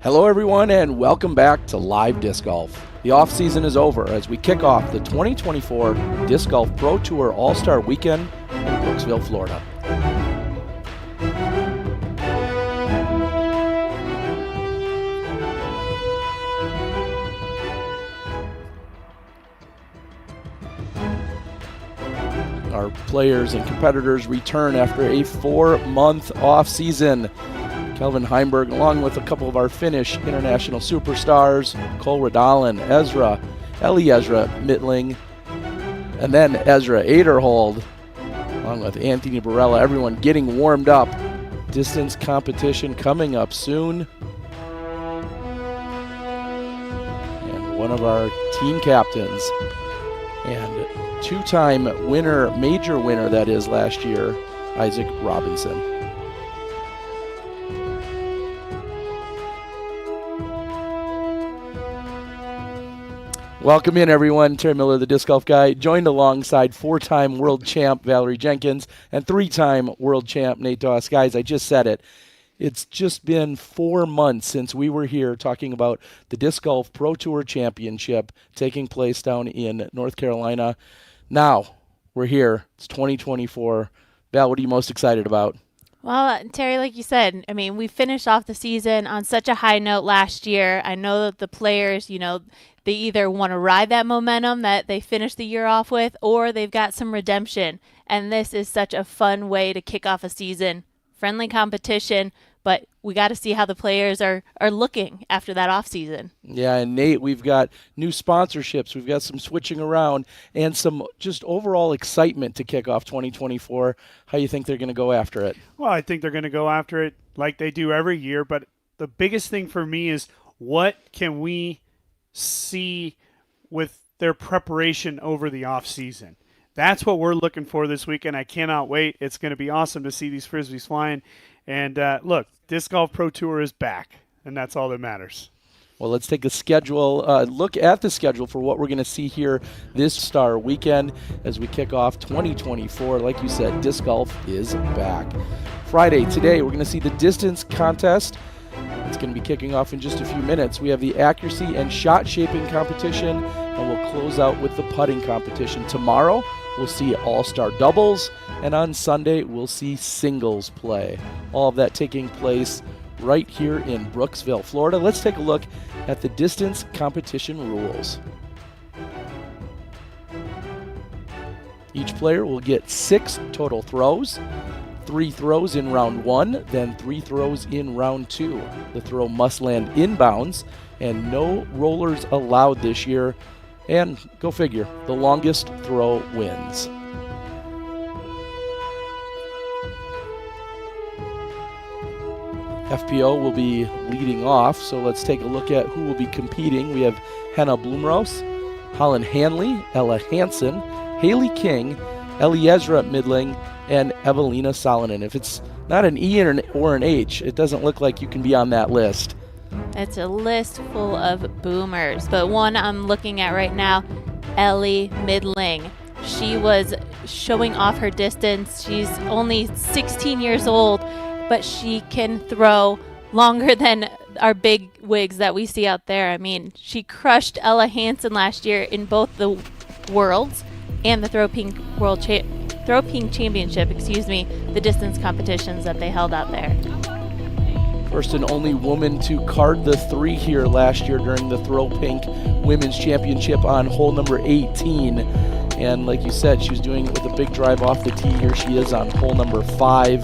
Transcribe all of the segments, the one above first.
Hello everyone and welcome back to Live Disc Golf. The off season is over as we kick off the 2024 Disc Golf Pro Tour All-Star Weekend in Brooksville, Florida. Our players and competitors return after a 4-month off season. Kelvin Heimberg, along with a couple of our Finnish international superstars, Cole Radalin, Eliezer Mittling, and then Ezra Aderhold, along with Anthony Barella, everyone getting warmed up. Distance competition coming up soon. And one of our team captains and two-time winner, major winner that is last year, Isaac Robinson. Welcome in, everyone. Terry Miller, the Disc Golf Guy, joined alongside 4-time world champ Valerie Jenkins and 3-time world champ Nate Doss. Guys, I just said it. It's just been 4 months since we were here talking about the Disc Golf Pro Tour Championship taking place down in North Carolina. Now, we're here. It's 2024. Val, what are you most excited about? Well, Terry, like you said, I mean, we finished off the season on such a high note last year. I know that the players, they either want to ride that momentum that they finished the year off with, or they've got some redemption. And this is such a fun way to kick off a season. Friendly competition, but we got to see how the players are looking after that off season. Yeah, and Nate, we've got new sponsorships, we've got some switching around, and some just overall excitement to kick off 2024. How you think they're going to go after it? Well, I think they're going to go after it like they do every year, but the biggest thing for me is what can we see with their preparation over the off season. That's what we're looking for this weekend. I cannot wait. It's going to be awesome to see these Frisbees flying. And look, Disc Golf Pro Tour is back, and that's all that matters. Well, let's take a look at the schedule for what we're going to see here this Star Weekend as we kick off 2024. Like you said, Disc Golf is back. Friday, today, we're going to see the distance contest. It's going to be kicking off in just a few minutes. We have the accuracy and shot shaping competition, and we'll close out with the putting competition. Tomorrow, we'll see all-star doubles, and on Sunday, we'll see singles play. All of that taking place right here in Brooksville, Florida. Let's take a look at the distance competition rules. Each player will get 6 total throws. 3 throws in round 1, then 3 throws in round 2. The throw must land inbounds, and no rollers allowed this year. And go figure, the longest throw wins. FPO will be leading off, so let's take a look at who will be competing. We have Henna Blumros, Holland Hanley, Ella Hansen, Haley King, Eliezer Mittling, and Evelina Salonen. If it's not an E or an H, it doesn't look like you can be on that list. It's a list full of boomers, but one I'm looking at right now, Ellie Middling. She was showing off her distance. She's only 16 years old, but she can throw longer than our big wigs that we see out there. I mean, she crushed Ella Hansen last year in both the Worlds and the Throw Pink Championship, the distance competitions that they held out there. First and only woman to card the 3 here last year during the Throw Pink Women's Championship on hole number 18. And like you said, she was doing it with a big drive off the tee. Here she is on hole number 5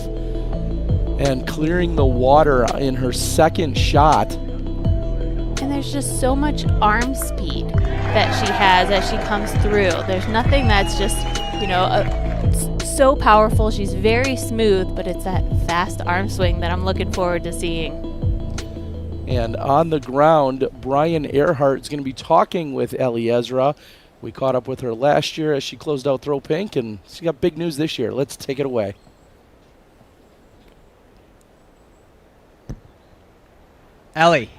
and clearing the water in her second shot. And there's just so much arm speed that she has as she comes through. There's nothing that's just, so powerful. She's very smooth, but it's that fast arm swing that I'm looking forward to seeing. And on the ground, Brian Earhart is going to be talking with Eliezer. We caught up with her last year as she closed out Throw Pink, and she got big news this year. Let's take it away. Ellie,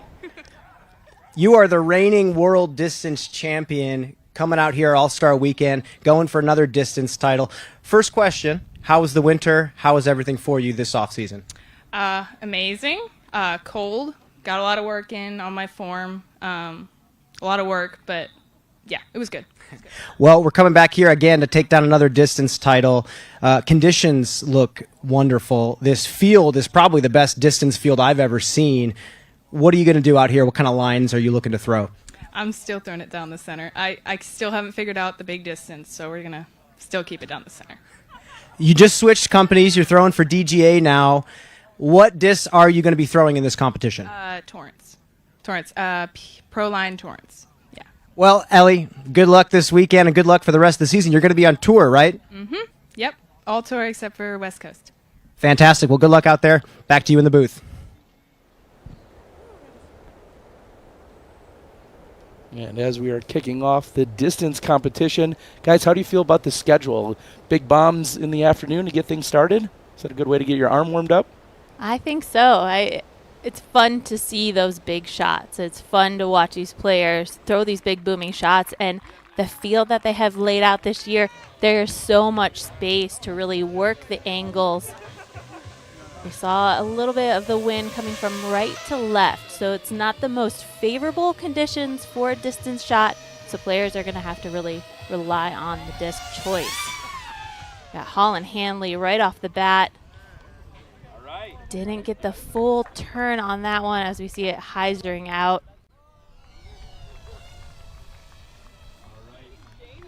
you are the reigning world distance champion coming out here All-Star Weekend, going for another distance title. First question, how was the winter? How was everything for you this offseason? Amazing. Cold, got a lot of work in on my form. A lot of work, but yeah, it was good. Well, we're coming back here again to take down another distance title. Conditions look wonderful. This field is probably the best distance field I've ever seen. What are you going to do out here? What kind of lines are you looking to throw? I'm still throwing it down the center. I still haven't figured out the big distance, so we're going to still keep it down the center. You just switched companies. You're throwing for DGA now. What discs are you going to be throwing in this competition? Torrance. Pro Line Torrance. Yeah. Well, Ellie, good luck this weekend and good luck for the rest of the season. You're going to be on tour, right? Mm-hmm. Yep. All tour except for West Coast. Fantastic. Well, good luck out there. Back to you in the booth. And as we are kicking off the distance competition, guys, how do you feel about the schedule? Big bombs in the afternoon to get things started? Is that a good way to get your arm warmed up? I think so. It's fun to see those big shots. It's fun to watch these players throw these big booming shots. And the field that they have laid out this year, there's so much space to really work the angles. We saw a little bit of the wind coming from right to left, so it's not the most favorable conditions for a distance shot, so players are going to have to really rely on the disc choice. Got Holland Hanley right off the bat. Didn't get the full turn on that one as we see it hyzering out.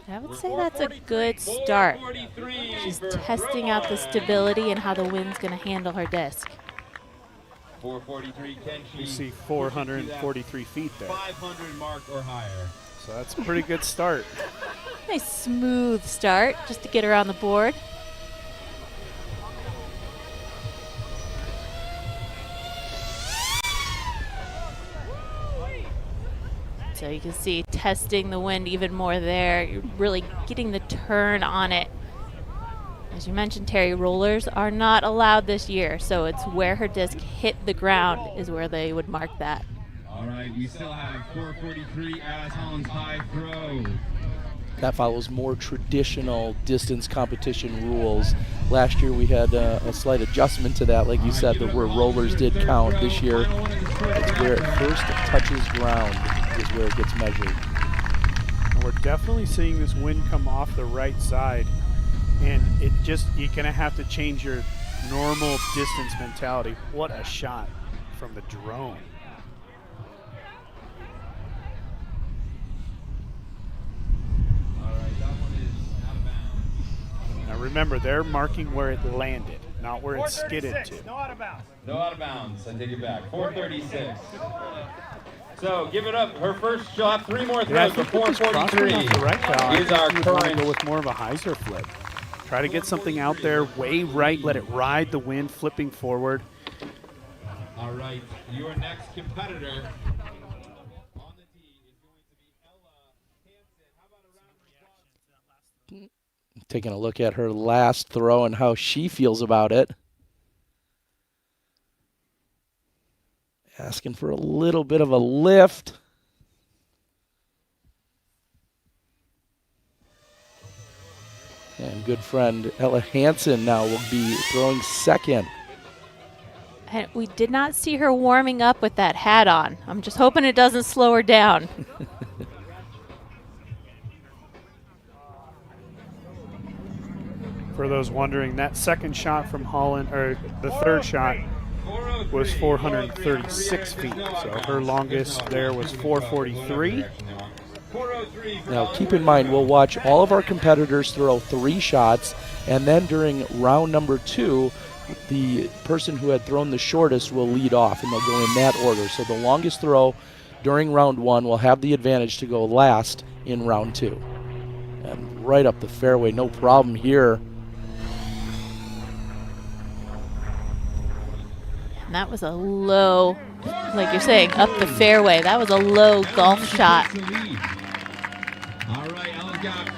I would say that's a good start. She's testing out the stability and how the wind's going to handle her disc. You see 443 feet there. 500 mark or higher. So that's a pretty good start. Nice smooth start just to get her on the board. So you can see testing the wind even more there. You're really getting the turn on it. As you mentioned, Terry, rollers are not allowed this year, so it's where her disc hit the ground is where they would mark that. All right, we still have 443 as Holland's high throw. That follows more traditional distance competition rules. Last year we had a slight adjustment to that, like you said, that where rollers did count. This year, it's where it first touches ground is where it gets measured. And we're definitely seeing this wind come off the right side, and you're gonna have to change your normal distance mentality. What a shot from the drone. Now remember, they're marking where it landed, not where it skidded to. No out of bounds. No out of bounds. I take it back. 436. So give it up. Her first shot. 3 more throws for 443. Is our current. Go with more of a hyzer flip. Try to get something out there way right. Let it ride the wind, flipping forward. All right. Your next competitor on the tee is going to be Ella Hansen. How about a round of applause? Taking a look at her last throw and how she feels about it. Asking for a little bit of a lift. And good friend Ella Hansen now will be throwing second. And we did not see her warming up with that hat on. I'm just hoping it doesn't slow her down. For those wondering, that second shot from Holland, or the third shot, was 436 feet. So her longest there was 443. Now keep in mind, we'll watch all of our competitors throw 3 shots, and then during round number 2, the person who had thrown the shortest will lead off, and they'll go in that order. So the longest throw during round 1 will have the advantage to go last in round 2. And right up the fairway, no problem here. And that was a low, like you're saying, up the fairway. That was a low golf shot. All right, Ellen's got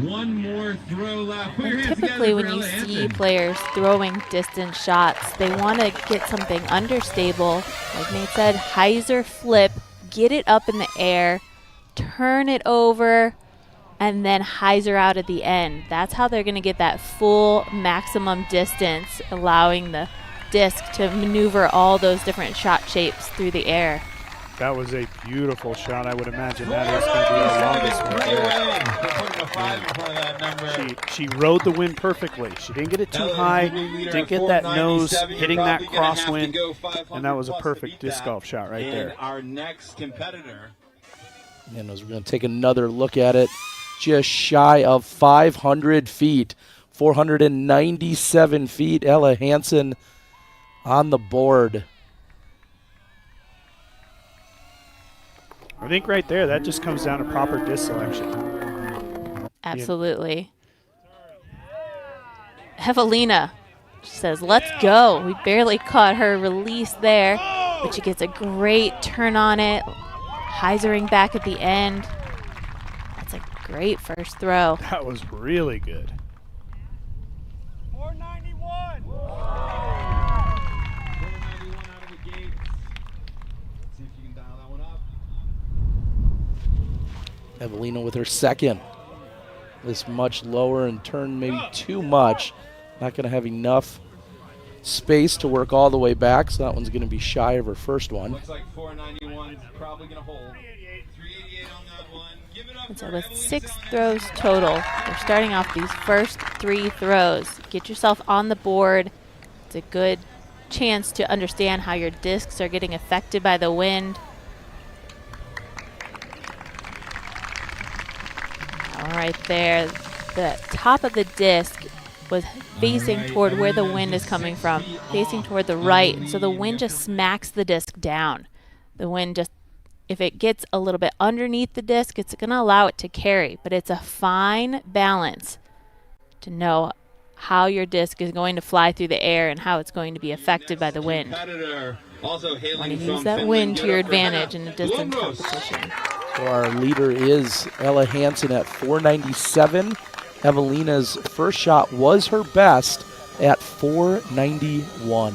1 more throw left. Put your And hands typically together when for you Ella see Hansen. players throwing distance shots, they want to get something understable. Like Nate said, hyzer flip, get it up in the air, turn it over, and then hyzer out at the end. That's how they're going to get that full maximum distance, allowing the disc to maneuver all those different shot shapes through the air. That was a beautiful shot. I would imagine that is going to be our longest one there. She rode the wind perfectly. She didn't get it too high, didn't get that nose hitting that crosswind, and that was a perfect disc golf shot right there. Our next competitor. And as we're going to take another look at it, just shy of 500 feet, 497 feet. Ella Hansen on the board. I think right there, that just comes down to proper disc selection. Absolutely. Evelina, she says, let's go. We barely caught her release there, but she gets a great turn on it, hyzering back at the end. That's a great first throw. That was really good. 491. 491 out of the gate. Let's see if you can dial that one up. Evelina with her second. This much lower and turned maybe too much. Not going to have enough space to work all the way back, so that one's going to be shy of her first one. Looks like 491 is probably going to hold. 388 on that one. Give it up. And so with 6 throws total, they're starting off these first 3 throws. Get yourself on the board. It's a good chance to understand how your discs are getting affected by the wind. All right there, the top of the disc was facing toward where the wind is coming from, facing toward the right, and so the wind just smacks the disc down. The wind just, if it gets a little bit underneath the disc, it's going to allow it to carry, but it's a fine balance to know how your disc is going to fly through the air and how it's going to be affected by the wind. Also You want to use that wind to your advantage in a distance competition. So our leader is Ella Hansen at 497. Evelina's first shot was her best at 491.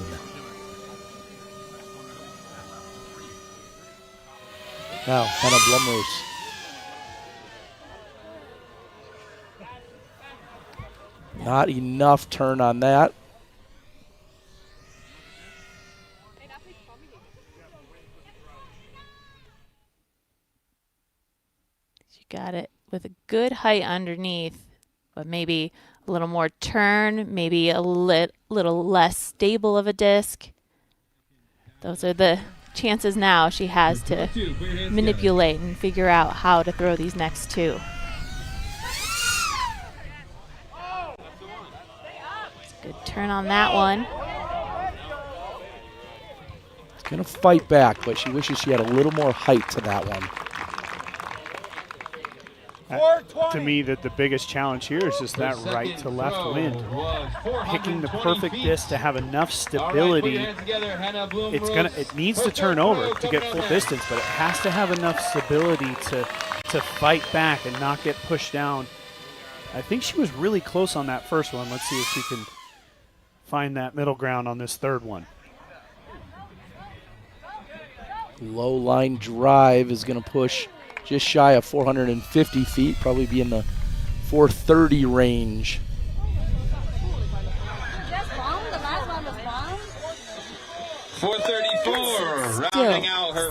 Now, Hannah Blumroos. Not enough turn on that. She got it with a good height underneath, but maybe a little more turn, maybe a little less stable of a disc. Those are the chances now she has to manipulate and figure out how to throw these next 2. Good turn on that one. She's going to fight back, but she wishes she had a little more height to that one. To me, that the biggest challenge here is just that right to left wind. Picking the perfect disc to have enough stability. It needs to turn over to get full distance, but it has to have enough stability to fight back and not get pushed down. I think she was really close on that first one. Let's see if she can find that middle ground on this third one. Low line drive is going to push just shy of 450 feet, probably be in the 430 range. Still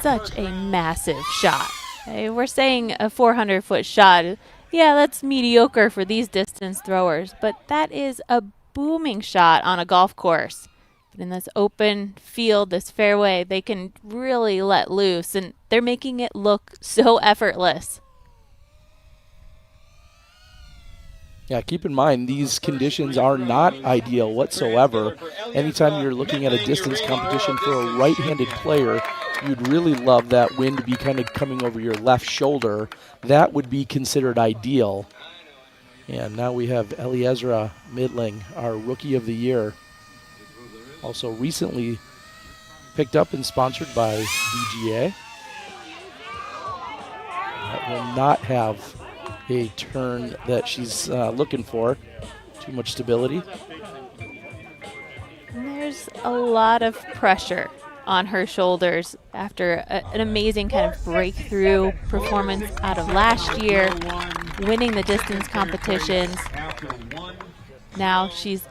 such a massive shot. Hey, we're saying a 400-foot shot. Yeah, that's mediocre for these distance throwers, but that is a booming shot on a golf course. But in this open field, this fairway, they can really let loose, and they're making it look so effortless. Yeah, keep in mind, these conditions are not ideal whatsoever. Anytime you're looking at a distance competition for a right-handed player, you'd really love that wind to be kind of coming over your left shoulder. That would be considered ideal. And now we have Eliezra Midling, our Rookie of the Year. Also recently picked up and sponsored by DGA. That will not have a turn that she's looking for. Too much stability. And there's a lot of pressure on her shoulders after an amazing kind of breakthrough performance out of last year, winning the distance competitions. Now she's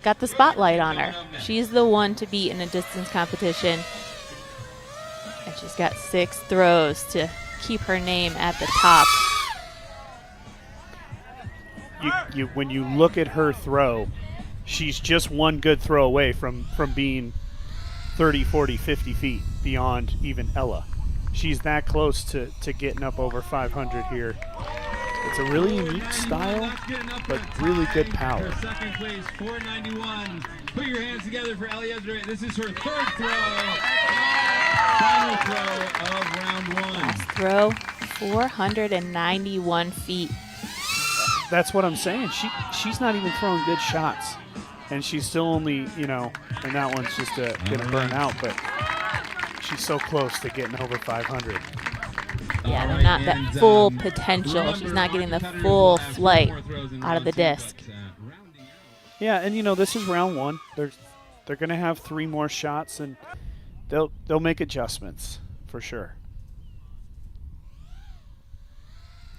got the spotlight on her. She's the one to beat in a distance competition. And she's got 6 throws to keep her name at the top. When you look at her throw, she's just one good throw away from being 30, 40, 50 feet beyond even Ella. She's that close to getting up over 500 here. It's a really unique style, but really good power. Her second place, 491. Put your hands together for Eliezer. This is her 3rd throw. Final throw of round 1. Last throw, 491 feet. That's what I'm saying. She's not even throwing good shots, and she's still only, and that one's just gonna burn out. But she's so close to getting over 500. Yeah, they're not that full potential. She's not getting the full flight out of the disc. Yeah, and this is round 1. They're gonna have 3 more shots, and they'll make adjustments for sure.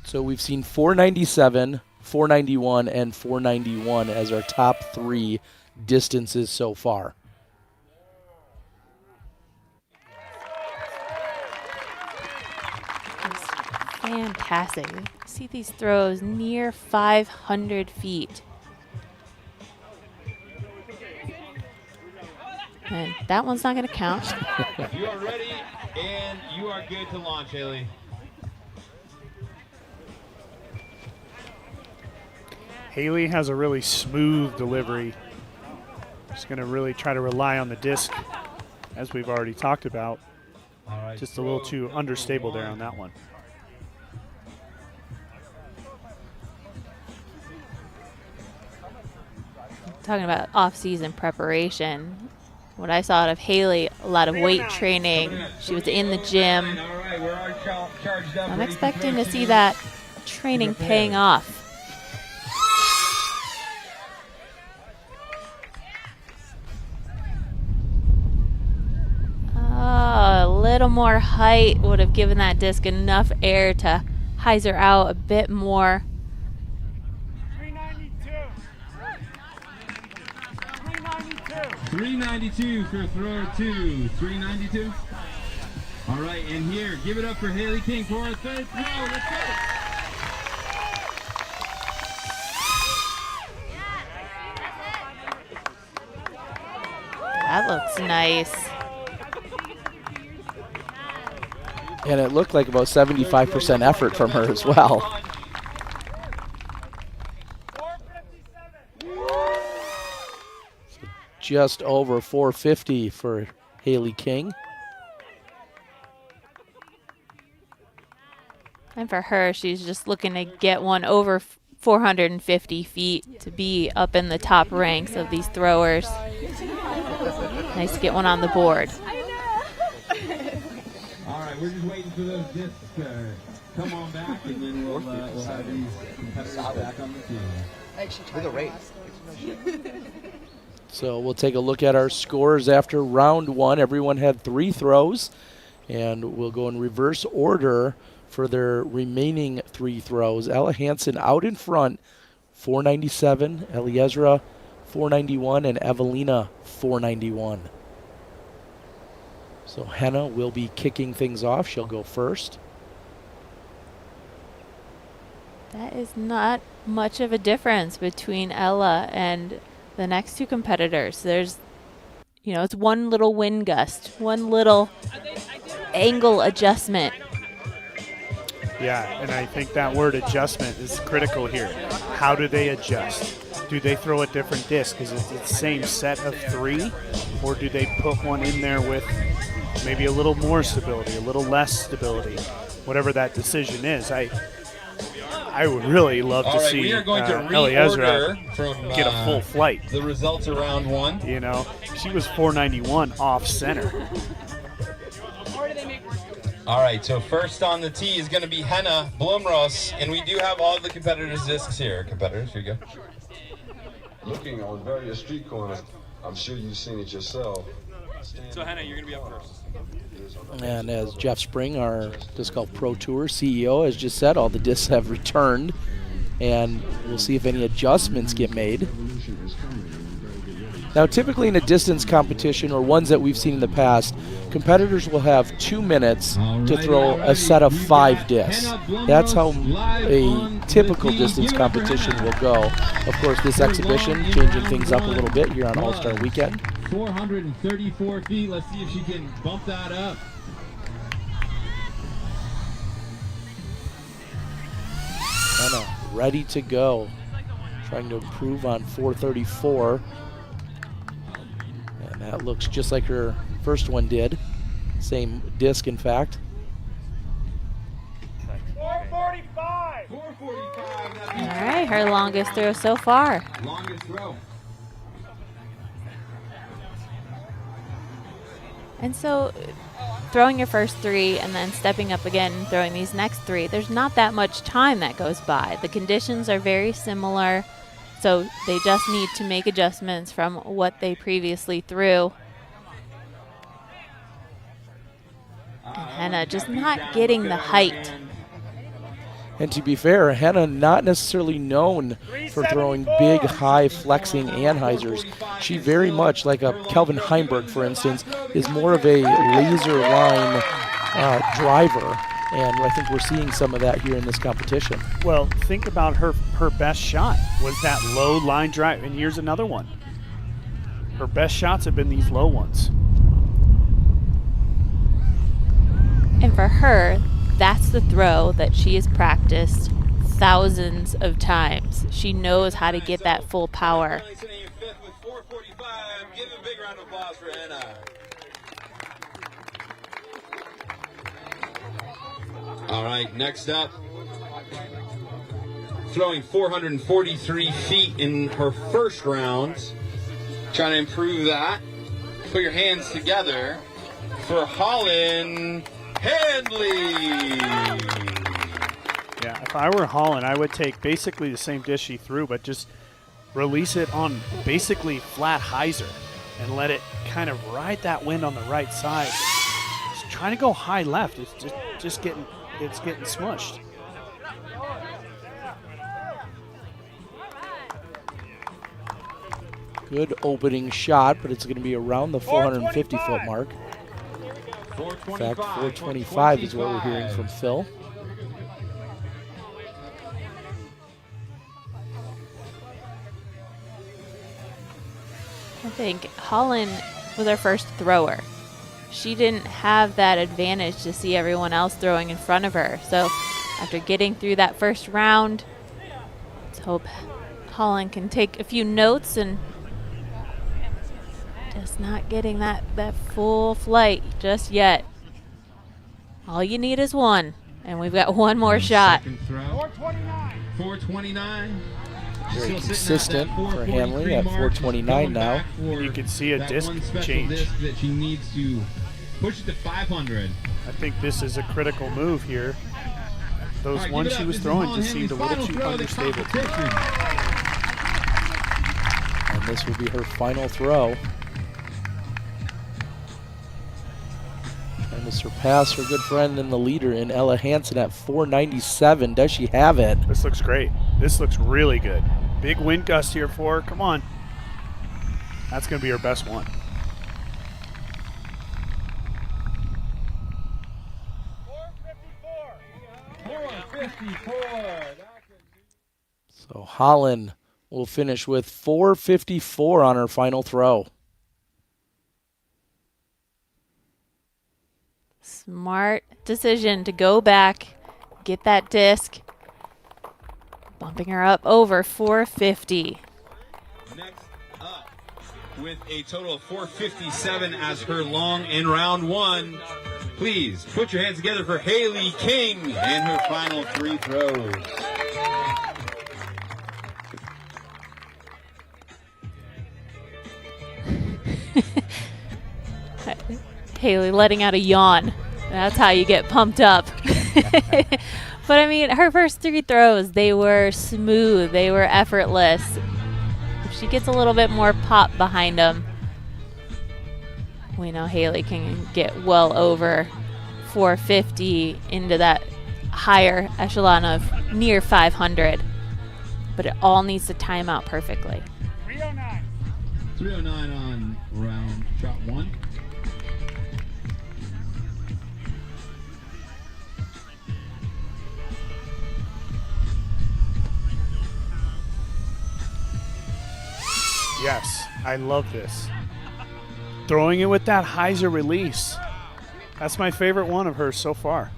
So we've seen 497, 491, and 491 as our top 3 distances so far. Fantastic. See these throws near 500 feet. And that one's not going to count. You are ready, and you are good to launch, Haley. Haley has a really smooth delivery. She's going to really try to rely on the disc, as we've already talked about. All right, Just a little too understable there on that one. Talking about off-season preparation. What I saw out of Haley, a lot of weight training. She was in the gym. All right, we're all charged up. I'm ready for expecting to finish. see that training paying off. Oh, a little more height would have given that disc enough air to hyzer out a bit more. 392 for throw 2. 392. All right, and here, give it up for Haley King for her 3rd throw. Let's go. That looks nice. And it looked like about 75% effort from her as well. Just over 450 for Haley King. And for her, she's just looking to get one over 450 feet to be up in the top ranks of these throwers. Nice to get one on the board. All right, we're just waiting for those discs to come on back, and then we'll have these competitors back on the field. So we'll take a look at our scores after round 1. Everyone had 3 throws, and we'll go in reverse order for their remaining 3 throws. Ella Hansen out in front, 497, Eliezer 491, and Evelina 491. So Henna will be kicking things off. She'll go first. That is not much of a difference between Ella and the next 2 competitors. There's, it's one little wind gust, one little angle adjustment. Yeah, and I think that word adjustment is critical here. How do they adjust? Do they throw a different disc? Is it the same set of 3? Or do they put one in there with maybe a little more stability, a little less stability? Whatever that decision is, I would really love to see we are going to Eliezer reorder from get a full flight. the results of round 1. She was 491 off center. All right, so first on the tee is going to be Henna Blumros, and we do have all the competitors' discs here. Competitors, here you go. Looking on various street corners, I'm sure you've seen it yourself. So Henna, you're going to be up first. And as Jeff Spring, our Disc Golf Pro Tour CEO, has just said, all the discs have returned, and we'll see if any adjustments get made. Now, typically in a distance competition or ones that we've seen in the past, competitors will have 2 minutes to throw a set of 5 discs. That's how a typical distance competition will go. Of course, this exhibition changing things up a little bit here on All-Star Weekend. 434 feet. Let's see if she can bump that up. Henna ready to go. Trying to improve on 434. And that looks just like her first one did. Same disc, in fact. 445. 445. All right, her longest throw so far. Longest throw. And so throwing your first 3 and then stepping up again and throwing these next 3, there's not that much time that goes by. The conditions are very similar, so they just need to make adjustments from what they previously threw. And Henna just not getting the height. And to be fair, Henna not necessarily known for throwing big, high flexing anhizers. She very much, like a Kelvin Heimberg, for instance, is more of a laser line driver. And I think we're seeing some of that here in this competition. Well, think about her best shot was that low line drive, and here's another one. Her best shots have been these low ones. And for her, that's the throw that she has practiced thousands of times. She knows how to get that full power. Give a big round of applause for Henna. All right, next up, throwing 443 feet in her first round. Trying to improve that. Put your hands together for Holland Handley. Yeah, if I were Holland, I would take basically the same disc she threw, but just release it on basically flat hyzer and let it kind of ride that wind on the right side. Just trying to go high left. It's just getting smushed. Good opening shot, but it's going to be around the 450-foot mark. In fact, 425 is what we're hearing from Phil. I think Holland was our first thrower. She didn't have that advantage to see everyone else throwing in front of her. So after getting through that first round, let's hope Holland can take a few notes and just not getting that full flight just yet. All you need is one, and we've got one more shot. 429. Very consistent for Hanley at 429 now. You can see a disc change. Disc that she needs to push it to 500. I think this is a critical move here. Those All right, ones give it she up. was This is throwing Holland just seemed a Hanley's little too final throw of the understable. competition. And this will be her final throw. And to surpass her good friend and the leader in Ella Hansen at 497. Does she have it? This looks great. This looks really good. Big wind gust here for her. Come on. That's going to be her best one. So Holland will finish with 454 on her final throw. Smart decision to go back, get that disc, bumping her up over 450. Next up, with a total of 457 as her long in round one, please put your hands together for Haley King in her final 3 throws. Haley letting out a yawn. That's how you get pumped up. But I mean, her first 3 throws, they were smooth, they were effortless. If she gets a little bit more pop behind them, we know Haley can get well over 450 into that higher echelon of near 500. But it all needs to time out perfectly. 309. 309 on round shot 1. Yes, I love this. Throwing it with that hyzer release. That's my favorite one of hers so far.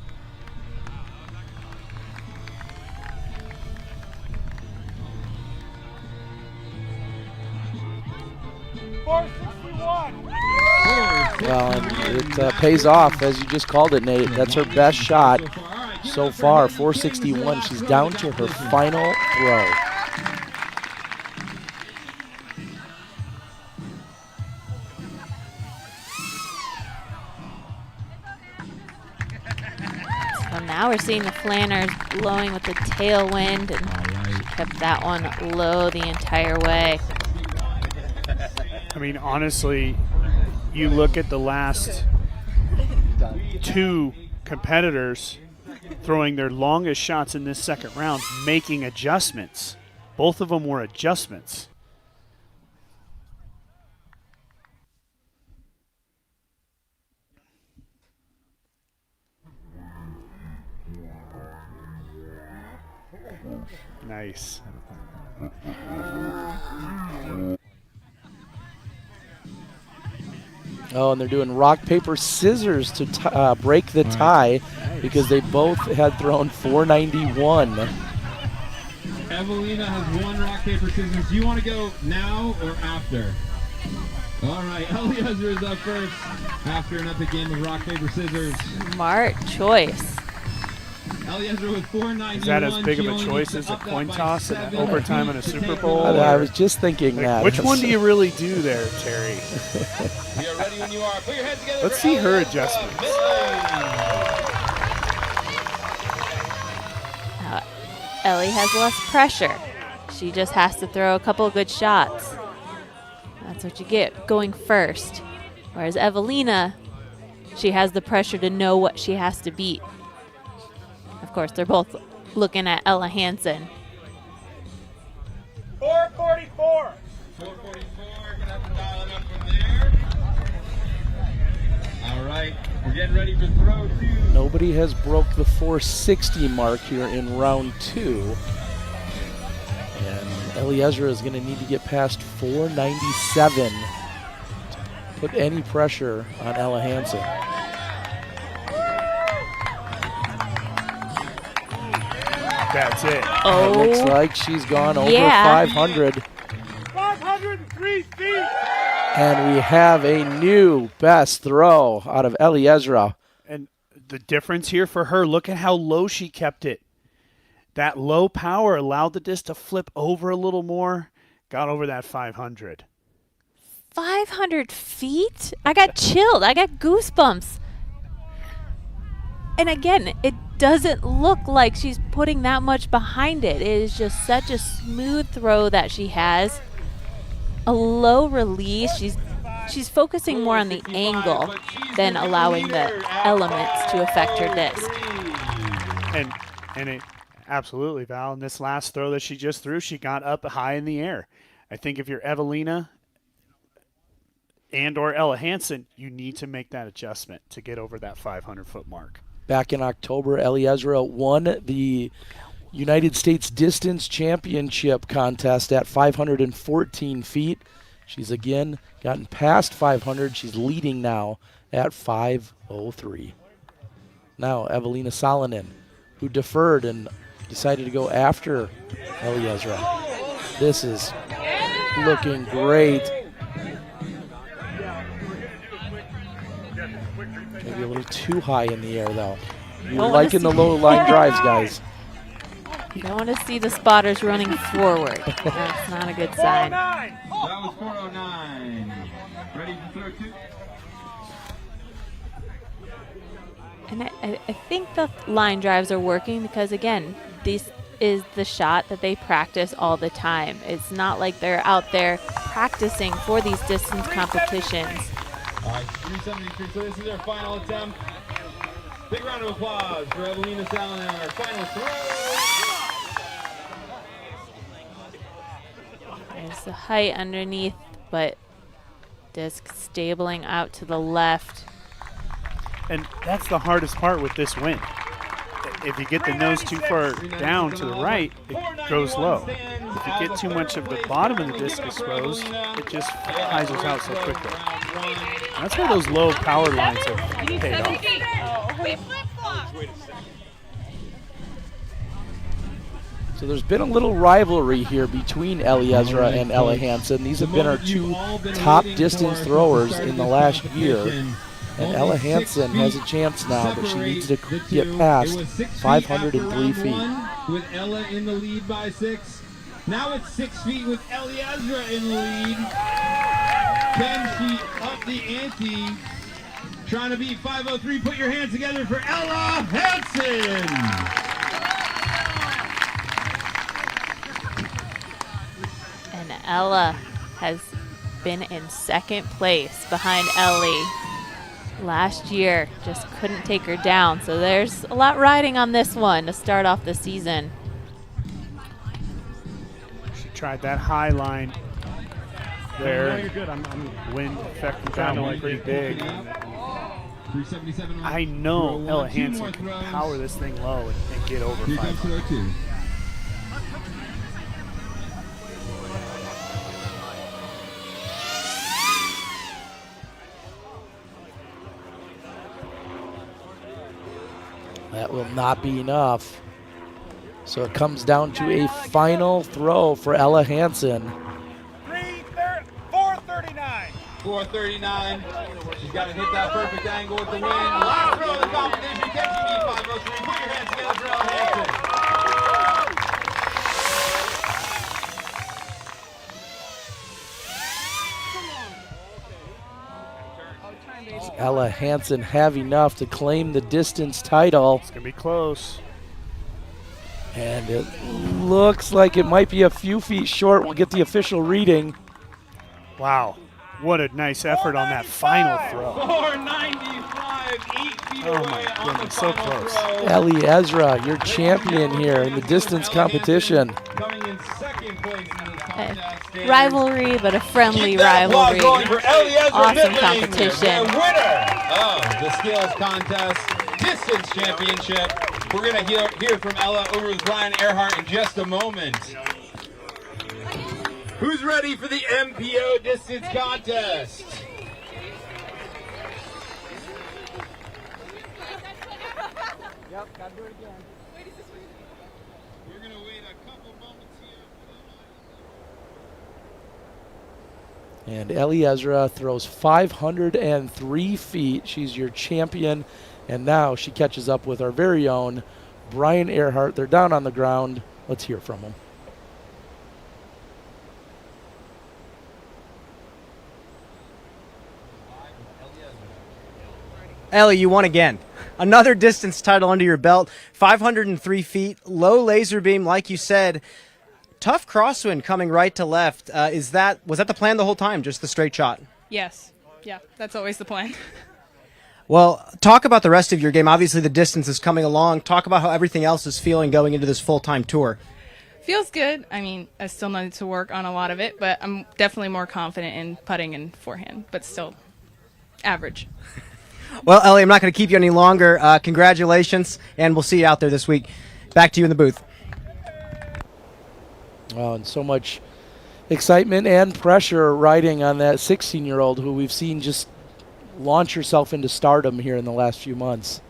Well, and it pays off, as you just called it, Nate. That's her best shot so far, 461. She's down to her final throw. So now we're seeing the Flanners blowing with the tailwind, and she kept that one low the entire way. I mean, honestly, you look at the last two competitors throwing their longest shots in this second round, making adjustments. Both of them were adjustments. Nice. Oh, and they're doing rock, paper, scissors to break the tie because they both had thrown 491. Evelina has 1 rock, paper, scissors. Do you want to go now or after? All right, Eliezer is up first after an epic game of rock, paper, scissors. Smart choice. Eliezer with 491. Is that as big of a choice as a coin toss and overtime in a Super Bowl? I was just thinking Like, that. which one do you really do there, Terry? We are ready when you are. Put your hands together. Let's for see her Eliezer adjustments. Ellie has less pressure. She just has to throw a couple of good shots. That's what you get going first. Whereas Evelina, she has the pressure to know what she has to beat. Of course, they're both looking at Ella Hansen. 444. 444, gonna have to dial it up from there. All right, we're getting ready for throw 2. Nobody has broke the 460 mark here in round 2. And Eliezer is going to need to get past 497 to put any pressure on Ella Hansen. That's it. Oh, It looks like she's gone over yeah. 500. 503 feet. And we have a new best throw out of Eliezer. And the difference here for her, look at how low she kept it. That low power allowed the disc to flip over a little more. Got over that 500. 500 feet? I got chilled. I got goosebumps. And again, it doesn't look like she's putting that much behind it. It is just such a smooth throw that she has. A low release. She's focusing more on the angle than allowing the elements to affect her disc. And it absolutely, Val. In this last throw that she just threw, she got up high in the air. I think if you're Evelina and or Ella Hansen, you need to make that adjustment to get over that 500-foot mark. Back in October, Eliezer won the United States Distance Championship contest at 514 feet. She's again gotten past 500. She's leading now at 503. Now Evelina Salonen, who deferred and decided to go after Eliezer. This is looking great. Maybe a little too high in the air, though. You're liking the low line drives, guys. You don't want to see the spotters running forward. That's not a good sign. That was 409. Ready for throw 2? And I think the line drives are working because, again, this is the shot that they practice all the time. It's not like they're out there practicing for these distance competitions. All right, 373. So this is our final attempt. Big round of applause for Evelina Salonen on our final throw. There's the height underneath, but Disc stabling out to the left. And that's the hardest part with this wind. If you get the nose too far down to the right, it goes low. If you get too much of the bottom of the disc exposed, it just flies us out so quickly. And that's where those low power lines have paid off. So there's been a little rivalry here between Ellie Ezra and Ella Hansen. These have been our two top distance throwers in the last year. And Ella Hansen has a chance now, but she needs to get past 503 feet. With Ella in the lead by 6. Now it's 6 feet with Ellie Ezra in the lead. Can she up the ante? Trying to beat 503. Put your hands together for Ella Hansen. And Ella has been in second place behind Ellie. Last year, just couldn't take her down. So there's a lot riding on this one to start off the season. She tried that high line there. Wind affected that one pretty big. I know Ella Hansen can power this thing low and get over 500. That will not be enough. So it comes down to a final throw for Ella Hansen. 439. 439. She's got to hit that perfect angle with the wind. Last throw of the competition. Can she beat 503? Put your hands together for Ella Hansen. Ella Hansen have enough to claim the distance title. It's going to be close. And it looks like it might be a few feet short. We'll get the official reading. Wow. What a nice effort on that final throw. 495, 8 feet Oh away my on the goodness, so final close. throw. Ellie Ezra, your champion here in the distance competition. Coming in second place in this contest. And Rivalry, but a friendly keep that rivalry. applause going for Ellie Ezra Awesome Mittling, competition. the winner of the Skills Contest Distance Championship. We're going to hear from Ella over with Brian Earhart in just a moment. Who's ready for the MPO Distance Contest? Yep, gotta do it again. We're going to wait a couple moments here. And Ellie Ezra throws 503 feet. She's your champion. And now she catches up with our very own Brian Earhart. They're down on the ground. Let's hear from him. Ellie, you won again. Another distance title under your belt. 503 feet, low laser beam, like you said. Tough crosswind coming right to left. Was that the plan the whole time, just the straight shot? Yes. Yeah, that's always the plan. Well, talk about the rest of your game. Obviously, the distance is coming along. Talk about how everything else is feeling going into this full-time tour. Feels good. I mean, I still need to work on a lot of it, but I'm definitely more confident in putting and forehand, but still average. Well, Ellie, I'm not going to keep you any longer. Congratulations, and we'll see you out there this week. Back to you in the booth. Oh, and so much excitement and pressure riding on that 16-year-old who we've seen just launch herself into stardom here in the last few months.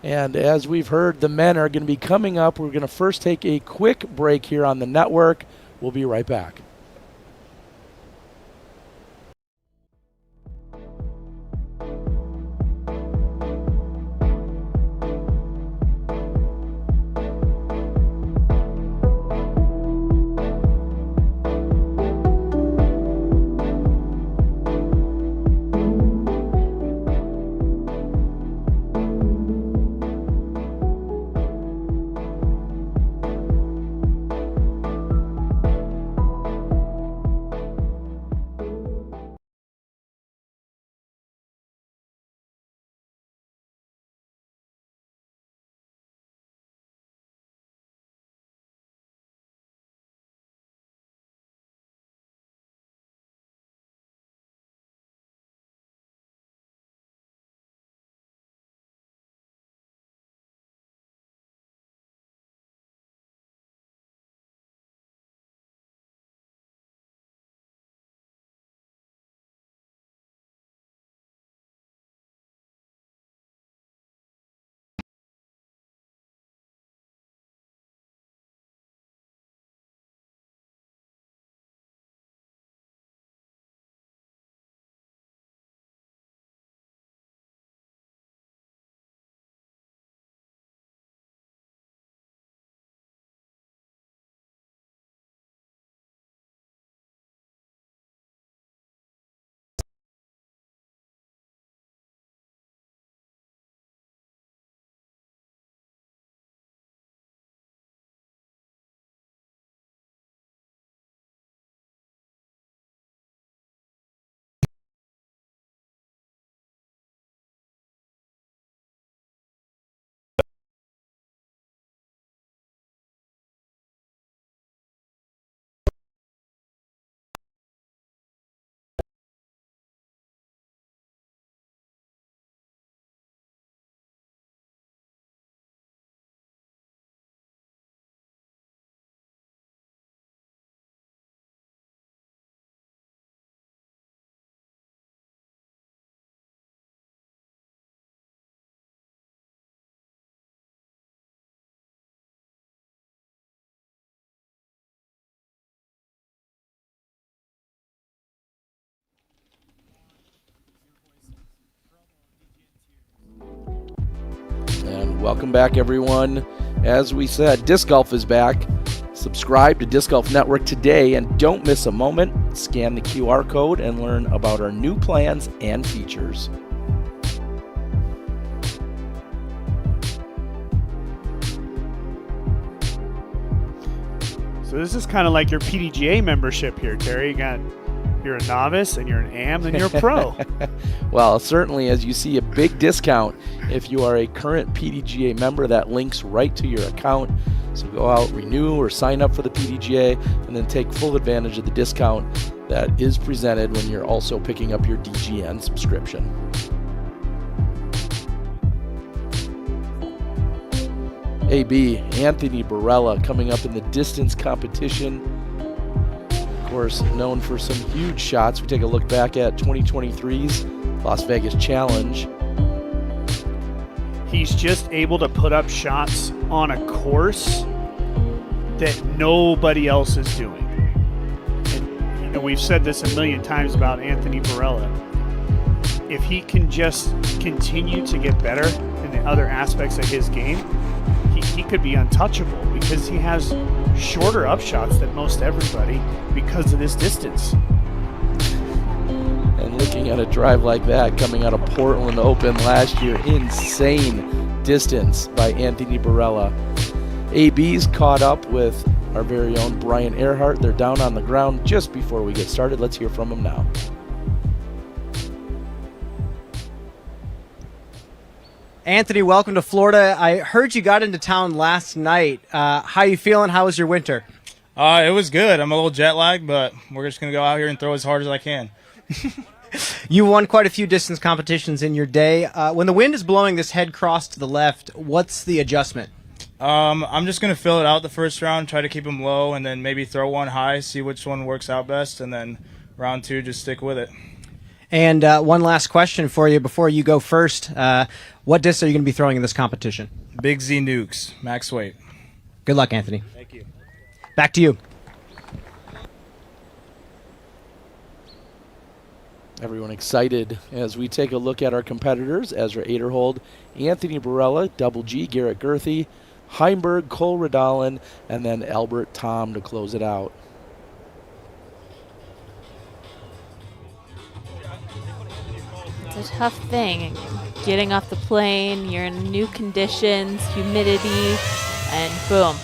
And as we've heard, the men are going to be coming up. We're going to first take a quick break here on the network. We'll be right back. Welcome back, everyone. As we said, Disc Golf is back. Subscribe to Disc Golf Network today and don't miss a moment. Scan the QR code and learn about our new plans and features. So this is kind of like your PDGA membership here, Terry. You're a novice and you're an AM and you're a pro. Well, certainly as you see a big discount if you are a current PDGA member, that links right to your account. So go out, renew or sign up for the PDGA and then take full advantage of the discount that is presented when you're also picking up your DGN subscription. AB, Anthony Barella coming up in the distance competition. Of course, known for some huge shots. We take a look back at 2023's Las Vegas Challenge. He's just able to put up shots on a course that nobody else is doing. And, we've said this a million times about Anthony Barella. If he can just continue to get better in the other aspects of his game, he could be untouchable because he has shorter upshots than most everybody because of this distance. And looking at a drive like that coming out of Portland Open last year, insane distance by Anthony Barella. AB's caught up with our very own Brian Earhart. They're down on the ground just before we get started. Let's hear from him now. Anthony, welcome to Florida. I heard you got into town last night. How you feeling? How was your winter? It was good. I'm a little jet lagged, but we're just going to go out here and throw as hard as I can. You won quite a few distance competitions in your day. When the wind is blowing this head cross to the left, what's the adjustment? I'm just going to fill it out the first round, try to keep them low, and then maybe throw one high, see which one works out best, and then round two, just stick with it. And one last question for you before you go first. What discs are you going to be throwing in this competition? Big Z Nukes, max weight. Good luck, Anthony. Thank you. Back to you. Everyone excited as we take a look at our competitors. Ezra Aderhold, Anthony Barella, Double G, Garrett Gurthey, Heimberg, Cole Radalin, and then Albert Tom to close it out. It's a tough thing. Getting off the plane, you're in new conditions, humidity, and boom.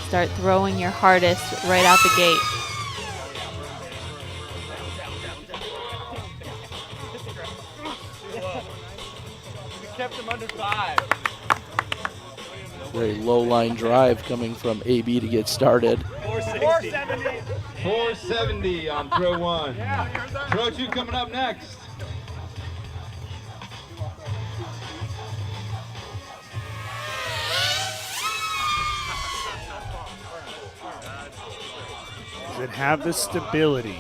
Start throwing your hardest right out the gate. Kept him under 5. Very low line drive coming from AB to get started. 470. 470 on throw one. Throw two coming up next. Does it have the stability?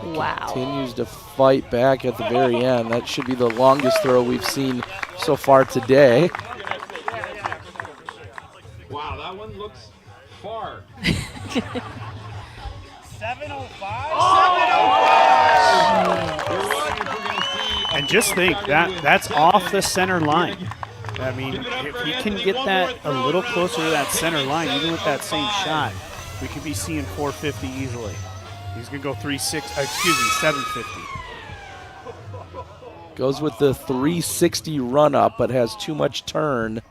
Wow. Continues to fight back at the very end. That should be the longest throw we've seen so far today. Wow, that one looks far. 705! And just think, that's off the center line. I mean, if he can get that a little closer to that center line, even with that same shot, we could be seeing 450 easily. He's going to go 750. Goes with the 360 run up, but has too much turn.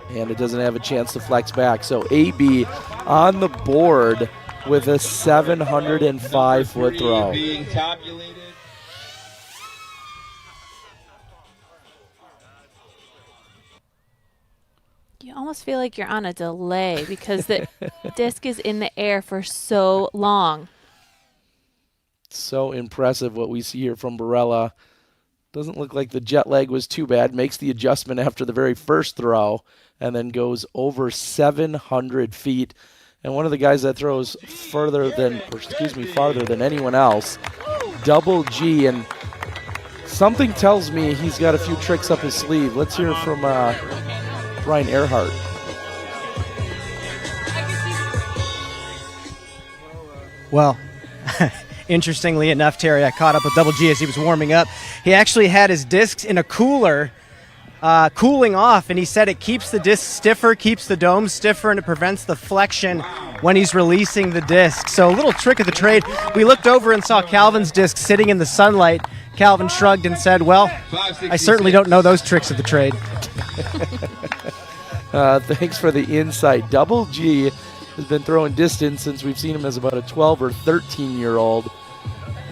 And it doesn't have a chance to flex back. So AB on the board with a 705-foot throw. Being tabulated. You almost feel like you're on a delay because the disc is in the air for so long. So impressive what we see here from Barella. Doesn't look like the jet lag was too bad. Makes the adjustment after the very first throw and then goes over 700 feet. And one of the guys that throws farther than anyone else, Double G. And something tells me he's got a few tricks up his sleeve. Let's hear from Brian Earhart. Well, interestingly enough, Terry, I caught up with Double G as he was warming up. He actually had his discs in a cooler cooling off, and he said it keeps the disc stiffer, keeps the dome stiffer, and it prevents the flexion when he's releasing the disc. So a little trick of the trade. We looked over and saw Calvin's disc sitting in the sunlight. Calvin shrugged and said, well, I certainly don't know those tricks of the trade. Thanks for the insight. Double G has been throwing distance since we've seen him as about a 12 or 13-year-old.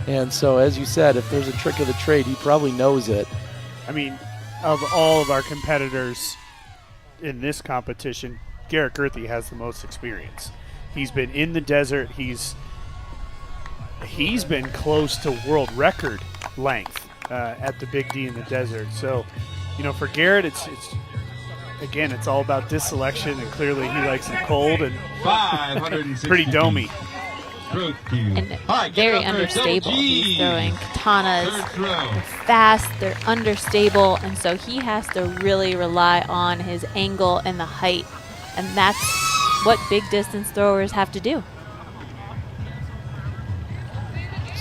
And so, as you said, if there's a trick of the trade, he probably knows it. I mean, of all of our competitors in this competition, Garrett Gerthy has the most experience. He's been in the desert. He's been close to world record length at the Big D in the desert. So, for Garrett, it's all about disc selection, and clearly he likes it cold and pretty domey. And very understable. He's throwing katanas. They're fast, they're understable, and so he has to really rely on his angle and the height. And that's what big distance throwers have to do.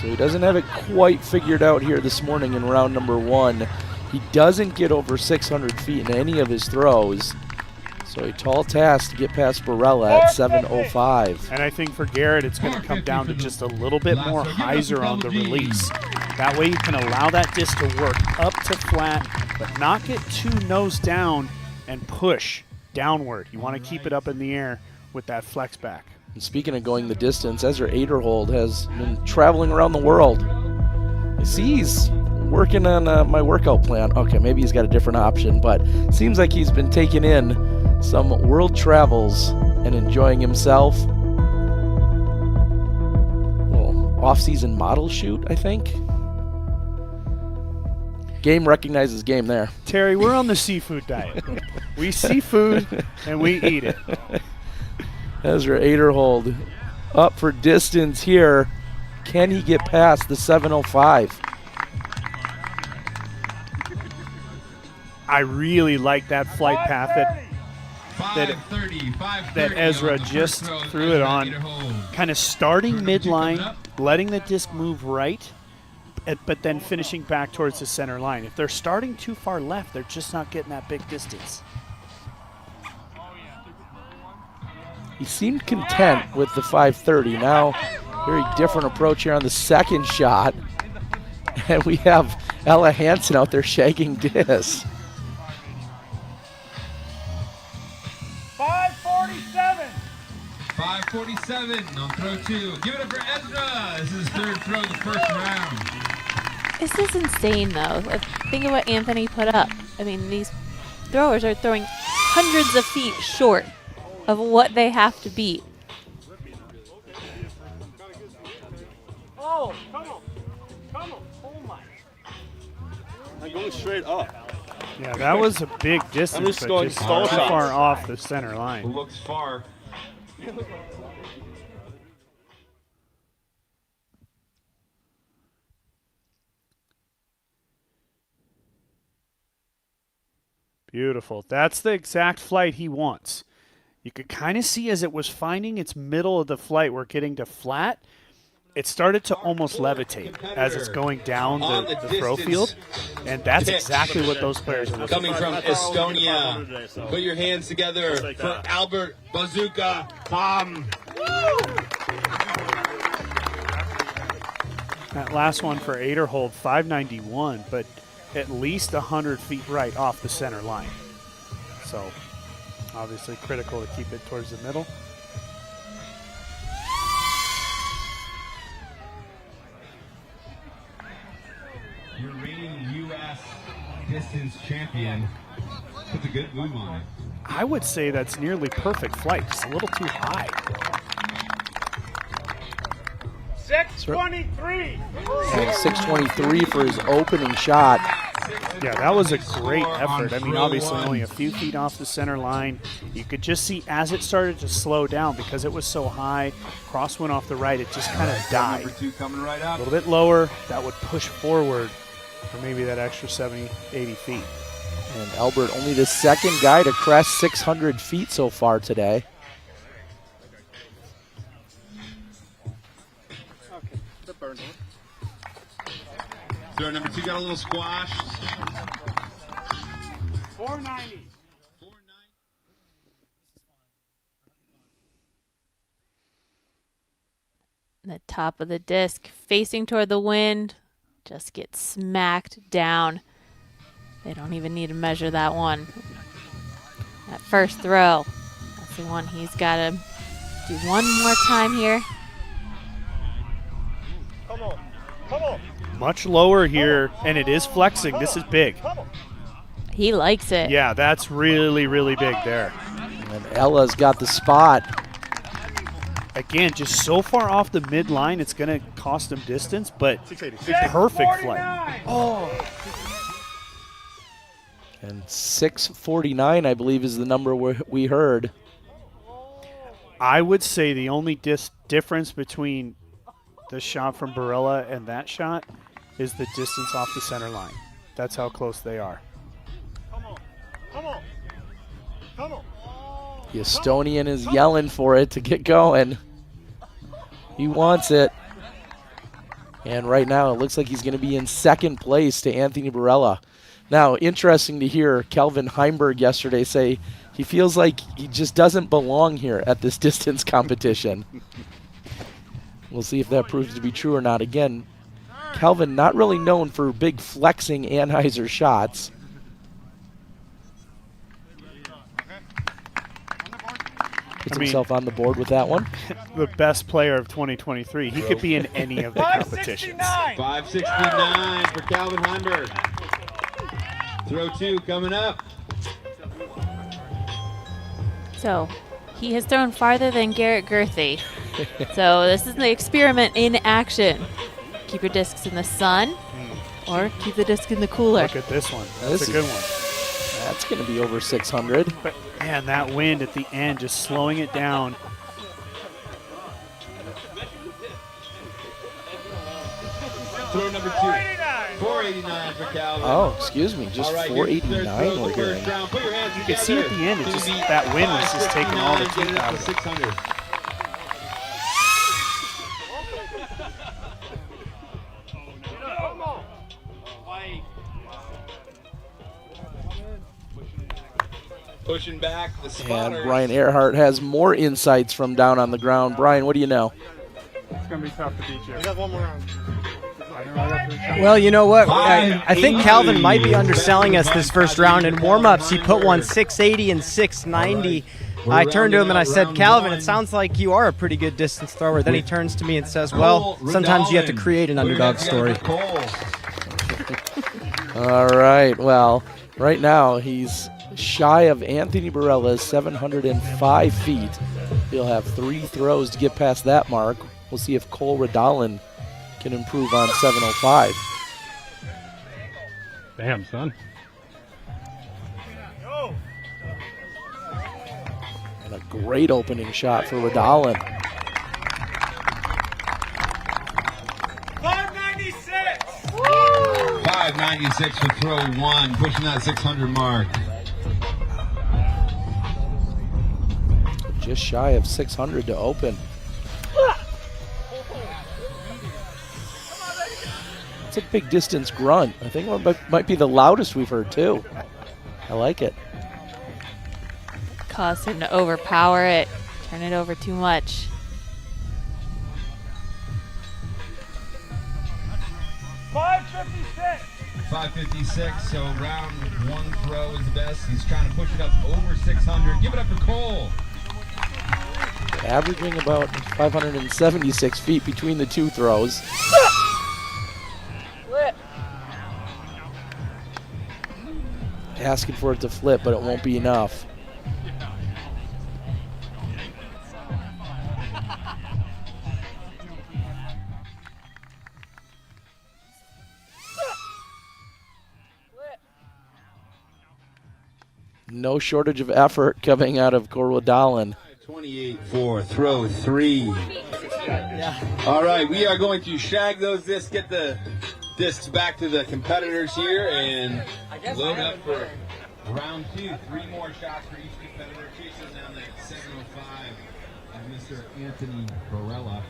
So he doesn't have it quite figured out here this morning in round number 1. He doesn't get over 600 feet in any of his throws. So a tall task to get past Barella at 7:05. And I think for Garrett, it's going to come down to just a little bit more hyzer on the release. That way you can allow that disc to work up to flat, but not get too nose down and push downward. You want to keep it up in the air with that flex back. And speaking of going the distance, Ezra Aderhold has been traveling around the world. I see he's working on my workout plan. Okay, maybe he's got a different option, but seems like he's been taking in some world travels and enjoying himself. Little off-season model shoot, I think. Game recognizes game there. Terry, we're on the seafood diet. We see food and we eat it. Ezra Aderhold up for distance here. Can he get past the 7:05? I really like that flight path that Ezra just threw it on. Kind of starting midline, letting the disc move right, but then finishing back towards the center line. If they're starting too far left, they're just not getting that big distance. He seemed content with the 5:30. Now, very different approach here on the second shot. And we have Ella Hansen out there shagging discs. 5:47. 5:47 on throw 2. Give it up for Ezra. This is his third throw of the first round. This is insane, though. Think of what Anthony put up. I mean, these throwers are throwing hundreds of feet short of what they have to beat. Oh, come on. Oh my. I'm going straight up. Yeah, that was a big distance, I'm just but going just stall too shots. far off the center line. Looks far. Beautiful. That's the exact flight he wants. You could kind of see as it was finding its middle of the flight, we're getting to flat, it started to almost levitate as it's going down the throw field. And that's exactly what those players are looking Coming from Estonia, put your hands together for Albert Bazooka Palm. That last one for Aderhold, 591, but at least 100 feet right off the center line. So obviously critical to keep it towards the middle. Your reigning U.S. distance champion puts a good boom on it. I would say that's nearly perfect flight, just a little too high. 6:23. And 6:23 for his opening shot. Yeah, that was a great effort. I mean, obviously only a few feet off the center line. You could just see as it started to slow down because it was so high, cross went off the right, it just kind of died. Number 2 coming right A up. little bit lower, that would push forward for maybe that extra 70, 80 feet. And Albert, only the second guy to crest 600 feet so far today. Throw number 2 got a little squash. 490. The top of the disc facing toward the wind just gets smacked down. They don't even need to measure that one. That first throw, that's the one he's got to do one more time here. Come on. Come on. Much lower here, and it is flexing. This is big. He likes it. Yeah, that's really, really big there. And Ella's got the spot. Again, just so far off the midline, it's going to cost him distance, but perfect flight. Oh. And 649, I believe, is the number we heard. I would say the only difference between the shot from Barella and that shot is the distance off the center line. That's how close they are. Come on. Come on. Come on. The Estonian is yelling for it to get going. He wants it. And right now it looks like he's going to be in second place to Anthony Barella. Now, interesting to hear Kelvin Heimberg yesterday say he feels like he just doesn't belong here at this distance competition. We'll see if that proves to be true or not. Again, Kelvin not really known for big flexing Anheuser shots. Gets himself on the board with that one. The best player of 2023. He could be in any of the competitions. 569 for Calvin Heimberg. Throw 2 coming up. So he has thrown farther than Garrett Gerthy. So this is the experiment in action. Keep your discs in the sun or keep the disc in the cooler. Look at this one. That's a good one. That's going to be over 600. But man, that wind at the end just slowing it down. Throw number 2. 489 for Calvin. Oh, excuse me, just right, 489 we're hearing. Put your hands You can see at the end, it just that wind was just taking all the teeth out of it. 600. Come on. Pushing back the And spotters. Brian Earhart has more insights from down on the ground. Brian, what do you know? It's going to be tough to beat you. We got one more round. Well, you know what? I think Calvin might be underselling us this first round. In warm-ups, he put one 680 and 690. I turned to him and I said, Calvin, it sounds like you are a pretty good distance thrower. Then he turns to me and says, well, sometimes you have to create an underdog story. All right, well, right now he's shy of Anthony Barella's 705 feet. He'll have 3 throws to get past that mark. We'll see if Cole Radalin can improve on 705. Damn, son. And a great opening shot for Radalin. 596. 596 for throw 1, pushing that 600 mark. Just shy of 600 to open. It's a big distance grunt. I think it might be the loudest we've heard too. I like it. Cause him to overpower it, turn it over too much. $556, so round 1 throw is the best. He's trying to push it up over 600. Give it up for Cole. Averaging about 576 feet between the 2 throws. Asking for it to flip, but it won't be enough. No shortage of effort coming out of Cole Radalin. 28 for throw 3. All right, we are going to shag those discs, get the discs back to the competitors here, and load up for round 2. 3 more shots for each competitor. Chasing down that 705 of Mr. Anthony Barella.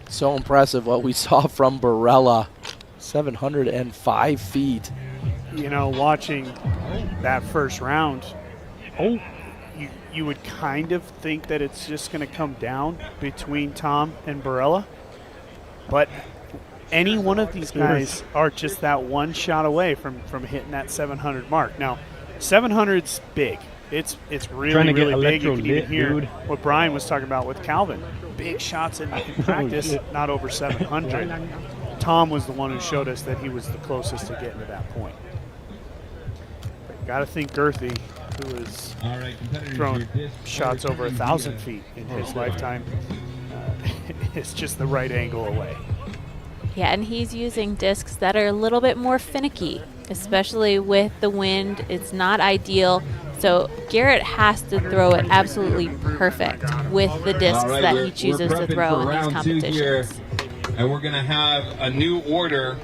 So impressive what we saw from Barella. 705 feet. You know, watching that first round, you would kind of think that it's just going to come down between Tom and Barella. But any one of these guys are just that one shot away from hitting that 700 mark. Now, 700's big. It's really, really big. You can even hear what Brian was talking about with Calvin. Big shots in practice, not over 700. Tom was the one who showed us that he was the closest to getting to that point. Got to think Girthy, who has thrown shots over 1,000 feet in his lifetime, is just the right angle away. Yeah, and he's using discs that are a little bit more finicky, especially with the wind. It's not ideal. So Garrett has to throw it absolutely perfect with the discs that he chooses to throw in these competitions. And we're going to have a new order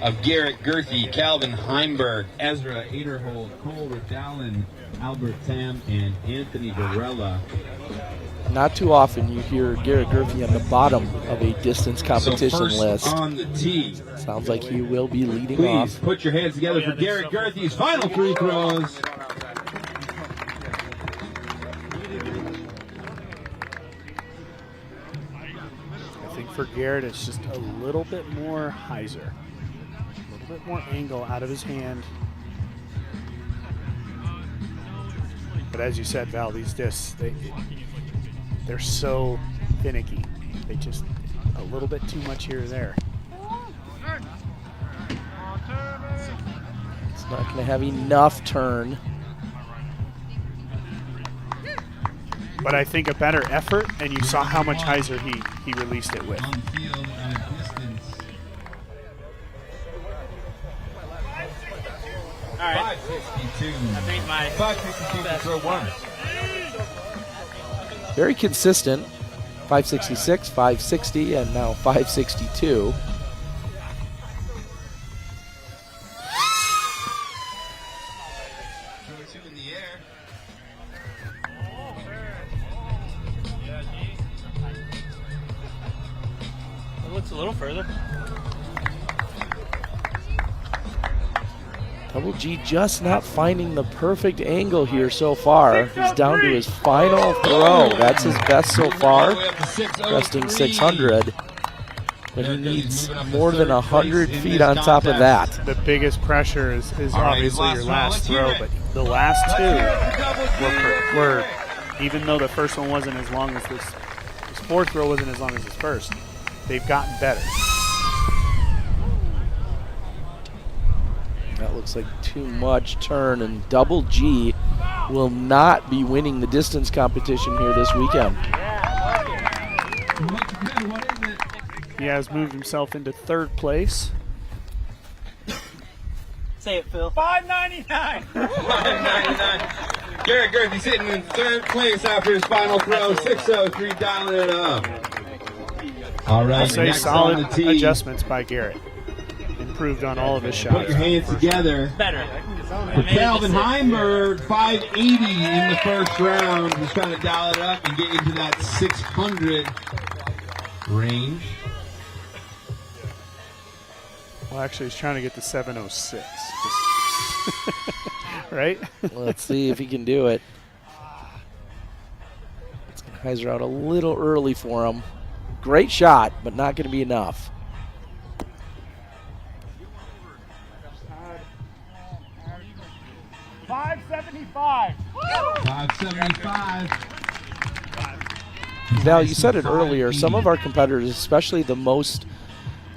of Garrett Girthy, Calvin Heimberg, Ezra Aderhold, Cole Ridallen, Albert Tam, and Anthony Barella. Not too often you hear Garrett Girthy on the bottom of a distance competition list. On the tee. Sounds like he will be leading Please off. put your hands together for Garrett Girthy's final free throws. I think for Garrett, it's just a little bit more hyzer, a little bit more angle out of his hand. But as you said, Val, these discs, they're so finicky. They just a little bit too much here or there. It's not going to have enough turn. But I think a better effort, and you saw how much hyzer he released it with. On the field at a distance. All right. 562. I think my 562 to throw one. Very consistent. 566, 560, and now 562. It looks a little further. Double G just not finding the perfect angle here so far. He's down to his final throw. That's his best so far, resting 600. But he needs more than 100 feet on top of that. The biggest pressure is obviously your last throw, but the last two were even though the first one wasn't as long as his fourth throw wasn't as long as his first, they've gotten better. That looks like too much turn, and Double G will not be winning the distance competition here this weekend. He has moved himself into third place. Say it, Phil. 599. 599. Garrett Girthy sitting in third place after his final throw. 603, dialing it up. All right. I'll say next solid on the tee. adjustments by Garrett. Improved on all of his shots. Put your hands together. Better. For Calvin Heimberg, 580 in the first round. He's trying to dial it up and get into that 600 range. Well, actually, he's trying to get to 706. Right? Let's see if he can do it. It's going to hyzer out a little early for him. Great shot, but not going to be enough. $575. 575. Val, you said it earlier. Some of our competitors, especially the most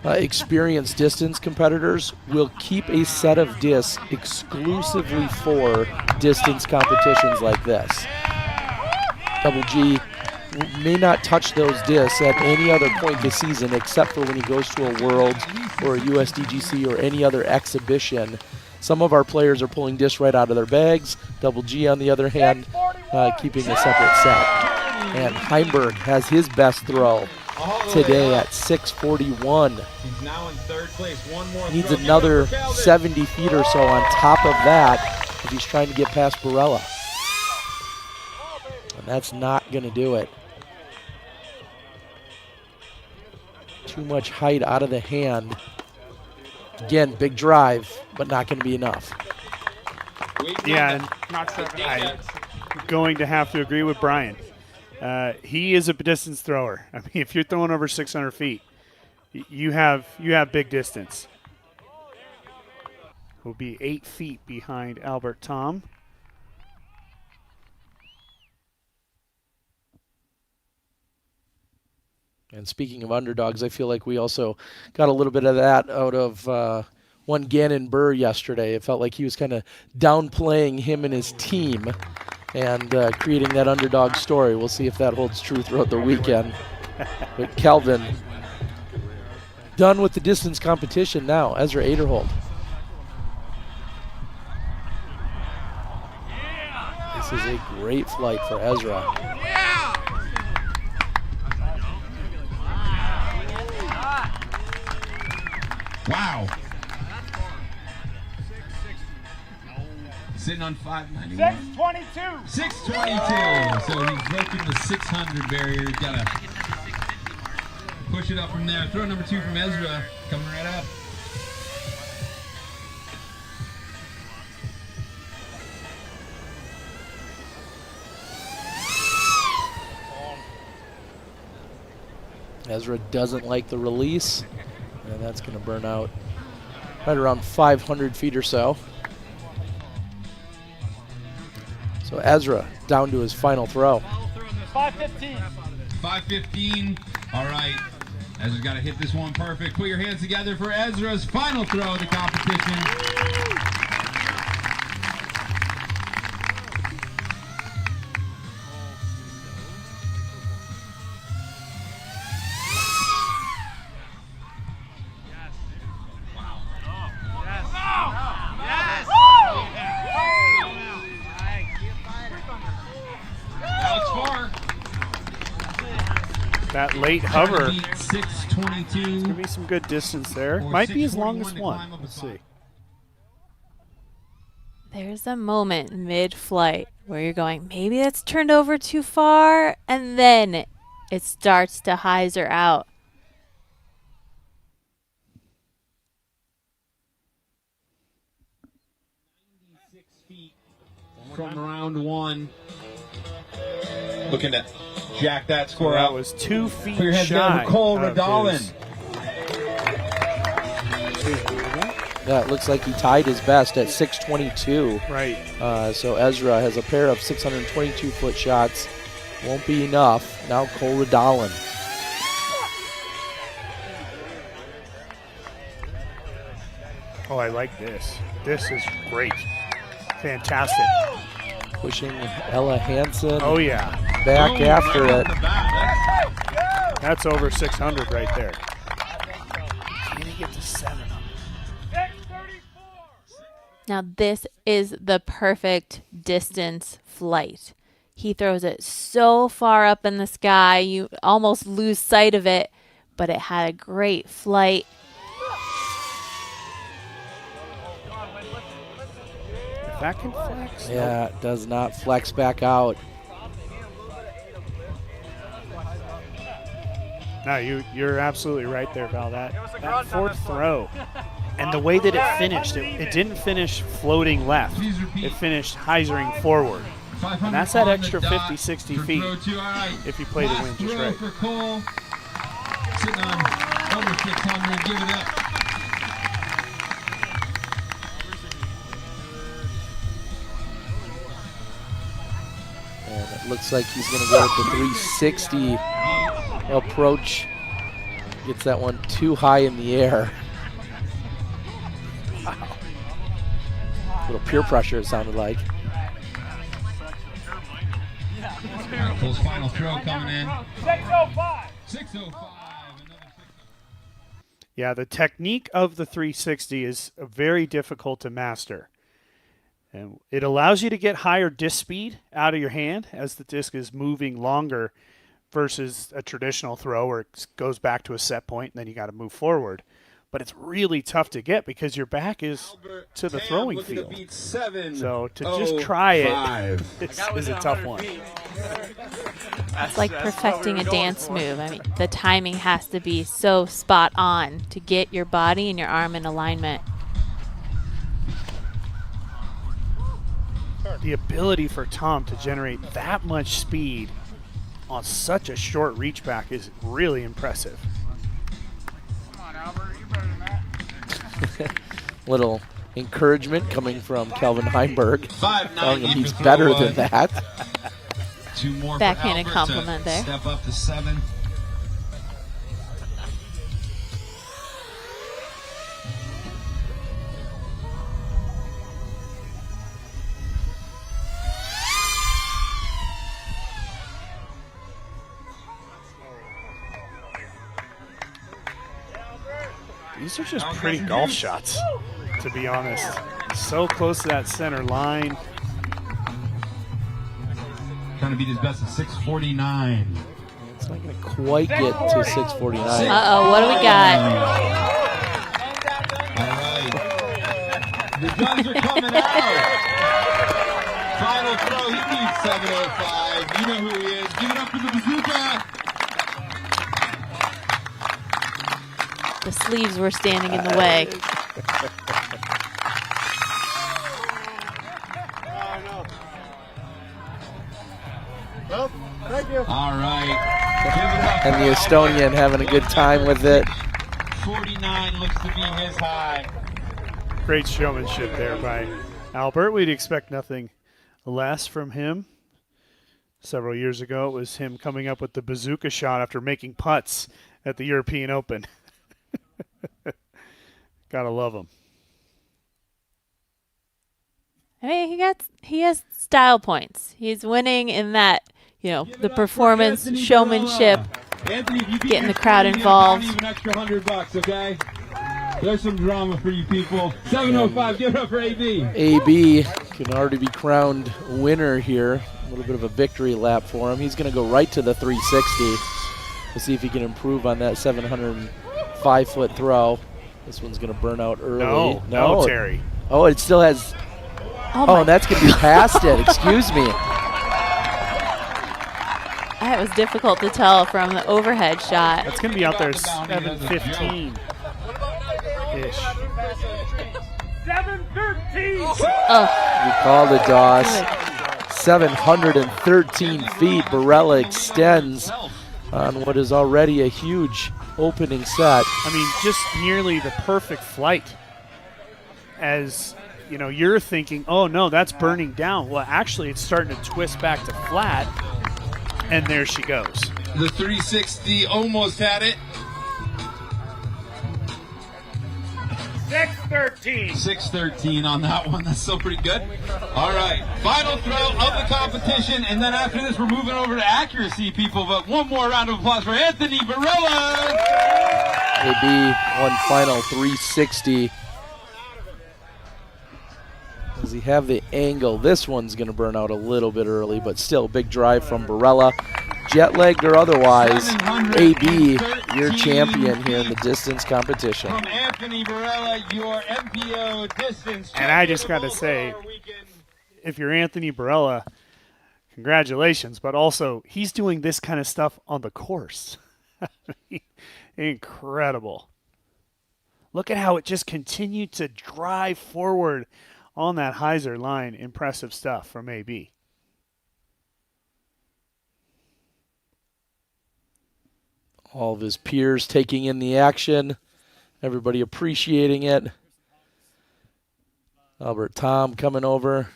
experienced distance competitors, will keep a set of discs exclusively for distance competitions like this. Double G may not touch those discs at any other point this season except for when he goes to a Worlds or a USDGC or any other exhibition. Some of our players are pulling discs right out of their bags. Double G, on the other hand, keeping a separate set. And Heimberg has his best throw today at 641. He's now in third place. One more. Needs another 70 feet or so on top of that if he's trying to get past Barella. And that's not going to do it. Too much height out of the hand. Again, big drive, but not going to be enough. Yeah, and I'm going to have to agree with Brian. He is a distance thrower. I mean, if you're throwing over 600 feet, you have big distance. Will be 8 feet behind Albert Tom. And speaking of underdogs, I feel like we also got a little bit of that out of one Gannon Burr yesterday. It felt like he was kind of downplaying him and his team and creating that underdog story. We'll see if that holds true throughout the weekend. But Kelvin, done with the distance competition now. Ezra Aderhold. This is a great flight for Ezra. Wow. Sitting on 591. 622. 622. So he's broken the 600 barrier. He's got to push it up from there. Throw number 2 from Ezra. Coming right up. Ezra doesn't like the release, and that's going to burn out right around 500 feet or so. So Ezra down to his final throw. 515. 515. All right. Ezra's got to hit this one perfect. Put your hands together for Ezra's final throw of the competition. That late hover. 622. There's going to be some good distance there. Might be as long as one. Let's see. There's a moment mid-flight where you're going, maybe that's turned over too far, and then it starts to hyzer out. From round 1. Looking at jack that score That up. was 2 feet Put your hands shy. down for Cole of Radalin. his- Yeah, it looks like he tied his best at 622. Right. So Ezra has a pair of 622-foot shots. Won't be enough. Now Cole Radalin. Oh, I like this. This is great. Fantastic. Pushing Ella Hansen Oh, yeah. back after it. That's over 600 right there. Can he get to 700? Now this is the perfect distance flight. He throws it so far up in the sky, you almost lose sight of it, but it had a great flight. If that can flex. Yeah, it does not flex back out. No, you're absolutely right there, Val. That fourth throw. And the way that it finished, it didn't finish floating left. It finished hyzering forward. And that's that extra 50, 60 feet if you play the wind just right. For Cole. Sitting on over 600. Give it up. And it looks like he's going to go with the 360 approach. Gets that one too high in the air. Wow. A little peer pressure, it sounded like. Cole's final throw coming in. 605. 605. Yeah, the technique of the 360 is very difficult to master. And it allows you to get higher disc speed out of your hand as the disc is moving longer versus a traditional throw where it goes back to a set point and then you got to move forward. But it's really tough to get because your back is to the throwing field. So to just try it is a tough one. It's like perfecting a dance move. I mean, the timing has to be so spot on to get your body and your arm in alignment. The ability for Tom to generate that much speed on such a short reach back is really impressive. Come on, Albert. You're better than that. Little encouragement coming from Calvin Heimberg, 590 telling him he's for better throw than that. 2 more Backhanded for Albert compliment to there. Step up to 7. These are just pretty golf shots, to be honest. So close to that center line. Trying to beat his best of 649. It's not going to quite get to 649. Uh-oh, what do we got? All right. The guns are coming out. Final throw, he needs 705. You know who he is. Give it up for the bazooka. The sleeves were standing in the way. All right. Give it up And the for Albert. Estonian having a good time with it. 49 looks to be his high. Great showmanship there by Albert. We'd expect nothing less from him. Several years ago, it was him coming up with the bazooka shot after making putts at the European Open. Gotta love him. I mean, he has style points. He's winning in that, the performance, showmanship, Anthony, if you beat getting the your crowd score, involved. Even extra $100, okay? There's some drama for you people. 705, give it up for AB. AB can already be crowned winner here. A little bit of a victory lap for him. He's going to go right to the 360 to see if he can improve on that 705-foot throw. This one's going to burn out early. No, Terry. Oh, it still has. Oh, and that's going to be past it. Excuse me. That was difficult to tell from the overhead shot. That's going to be out there 715-ish. 713. We called it, Doss. 713 feet. Barella extends on what is already a huge opening set. I mean, just nearly the perfect flight. As you're thinking, oh no, that's burning down. Well, actually, it's starting to twist back to flat, and there she goes. The 360 almost had it. 613. 613 on that one. That's still pretty good. All right. Final throw of the competition. And then after this, we're moving over to accuracy, people. But one more round of applause for Anthony Barella. AB one final 360. Does he have the angle? This one's going to burn out a little bit early, but still big drive from Barella. Jet lagged or otherwise, AB, your champion here in the distance competition. From Anthony Barella, your MPO distance. And I just got to say, if you're Anthony Barella, congratulations. But also, he's doing this kind of stuff on the course. Incredible. Look at how it just continued to drive forward on that hyzer line. Impressive stuff from AB. All of his peers taking in the action. Everybody appreciating it. Albert Tom coming over.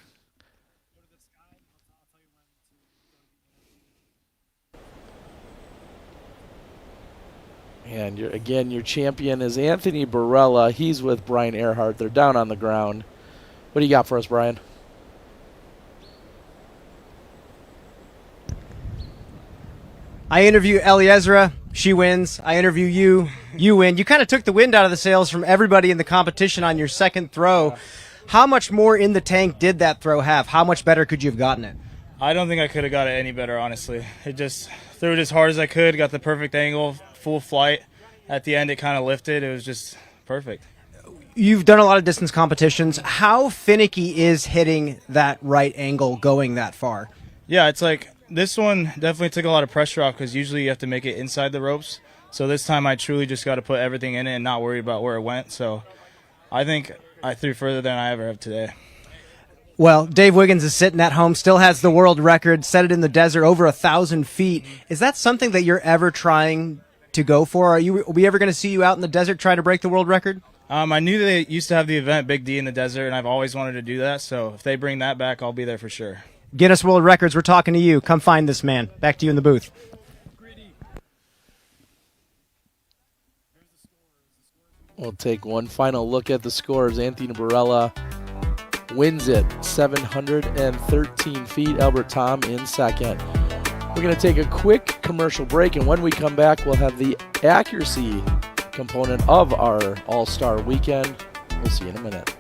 And your champion is Anthony Barella. He's with Brian Earhart. They're down on the ground. What do you got for us, Brian? I interview Ellie Ezra. She wins. I interview you. You win. You kind of took the wind out of the sails from everybody in the competition on your second throw. How much more in the tank did that throw have? How much better could you have gotten it? I don't think I could have got it any better, honestly. It just threw it as hard as I could, got the perfect angle, full flight. At the end, it kind of lifted. It was just perfect. You've done a lot of distance competitions. How finicky is hitting that right angle going that far? Yeah, it's like this one definitely took a lot of pressure off because usually you have to make it inside the ropes. So this time I truly just got to put everything in it and not worry about where it went. So I think I threw further than I ever have today. Well, Dave Wiggins is sitting at home, still has the world record, set it in the desert over 1,000 feet. Is that something that you're ever trying to go for? Are we ever going to see you out in the desert try to break the world record? I knew they used to have the event Big D in the desert, and I've always wanted to do that. So if they bring that back, I'll be there for sure. Guinness World Records, we're talking to you. Come find this man. Back to you in the booth. We'll take one final look at the scores. Anthony Barela wins it, 713 feet. Albert Tom in second. We're going to take a quick commercial break, and when we come back, we'll have the accuracy component of our All-Star Weekend. We'll see you in a minute.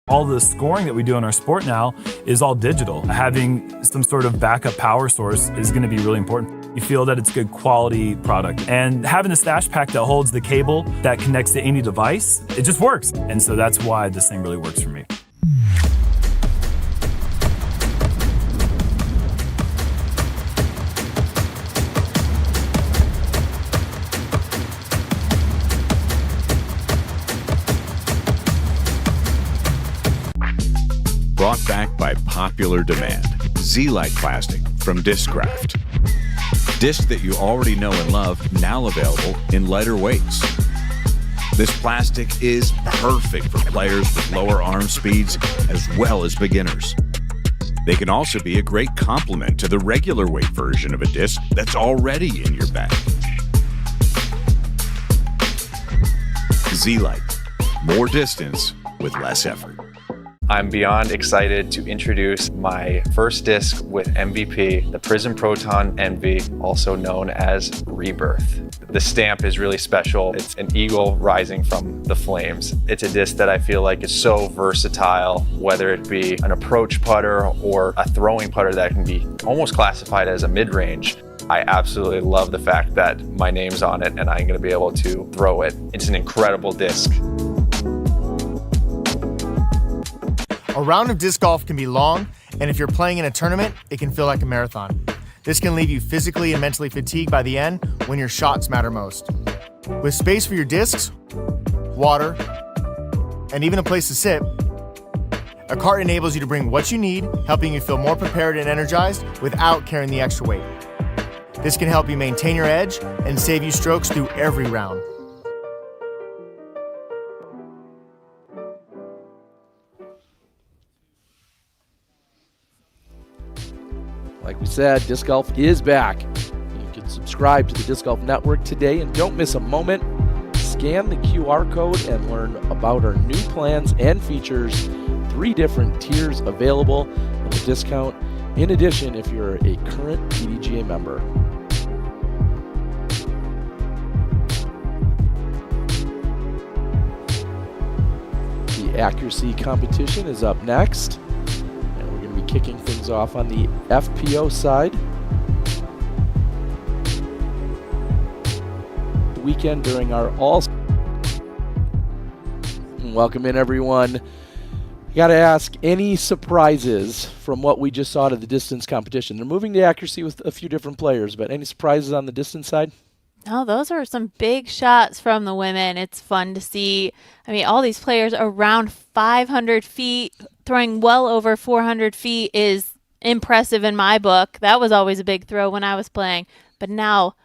All the scoring that we do in our sport now is all digital. Having some sort of backup power source is going to be really important. You feel that it's good quality product. And having the stash pack that holds the cable that connects to any device, it just works. And so that's why this thing really works for me. Brought back by popular demand. Z-Lite plastic from Discraft. Disc that you already know and love, now available in lighter weights. This plastic is perfect for players with lower arm speeds as well as beginners. They can also be a great complement to the regular weight version of a disc that's already in your bag. Z-Lite. More distance with less effort. I'm beyond excited to introduce my first disc with MVP, the Prism Proton Envy, also known as Rebirth. The stamp is really special. It's an eagle rising from the flames. It's a disc that I feel like is so versatile, whether it be an approach putter or a throwing putter that can be almost classified as a mid-range. I absolutely love the fact that my name's on it and I'm going to be able to throw it. It's an incredible disc. A round of disc golf can be long, and if you're playing in a tournament, it can feel like a marathon. This can leave you physically and mentally fatigued by the end when your shots matter most. With space for your discs, water, and even a place to sit, a cart enables you to bring what you need, helping you feel more prepared and energized without carrying the extra weight. This can help you maintain your edge and save you strokes through every round. Like we said, Disc Golf is back. You can subscribe to the Disc Golf Network today and don't miss a moment. Scan the QR code and learn about our new plans and features. 3 different tiers available and a discount. In addition, if you're a current PDGA member. The accuracy competition is up next. Kicking things off on the FPO side. The weekend during our Welcome in, everyone. Got to ask, any surprises from what we just saw to the distance competition? They're moving the accuracy with a few different players, but any surprises on the distance side? Oh, those are some big shots from the women. It's fun to see. I mean, all these players around 500 feet, throwing well over 400 feet is impressive in my book. That was always a big throw when I was playing. But now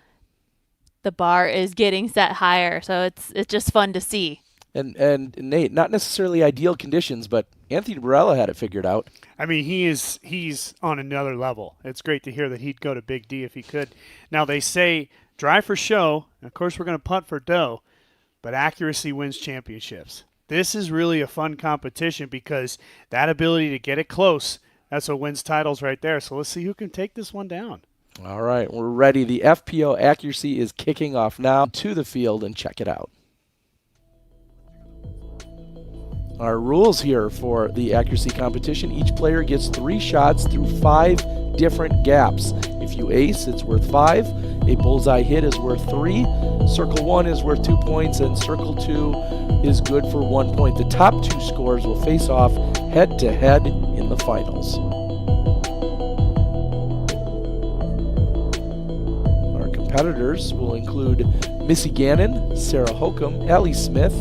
the bar is getting set higher, so it's just fun to see. And Nate, not necessarily ideal conditions, but Anthony Barella had it figured out. I mean, he's on another level. It's great to hear that he'd go to Big D if he could. Now, they say drive for show, and of course we're going to putt for dough, but accuracy wins championships. This is really a fun competition because that ability to get it close, that's what wins titles right there. So let's see who can take this one down. All right, we're ready. The FPO accuracy is kicking off now. To the field and check it out. Our rules here for the accuracy competition: each player gets 3 shots through 5 different gaps. If you ace, it's worth 5. A bullseye hit is worth 3. Circle 1 is worth 2 points, and circle 2 is good for 1 point. The top 2 scores will face off head-to-head in the finals. Our competitors will include Missy Gannon, Sarah Hokum, Allie Smith,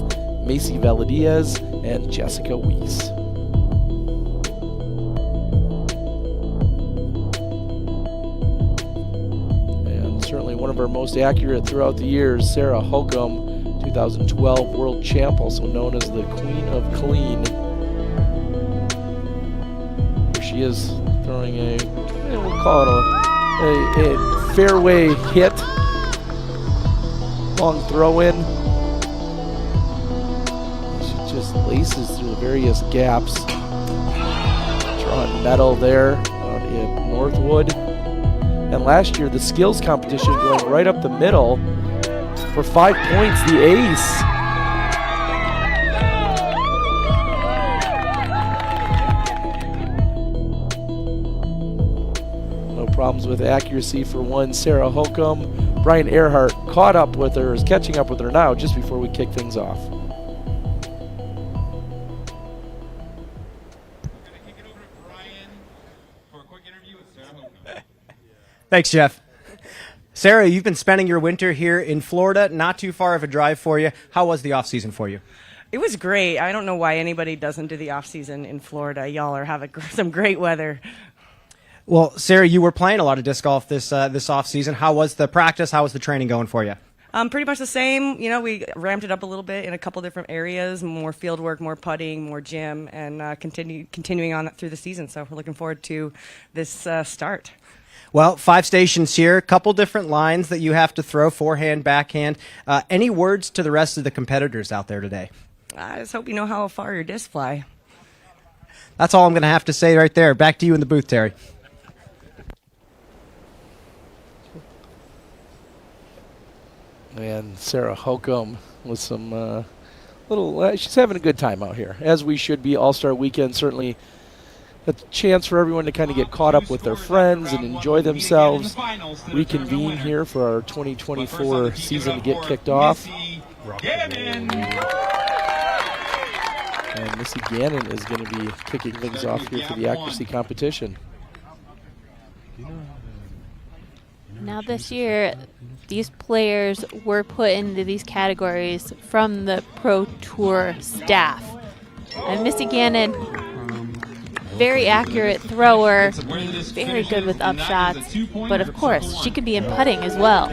Macy Valadiaz, and Jessica Weiss. And certainly one of our most accurate throughout the years, Sarah Hokum, 2012 world champ, also known as the Queen of Clean. She is throwing we'll call it a fairway hit, long throw-in. Just laces through the various gaps. Drawing medal there out in Northwood. And last year, the skills competition going right up the middle for 5 points, the ace. No problems with accuracy for one, Sarah Hokum. Brian Earhart caught up with her, is catching up with her now just before we kick things off. Thanks, Jeff. Sarah, you've been spending your winter here in Florida, not too far of a drive for you. How was the off-season for you? It was great. I don't know why anybody doesn't do the off-season in Florida. Y'all are having some great weather. Well, Sarah, you were playing a lot of disc golf this off-season. How was the practice? How was the training going for you? Pretty much the same. You know, we ramped it up a little bit in a couple different areas, more field work, more putting, more gym, and continuing on through the season. So we're looking forward to this start. Well, 5 stations here, a couple different lines that you have to throw, forehand, backhand. Any words to the rest of the competitors out there today? I just hope you know how far your discs fly. That's all I'm going to have to say right there. Back to you in the booth, Terry. And Sarah Hokum with some she's having a good time out here, as we should be. All-Star Weekend, certainly a chance for everyone to kind of get caught up with their friends and enjoy themselves, reconvene here for our 2024 season to get kicked off. And Missy Gannon is going to be kicking things off here for the accuracy competition. Now this year, these players were put into these categories from the Pro Tour staff. And Missy Gannon, very accurate thrower, very good with upshots, but of course, she could be in putting as well.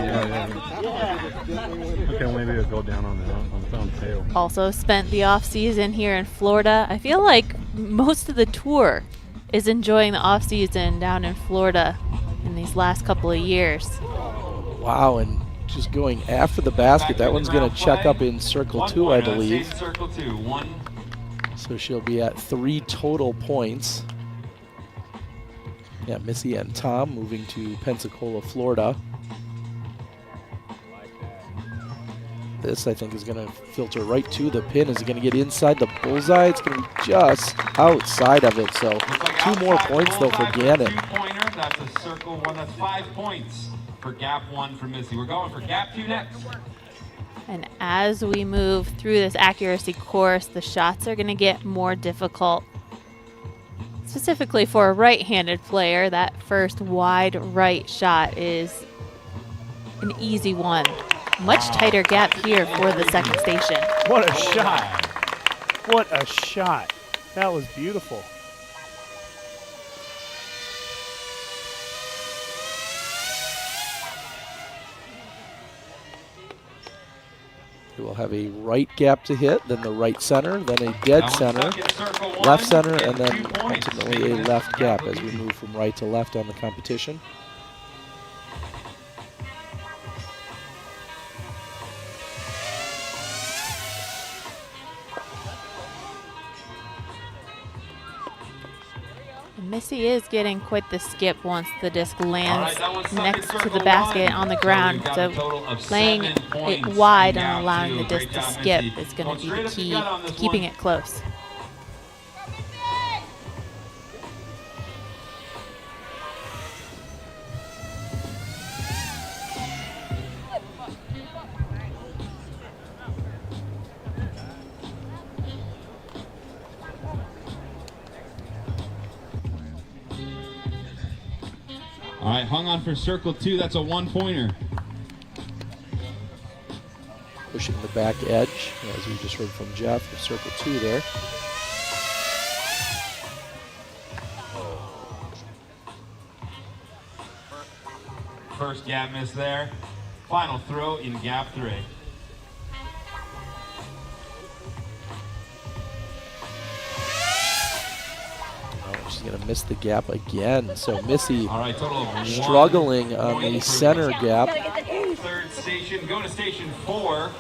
Okay, maybe it'll go down on the tail. Also spent the off-season here in Florida. I feel like most of the tour is enjoying the off-season down in Florida in these last couple of years. Wow, and just going after the basket. That one's going to check up in circle 2, I believe. So she'll be at 3 total points. Yeah, Missy and Tom moving to Pensacola, Florida. This, I think, is going to filter right to the pin. Is it going to get inside the bullseye? It's going to be just outside of it. So 2 more points, though, for Gannon. That's a circle 1. That's 5 points for gap 1 for Missy. We're going for gap 2 next. And as we move through this accuracy course, the shots are going to get more difficult. Specifically for a right-handed player, that first wide right shot is an easy one. Much tighter gap here for the second station. What a shot. What a shot. That was beautiful. We will have a right gap to hit, then the right center, then a dead center, left center, and then ultimately a left gap as we move from right to left on the competition. Missy is getting quite the skip once the disc lands next to the basket on the ground. So laying it wide and allowing the disc to skip is going to be the key to keeping it close. All right, hung on for circle 2. That's a one-pointer. Pushing the back edge, as we just heard from Jeff, with circle 2 there. First gap miss there. Final throw in gap 3. She's going to miss the gap again. So Missy total of struggling on the center gap. Third station, go to station 4.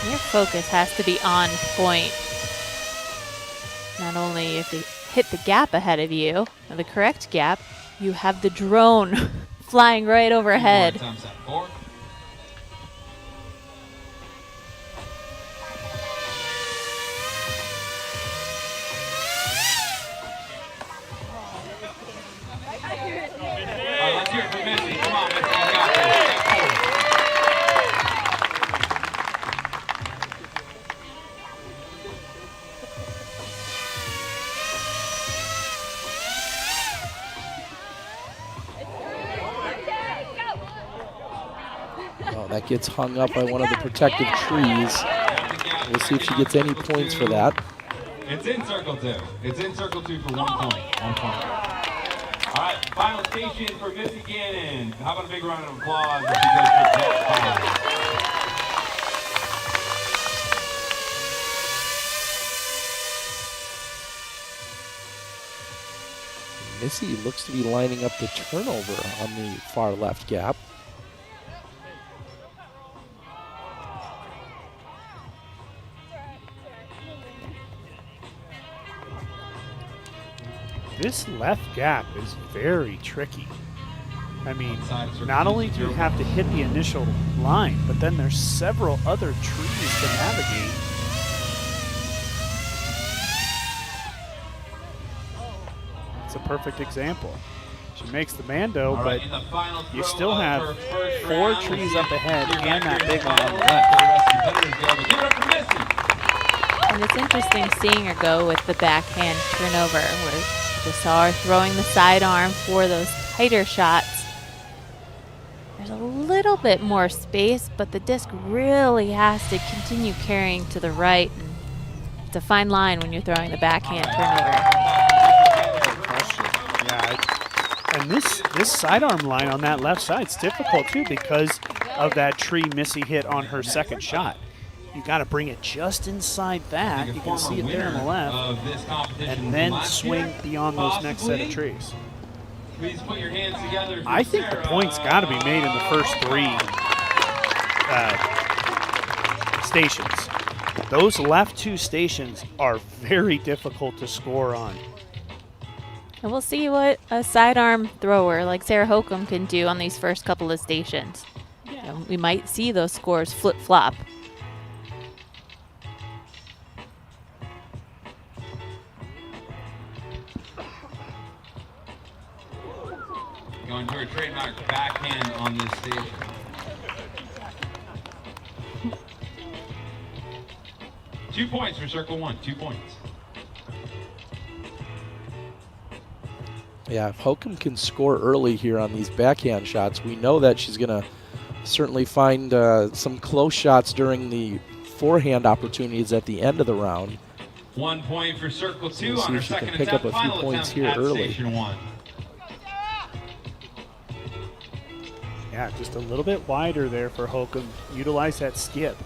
Your focus has to be on point. Not only if you hit the gap ahead of you, or the correct gap, you have the drone flying right overhead. Let's hear it for Missy. Come on, Missy, you got this. Oh, that gets hung up by one of the protective trees. We'll see if she gets any points for that. It's in circle 2. It's in circle 2 for 1 point. 1 point. All right, final station for Missy Gannon. How about a big round of applause as she goes for gap 5? Missy looks to be lining up the turnover on the far left gap. This left gap is very tricky. I mean, not only do you have to hit the initial line, but then there's several other trees to navigate. It's a perfect example. She makes the Mando, but you still have 4 trees up ahead and that big one on the left. And it's interesting seeing her go with the backhand turnover, where you just saw her throwing the sidearm for those tighter shots. There's a little bit more space, but the disc really has to continue carrying to the right. And it's a fine line when you're throwing the backhand turnover. And this sidearm line on that left side is difficult too because of that tree Missy hit on her second shot. You got to bring it just inside that. You can see it there on the left, and then swing beyond those next set of trees. Please put your hands together. I think the points got to be made in the first 3 stations. Those left 2 stations are very difficult to score on. And we'll see what a sidearm thrower like Sarah Holcomb can do on these first couple of stations. You know, we might see those scores flip-flop. Going to a trademark backhand on this station. 2 points for circle 1. 2 points. Yeah, if Hokum can score early here on these backhand shots, we know that she's going to certainly find some close shots during the forehand opportunities at the end of the round. 1 point for circle 2 We'll see on her if she can second pick attempt. up a few Final points attempt here at early. station 1. Yeah, just a little bit wider there for Hokum. Utilize that skip.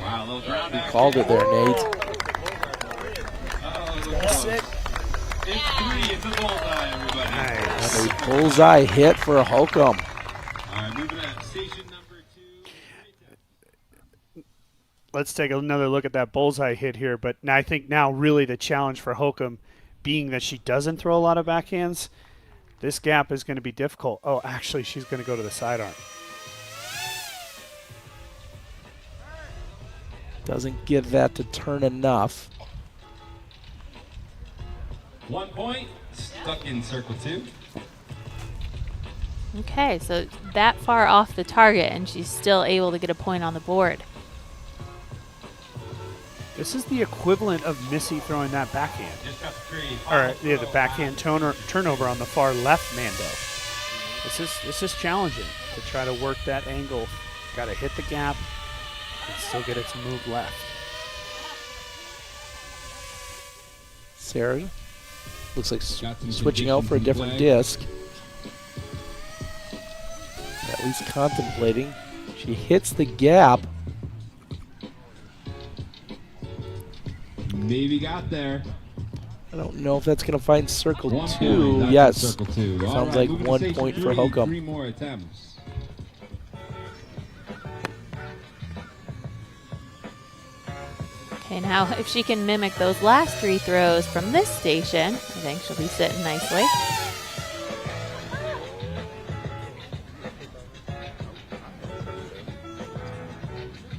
Wow, little ground action. Called it there, Nate. That's it. It's 3. It's a bullseye, everybody. Nice. And a bullseye hit for Hokum. All right, moving at station number 2. Let's take another look at that bullseye hit here. But I think now really the challenge for Hokum, being that she doesn't throw a lot of backhands, this gap is going to be difficult. Oh, actually, she's going to go to the sidearm. Doesn't get that to turn enough. 1 point, stuck in circle 2. Okay, so that far off the target, and she's still able to get a point on the board. This is the equivalent of Missy throwing that backhand. Just got the 3. Or yeah, the backhand turnover on the far left, Mando. This is challenging to try to work that angle. Got to hit the gap and still get it to move left. Sarah looks like switching out for a different disc. At least contemplating. She hits the gap. Maybe got there. I don't know if that's going to find circle 1 2. point, Yes. Circle 2. Sounds All right, like moving to 1 station point for 3, Hokum. 3 more attempts. Okay, now if she can mimic those last 3 throws from this station, I think she'll be sitting nicely.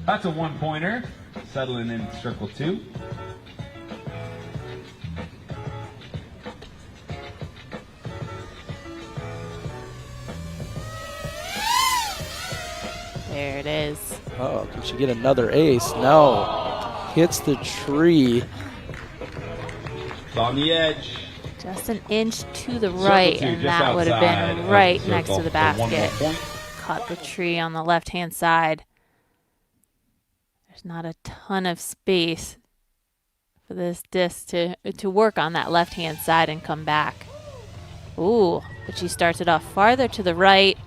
That's a 1-pointer. Settling in circle 2. There it is. Oh, can she get another ace? No. Hits the tree. It's on the edge. Just an inch to the right, two, and just that would have outside been of right the next to circle. the So 1 more basket. point. Caught the tree on the left-hand side. There's not a ton of space for this disc to work on that left-hand side and come back. Ooh, but she starts it off farther to the right.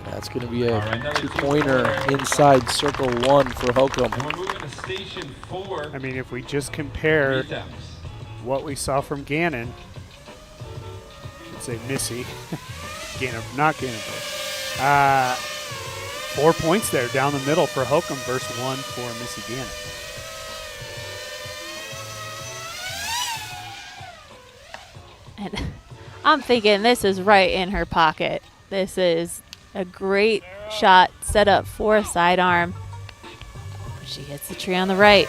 That's going to be a 2-pointer inside circle 1 for Hokum. And we're moving to station 4. I mean, if we just compare 3 attempts. what we saw from Gannon, I should say Missy, Gannon, not Gannon. 4 points there down the middle for Hokum versus 1 for Missy Gannon. And I'm thinking this is right in her pocket. This is a great shot set up for a sidearm. She hits the tree on the right.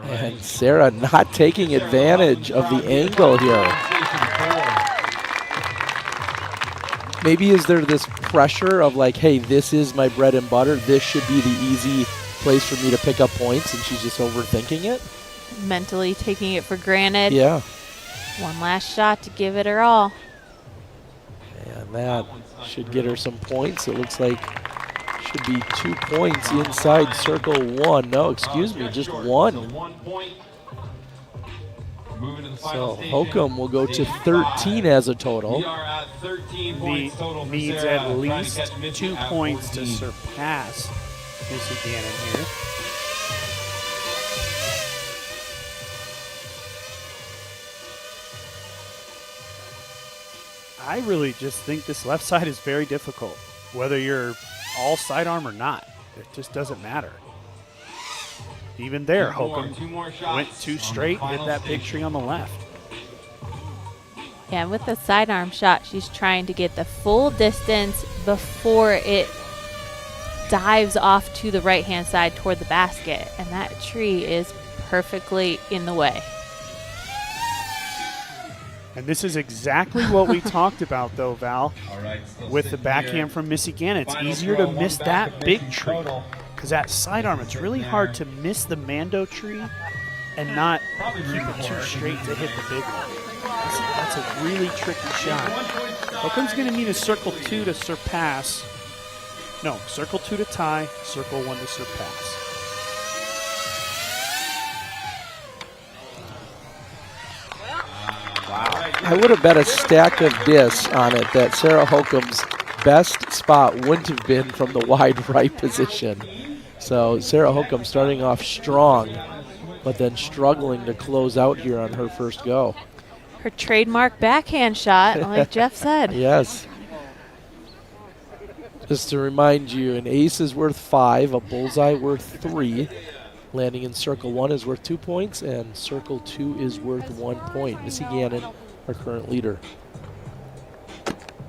And Sarah not taking advantage of the angle here. Maybe is there this pressure of like, hey, this is my bread and butter. This should be the easy place for me to pick up points, and she's just overthinking it? Mentally taking it for granted. Yeah. One last shot to give it her all. And that should get her some points. It looks like should be 2 points inside circle 1. No, excuse me, just 1. So 1 point. Moving to the So final station. Hokum will go to 13 as a total. We are at 13 points total for Needs Sarah, at trying to least catch Missy 2 at points 14. to surpass Missy Gannon here. I really just think this left side is very difficult, whether you're all sidearm or not. It just doesn't matter. Even there, Two more Hokum shots went too on the straight, hit final that big station. tree on the left. Yeah, with the sidearm shot, she's trying to get the full distance before it dives off to the right-hand side toward the basket. And that tree is perfectly in the way. And this is exactly what we talked about, though, Val, with the backhand from Missy Gannon. It's easier to miss that big tree because that sidearm, it's really hard to miss the Mando tree and not keep it too straight to hit the big one. That's a really tricky shot. Holcomb's going to need a circle 2 to surpass. No, circle 2 to tie, circle 1 to surpass. I would have bet a stack of discs on it that Sarah Holcomb's best spot wouldn't have been from the wide right position. So Sarah Holcomb starting off strong, but then struggling to close out here on her first go. Her trademark backhand shot, like Jeff said. Yes. Just to remind you, an ace is worth 5, a bullseye worth 3. Landing in circle 1 is worth 2 points, and circle 2 is worth 1 point. Missy Gannon, our current leader.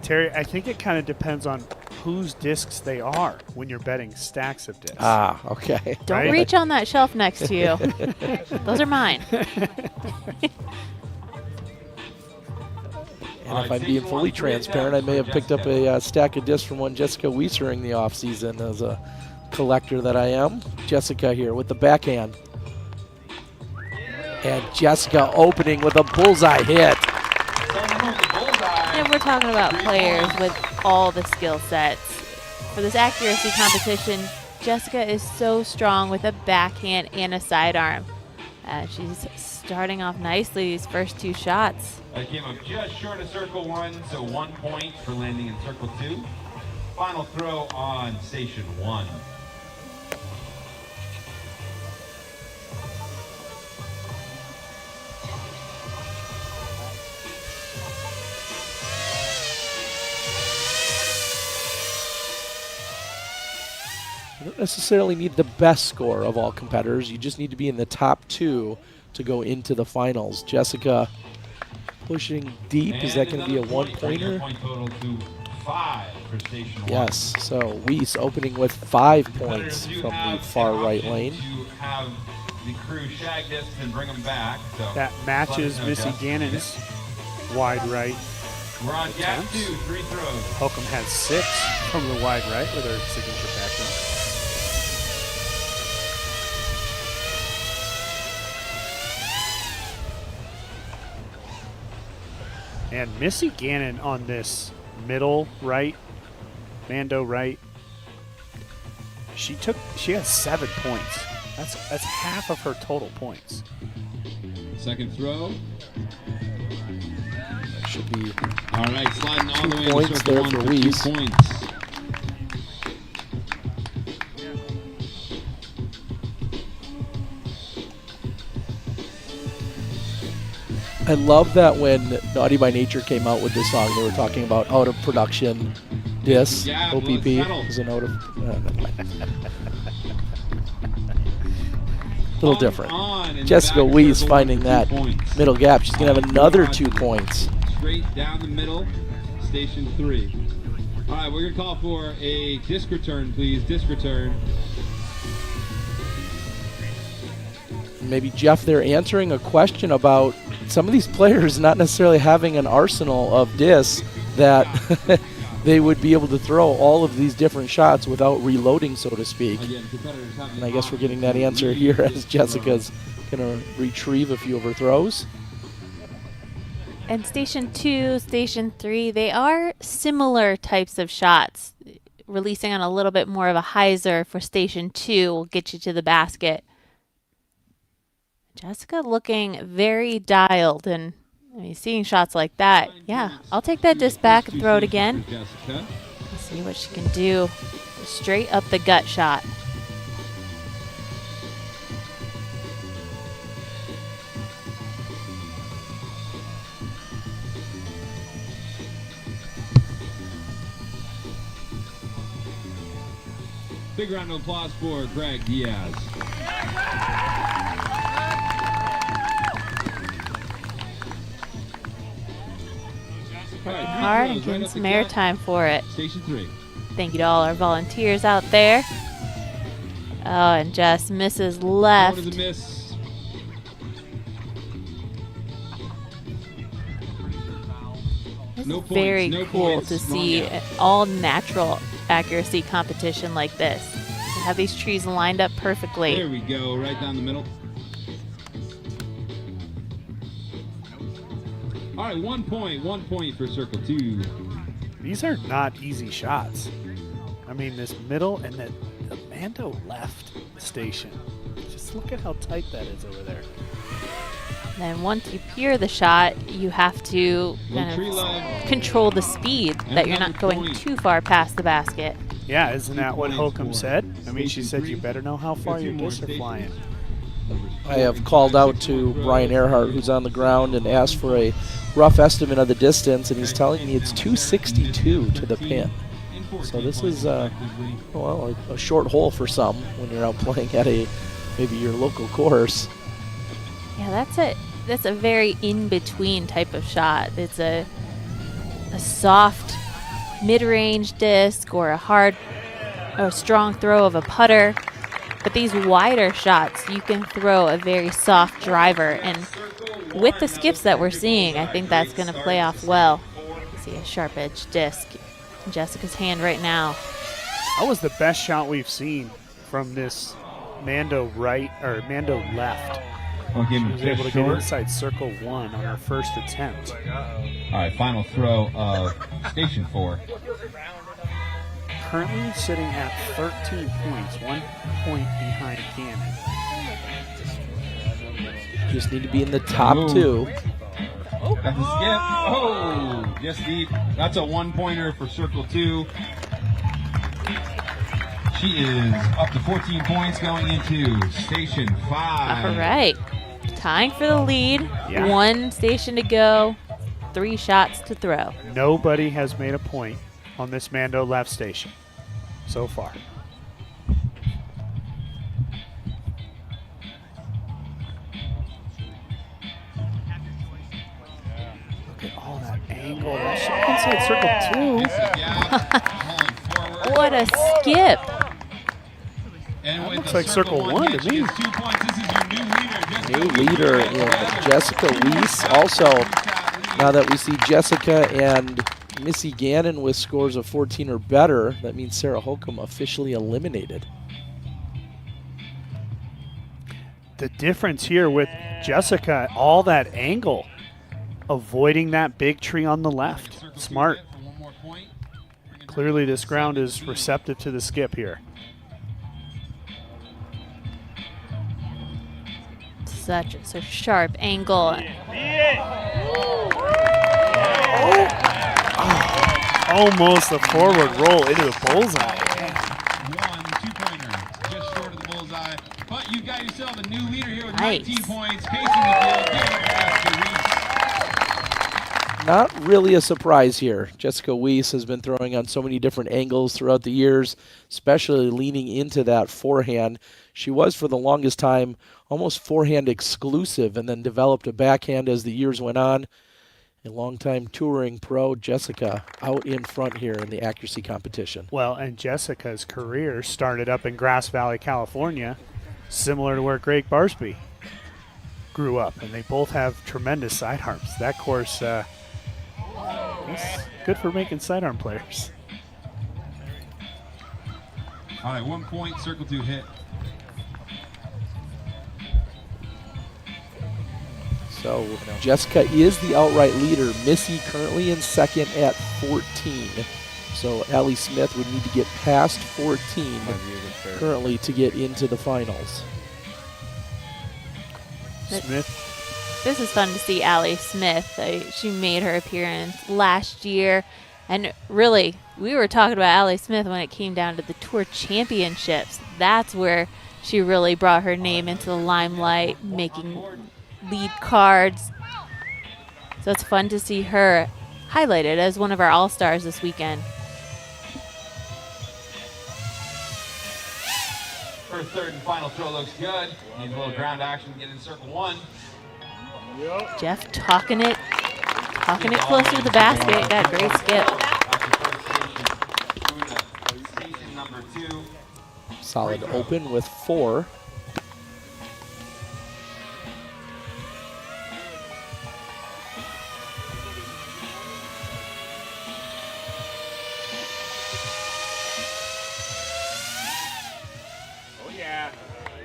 Terry, I think it kind of depends on whose discs they are when you're betting stacks of discs. Ah, okay. Don't reach on that shelf next to you. Those are mine. And if I'm being fully transparent, I may have picked up a stack of discs from one Jessica Wieser in the offseason as a collector that I am. Jessica here with the backhand. And Jessica opening with a bullseye hit. And we're talking about players with all the skill sets. For this accuracy competition, Jessica is so strong with a backhand and a sidearm. She's starting off nicely these first 2 shots. That came up just short of circle 1, so 1 point for landing in circle 2. Final throw on station 1. You don't necessarily need the best score of all competitors. You just need to be in the top 2 to go into the finals. Jessica pushing deep. Is that going to be a 1-pointer? Point total to 5 for station 1. Yes. So Weiss opening with 5 points from the far right lane. To have the crew shag discs and bring them back. So that matches Missy Gannon's wide right. We're on gap 2, 3 throws. Holcomb has 6 from the wide right with her signature backhand. And Missy Gannon on this middle right, Mando right. She has 7 points. That's half of her total points. Second throw. That should be all right, sliding all the way 2 points there for Weiss. 2 points. I love that when Naughty by Nature came out with this song, they were talking about out of production discs. Yeah, OPP is an out of. A little different. Jessica Weiss finding that middle gap. She's going to have another 2 points. Straight down the middle, station 3. All right, we're going to call for a disc return, please. Disc return. Maybe Jeff, they're answering a question about some of these players not necessarily having an arsenal of discs that they would be able to throw all of these different shots without reloading, so to speak. And I guess we're getting that answer here as Jessica's going to retrieve a few of her throws. And station 2, station 3, they are similar types of shots. Releasing on a little bit more of a hyzer for station 2 will get you to the basket. Jessica looking very dialed, and seeing shots like that, yeah, I'll take that disc back and throw it again. Let's see what she can do. Straight up the gut shot. Big round of applause for Greg Diaz. Hard and getting some airtime for it. Station 3. Thank you to all our volunteers out there. Oh, and Jess misses left. One is a miss. No points, very no cool points, to long see out. all natural accuracy competition like this. To have these trees lined up perfectly. There we go, right down the middle. All right, 1 point for circle 2. These are not easy shots. I mean, this middle and the Mando left station. Just look at how tight that is over there. Then once you peer the shot, you have to kind of control the speed that you're not going too far past the basket. Yeah, isn't that what Holcomb said? I mean, she said you better know how far your discs are flying. I have called out to Brian Earhart, who's on the ground, and asked for a rough estimate of the distance, and he's telling me it's 262 to the pin. So this is, well, a short hole for some when you're out playing at maybe your local course. Yeah, that's a very in-between type of shot. It's a soft mid-range disc or a strong throw of a putter. But these wider shots, you can throw a very soft driver. And with the skips that we're seeing, I think that's going to play off well. See a sharp edge disc in Jessica's hand right now. That was the best shot we've seen from this Mando left. Okay, she was able to get inside circle 1 on her first attempt. All right, final throw of station 4. Currently sitting at 13 points, 1 point behind Gannon. Just need to be in the top 2. That's a skip. Oh, just deep. That's a 1-pointer for circle 2. She is up to 14 points going into station 5. All right. Tying for the lead. Yeah. 1 station to go. 3 shots to throw. Nobody has made a point on this Mando left station so far. Look at all that angle. That shot inside circle 2. What a skip. That looks like circle 1 to me. New leader in Jessica Weiss. Also, now that we see Jessica and Missy Gannon with scores of 14 or better, that means Sarah Holcomb officially eliminated. The difference here with Jessica, all that angle, avoiding that big tree on the left. Smart. Clearly this ground is receptive to the skip here. Such a sharp angle. Almost a forward roll into the bullseye. 2-pointer, just short of the bullseye. But you got yourself a new leader here with Nice. 19 points, pacing the field. Not really a surprise here. Jessica Weiss has been throwing on so many different angles throughout the years, especially leaning into that forehand. She was, for the longest time, almost forehand exclusive, and then developed a backhand as the years went on. A longtime touring pro, Jessica, out in front here in the accuracy competition. Well, and Jessica's career started up in Grass Valley, California, similar to where Greg Barsby grew up, and they both have tremendous sidearms. That course is good for making sidearm players. All right, 1 point, circle 2 hit. So Jessica is the outright leader. Missy currently in second at 14. So Allie Smith would need to get past 14 currently to get into the finals. Smith. This is fun to see Allie Smith. She made her appearance last year. And really, we were talking about Allie Smith when it came down to the Tour Championships. That's where she really brought her name into the limelight, making lead cards. So it's fun to see her highlighted as one of our all-stars this weekend. Her third and final throw looks good. Needs a little ground action to get in circle 1. Jeff talking it closer to the basket. Got a great skip. Station number 2. Solid open with 4.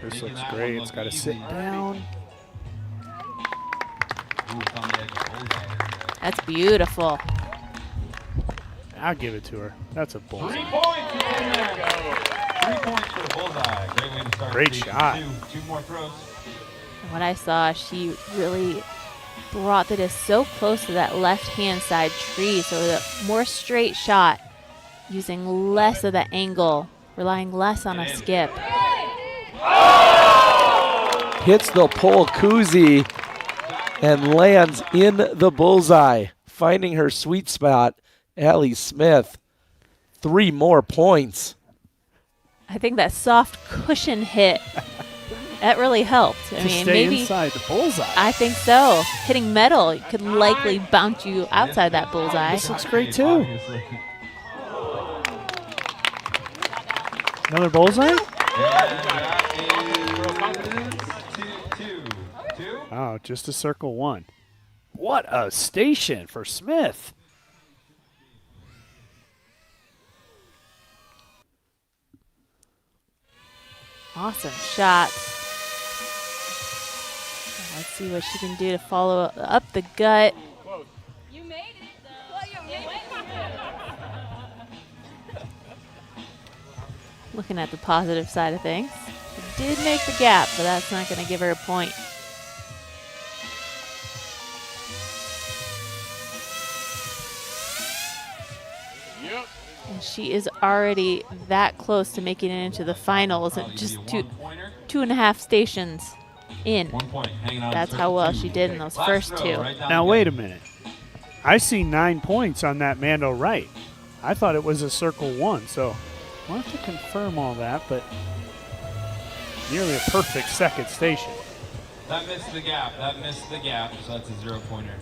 This looks great. It's got to sit down. That's beautiful. I'll give it to her. That's a bullseye. 3 points. There go. 3 points for the bullseye. Great way to start. Great station shot. Two more throws. What I saw, she really brought the disc so close to that left-hand side tree, so the more straight shot, using less of the angle, relying less on a skip. Hits the pole koozie and lands in the bullseye, finding her sweet spot. Allie Smith, 3 more points. I think that soft cushion hit, that really helped. I mean, stay maybe inside the bullseye. I think so. Hitting metal could likely bounce you outside that bullseye. This looks great too. Another bullseye? Oh, just a circle 1. What a station for Smith. Awesome shot. Let's see what she can do to follow up the gut. You made it. Well, you made it. Looking at the positive side of things. She did make the gap, but that's not going to give her a point. Yep. And she is already that close to making it into the finals at just 2.5 stations in. That's how well she did in those first 2. Now, wait a minute. I see 9 points on that Mando right. I thought it was a circle 1, so I'll have to confirm all that, but nearly a perfect second station. That missed the gap. So that's a 0-pointer.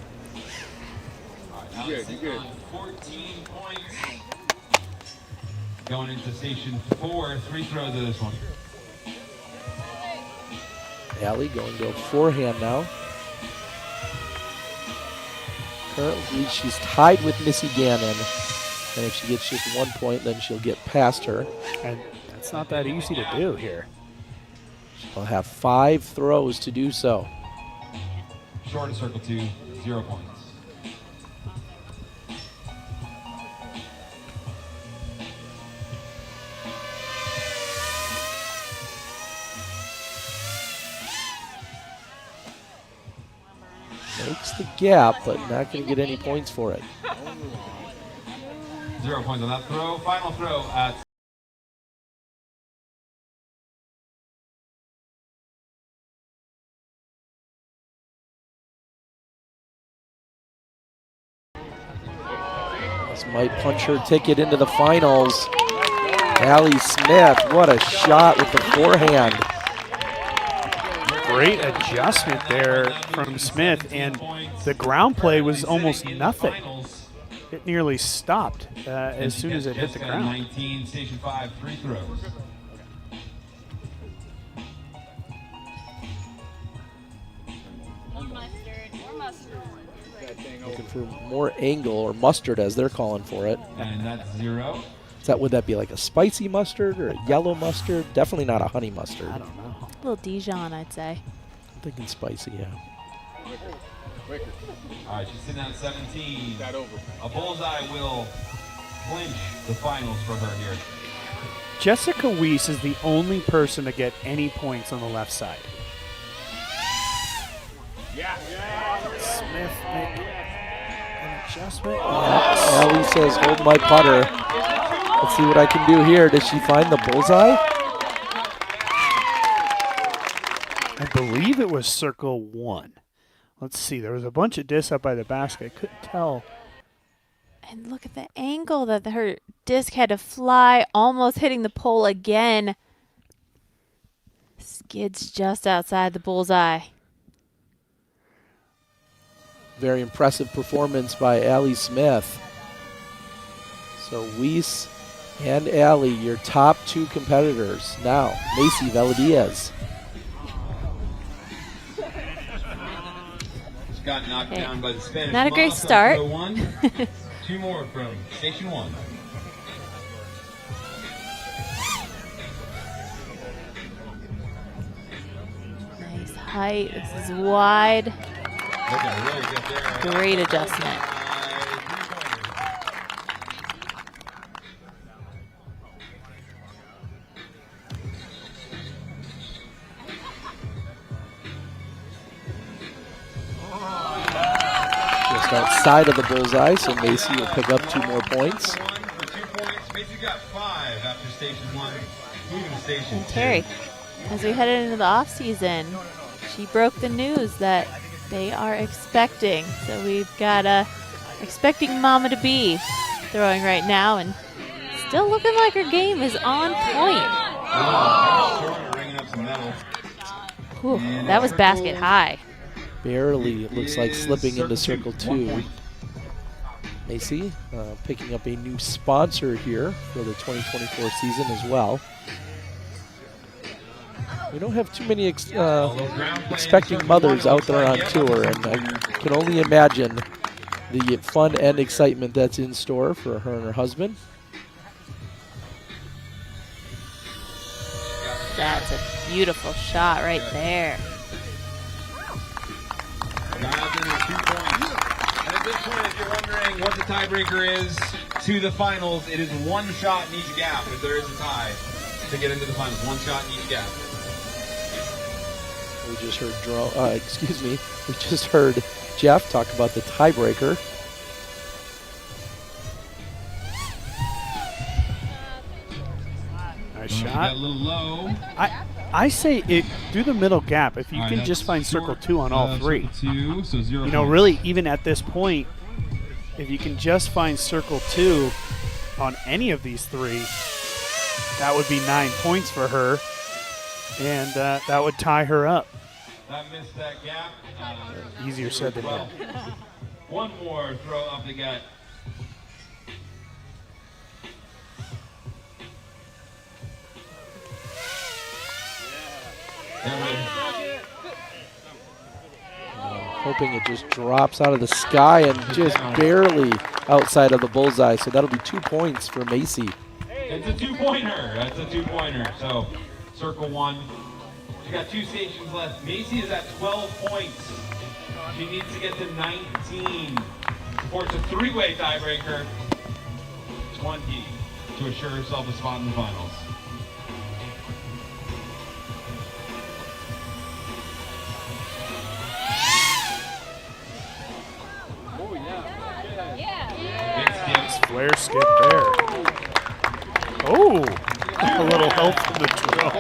All right, now it's good. 14 points. Going into station 4, 3 throws of this one. Allie going to go forehand now. Currently, she's tied with Missy Gannon. And if she gets just 1 point, then she'll get past her. And that's not that easy to do here. She'll have 5 throws to do so. Short of circle 2, 0 points. Makes the gap, but not going to get any points for it. 0 points on that throw. Final throw at This might punch her ticket into the finals. Allie Smith, what a shot with the forehand. Great adjustment there from Smith, and the ground play was almost nothing. It nearly stopped as soon as it hit the ground. 19, station 5, 3 throws. Looking for more angle, or mustard as they're calling for it. And that's 0. Would that be like a spicy mustard or a yellow mustard? Definitely not a honey mustard. I don't know. A little Dijon, I'd say. I'm thinking spicy, yeah. Quicker. All right, she's sitting at 17. A bullseye will clinch the finals for her here. Jessica Weiss is the only person to get any points on the left side. Yeah. Smith make an adjustment. Allie says, hold my putter. Let's see what I can do here. Does she find the bullseye? I believe it was circle 1. Let's see. There was a bunch of discs up by the basket. I couldn't tell. And look at the angle that her disc had to fly, almost hitting the pole again. Skids just outside the bullseye. Very impressive performance by Allie Smith. So Weiss and Allie, your top 2 competitors. Now, Macy Valadiaz. Got knocked down by the Spanish. Not a great Moss on start. throw 1. 2 more from station 1. Tight. This is wide. Great adjustment. Just outside of the bullseye, so Macy will pick up 2 more points. Macy's got 5 after station 1. Moving to station And Terry, as we headed into the off-season, she broke the news that they are expecting. So we've got a expecting Mama to be throwing right now, and still looking like her game is on point. Whew, that was basket high. Barely, it looks like, slipping into circle 2. Macy picking up a new sponsor here for the 2024 season as well. We don't have too many expecting mothers out there on tour, and I can only imagine the fun and excitement that's in store for her and her husband. That's a beautiful shot right there. Dialed in at 2 points. And at this point, if you're wondering what the tiebreaker is to the finals, it is 1 shot in each gap if there is a tie to get into the finals. 1 shot in each gap. We just heard we just heard Jeff talk about the tiebreaker. Nice shot. A little low. I say it through the middle gap. If you can just find circle 2 on all 3, so 0 you know, really, even at this point, if you can just find circle 2 on any of these 3, that would be 9 points for her, and that would tie her up. That missed that gap. Easier said than done. 1 more throw up the gut. Hoping it just drops out of the sky and just barely outside of the bullseye. So that'll be 2 points for Macy. It's a 2-pointer. That's a 2-pointer. So circle 1. She got 2 stations left. Macy is at 12 points. She needs to get to 19. Or it's a 3-way tiebreaker. 20 to assure herself a spot in the finals. Flare skip there. Oh, a little help from the throw.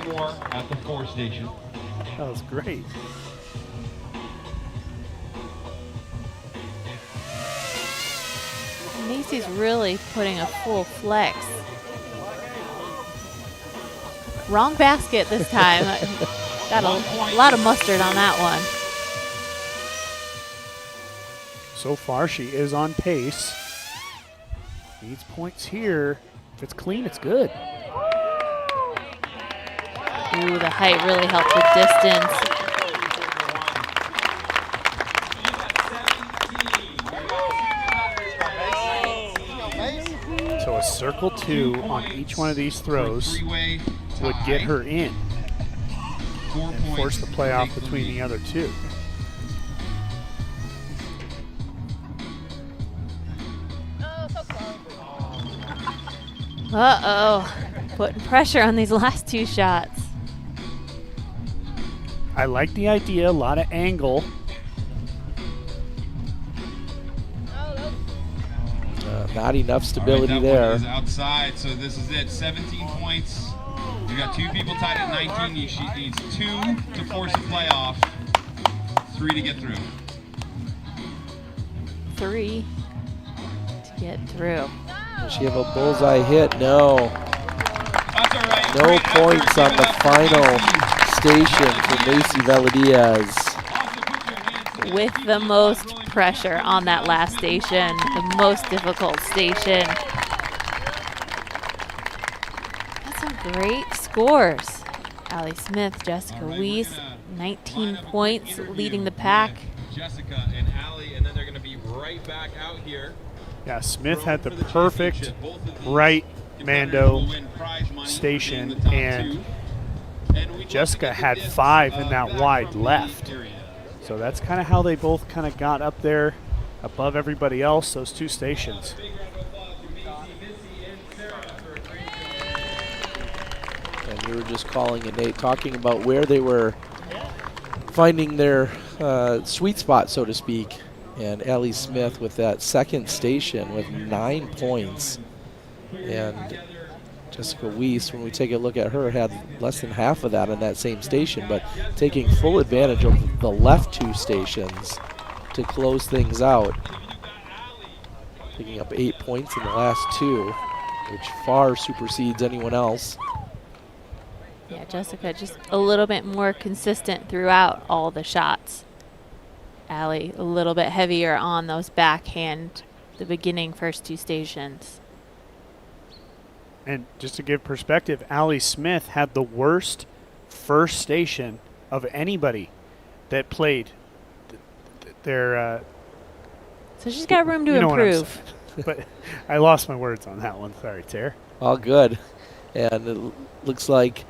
2 more at the 4 station. That was great. Macy's really putting a full flex. Wrong basket this time. Got a lot of mustard on that one. So far, she is on pace. Needs points here. If it's clean, it's good. Ooh, the height really helped the distance. So a circle 2 on each one of these throws would get her in and force the playoff between the other 2. Uh-oh. Putting pressure on these last 2 shots. I like the idea, a lot of angle. Not enough stability there. Is outside, so this is it. 17 points. We got 2 people tied at 19. She needs 2 to force a playoff. 3 to get through. 3 to get through. Does she have a bullseye hit? No. That's all right. No points on the final station for Macy Valadiaz. With the most pressure on that last station, the most difficult station. That's some great scores. Allie Smith, Jessica Weiss, 19 points, leading the pack. Jessica and Allie, and then they're going to be right back out here. Yeah, Smith had the perfect right Mando station, and Jessica had 5 in that wide left. So that's kind of how they both kind of got up there above everybody else, those 2 stations. And we were just calling it, Nate, talking about where they were finding their sweet spot, so to speak. And Allie Smith with that second station with 9 points. And Jessica Weiss, when we take a look at her, had less than half of that on that same station, but taking full advantage of the left 2 stations to close things out. Picking up 8 points in the last 2, which far supersedes anyone else. Yeah, Jessica just a little bit more consistent throughout all the shots. Allie a little bit heavier on those backhand, the beginning first 2 stations. And just to give perspective, Allie Smith had the worst first station of anybody that played their. So she's got room to improve. But I lost my words on that one. Sorry, Tara. All good. And it looks like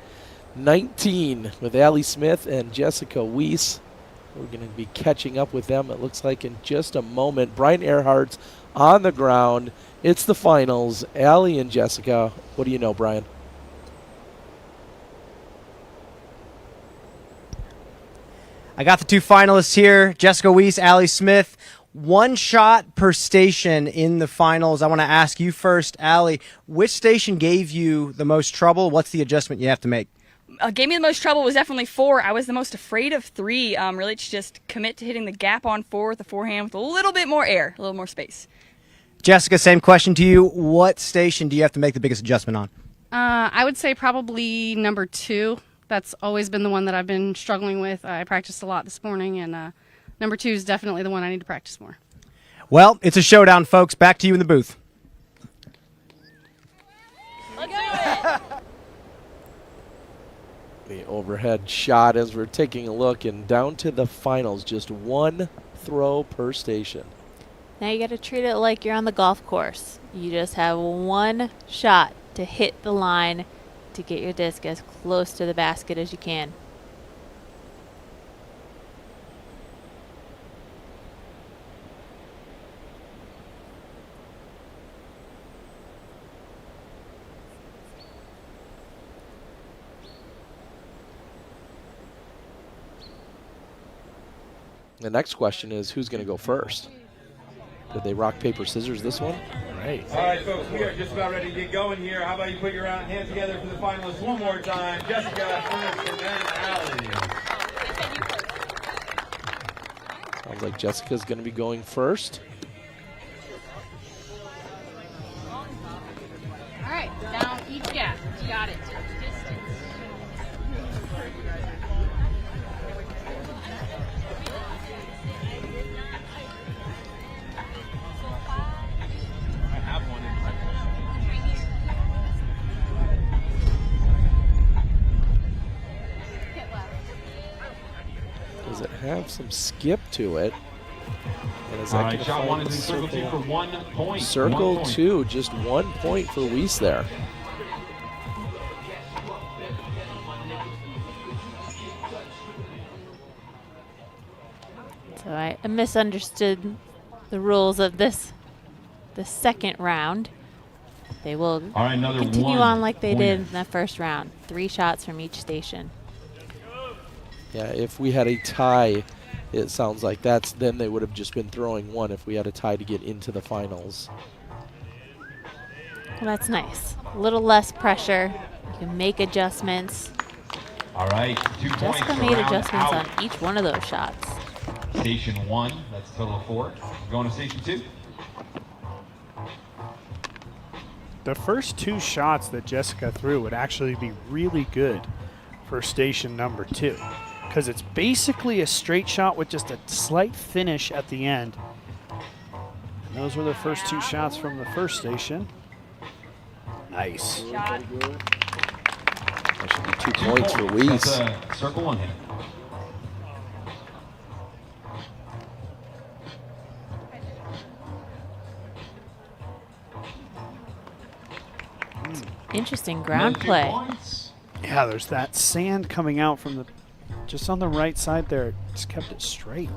19 with Allie Smith and Jessica Weiss. We're going to be catching up with them, it looks like, in just a moment. Brian Earhart's on the ground. It's the finals. Allie and Jessica. What do you know, Brian? I got the 2 finalists here, Jessica Weiss, Allie Smith. 1 shot per station in the finals. I want to ask you first, Allie, which station gave you the most trouble? What's the adjustment you have to make? Gave me the most trouble was definitely 4. I was the most afraid of 3. Really to just commit to hitting the gap on 4 with the forehand with a little bit more air, a little more space. Jessica, same question to you. What station do you have to make the biggest adjustment on? I would say probably number 2. That's always been the one that I've been struggling with. I practiced a lot this morning, and number 2 is definitely the one I need to practice more. Well, it's a showdown, folks. Back to you in the booth. Let's do it. The overhead shot as we're taking a look, and down to the finals, just 1 throw per station. Now you got to treat it like you're on the golf course. You just have 1 shot to hit the line to get your disc as close to the basket as you can. The next question is, who's going to go first? Did they rock, paper, scissors this one? Right. All right, folks, we are just about ready to get going here. How about you put your hands together for the finalists one more time? Jessica first, and then Allie. Sounds like Jessica's going to be going first. All right, down each gap. You got it. Does it have some skip to it? And is that All right, gonna shot find 1 the is in circle 2 for 1 point. Circle 1 point. 2, just 1 point for Weiss there. So I misunderstood the rules of the second round. They will All right, another continue 1 on like they did pointer. in the first round. 3 shots from each station. Yeah, if we had a tie, it sounds like then they would have just been throwing 1 if we had a tie to get into the finals. Well, that's nice. A little less pressure. You can make adjustments. All right, 2 points. Jessica to made round adjustments out. on each one of those shots. Station 1, that's a total of 4. Going to station 2. The first 2 shots that Jessica threw would actually be really good for station number 2, because it's basically a straight shot with just a slight finish at the end. And those were the first 2 shots from the first station. Nice. That should be 2 points for Weiss. That's a circle 1 hit. Interesting ground play. Yeah, there's that sand coming out from the just on the right side there. It just kept it straight.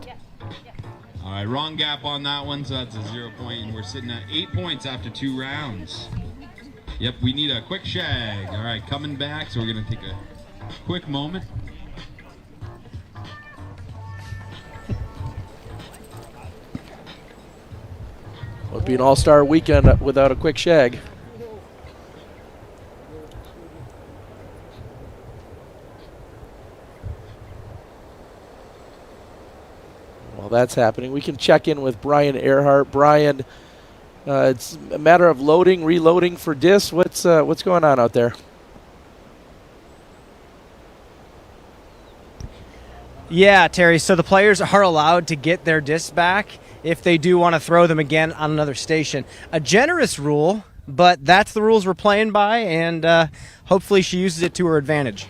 All right, wrong gap on that one, so that's a 0 point, and we're sitting at 8 points after 2 rounds. Yep, we need a quick shag. All right, coming back, so we're going to take a quick moment. Would be an all-star weekend without a quick shag. While that's happening, we can check in with Brian Earhart. Brian, it's a matter of loading, reloading for discs. What's going on out there? Yeah, Terry. So the players are allowed to get their discs back if they do want to throw them again on another station. A generous rule, but that's the rules we're playing by, and hopefully she uses it to her advantage.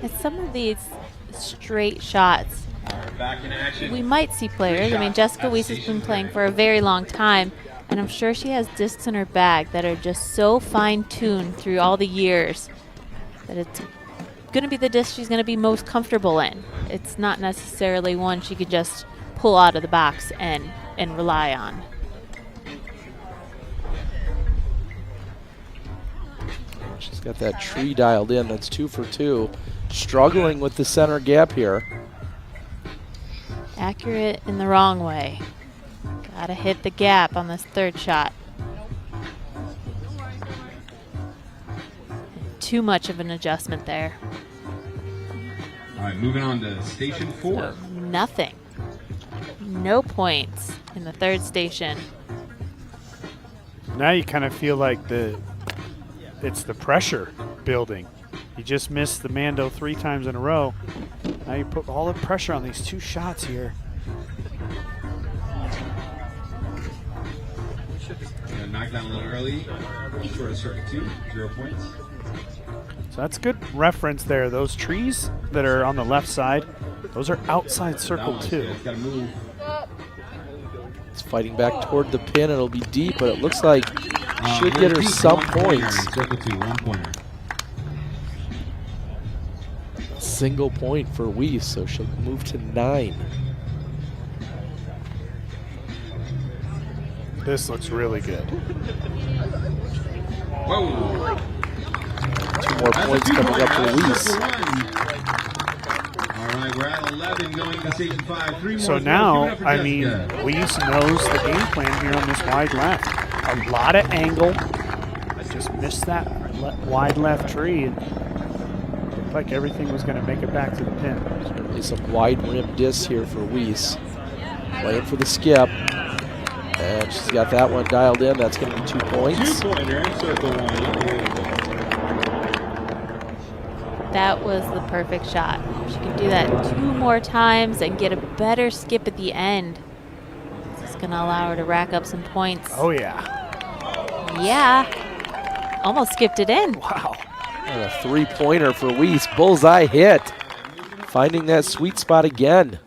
And some of these straight shots, Back in action. we might see players. I mean, Jessica Weiss has been playing for a very long time, and I'm sure she has discs in her bag that are just so fine-tuned through all the years that it's going to be the disc she's going to be most comfortable in. It's not necessarily one she could just pull out of the box and rely on. She's got that tree dialed in. That's 2 for 2. Struggling with the center gap here. Accurate in the wrong way. Gotta hit the gap on this third shot. Too much of an adjustment there. All right, moving on to station 4. Nothing. No points in the third station. Now you kind of feel like it's the pressure building. You just missed the Mando 3 times in a row. Now you put all the pressure on these 2 shots here. Knocked down a little early. Short of circle 2, 0 points. So that's good reference there. Those trees that are on the left side, those are outside circle 2. Gotta move. It's fighting back toward the pin. It'll be deep, but it looks like should get her some points. Circle 2, 1 pointer. Single point for Weiss, so she'll move to 9. This looks really good. Whoa! 2 more points coming up for Weiss. All right, we're at 11 going to station 5. 3 more. So now, I mean, Weiss knows the game plan here on this wide left. A lot of angle. I just missed that wide left tree, and looked like everything was going to make it back to the pin. Certainly some wide rim discs here for Weiss. Playing for the skip. And she's got that one dialed in. That's going to be 2 points. 2 pointer in circle 1. That was the perfect shot. She can do that 2 more times and get a better skip at the end. This is going to allow her to rack up some points. Oh, yeah. Yeah. Almost skipped it in. Wow. And a 3-pointer for Weiss. Bullseye hit. Finding that sweet spot again.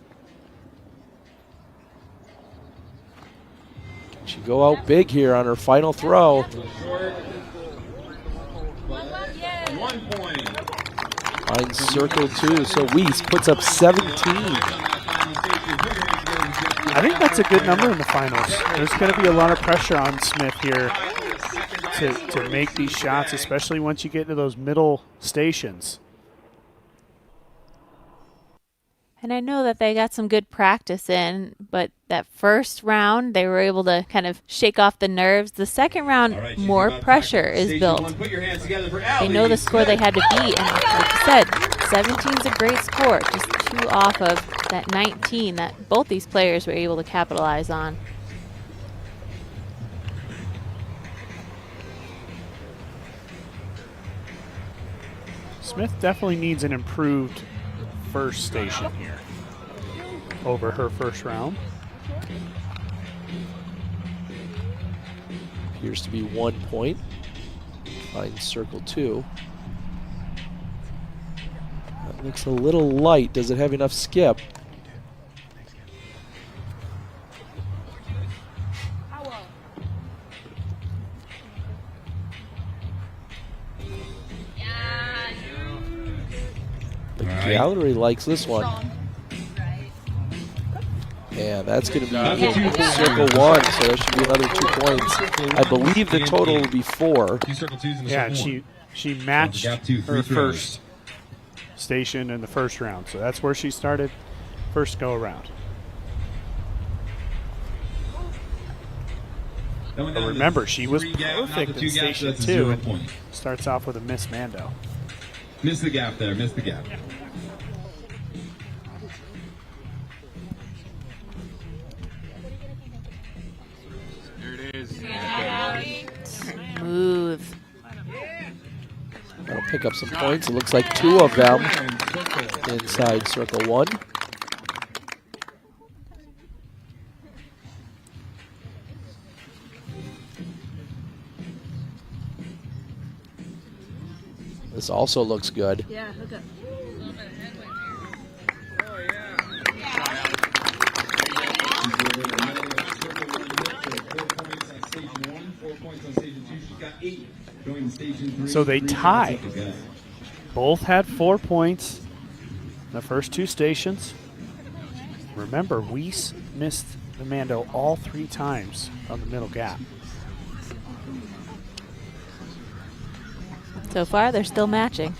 Can she go out big here on her final throw? 1 point. Finds circle 2, so Weiss puts up 17. I think that's a good number in the finals. There's going to be a lot of pressure on Smith here to make these shots, especially once you get into those middle stations. And I know that they got some good practice in, but that first round, they were able to kind of shake off the nerves. The second round, more pressure is built. They know the score they had to beat, and like you said, 17 is a great score, just 2 off of that 19 that both these players were able to capitalize on. Smith definitely needs an improved first station here over her first round. Appears to be 1 point. Finds circle 2. That looks a little light. Does it have enough skip? Gallery likes this one. And that's going to be circle 1, so that should be another 2 points. I believe the total will be 4. Yeah, and she matched her first station in the first round, so that's where she started first go around. But remember, she was perfect in station 2 and starts off with a miss Mando. Miss the gap there, miss the gap. Smooth. That'll pick up some points. It looks like 2 of them inside circle 1. This also looks good. Yeah, hook up. So they tie. Both had 4 points in the first 2 stations. Remember, Weiss missed the Mando all 3 times on the middle gap. So far, they're still matching.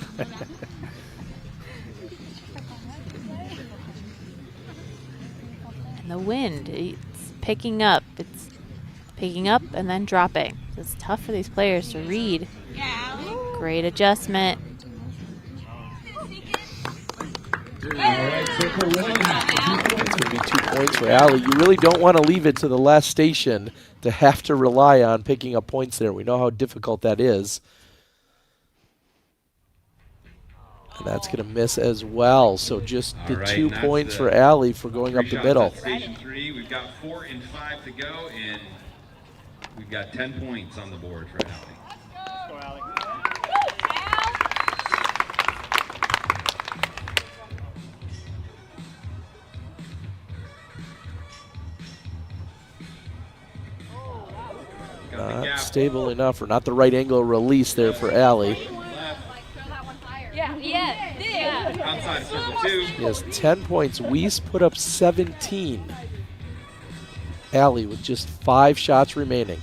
And the wind, it's picking up. It's picking up and then dropping. It's tough for these players to read. Great adjustment. It's going to be 2 points for Allie. You really don't want to leave it to the last station to have to rely on picking up points there. We know how difficult that is. And that's going to miss as well. So just the 2 points for Allie for going up the middle. Station 3, we've got 4 and 5 to go, and we've got 10 points on the board for Allie. Not stable enough, or not the right angle release there for Allie. Outside circle 2. She has 10 points. Weiss put up 17. Allie with just 5 shots remaining.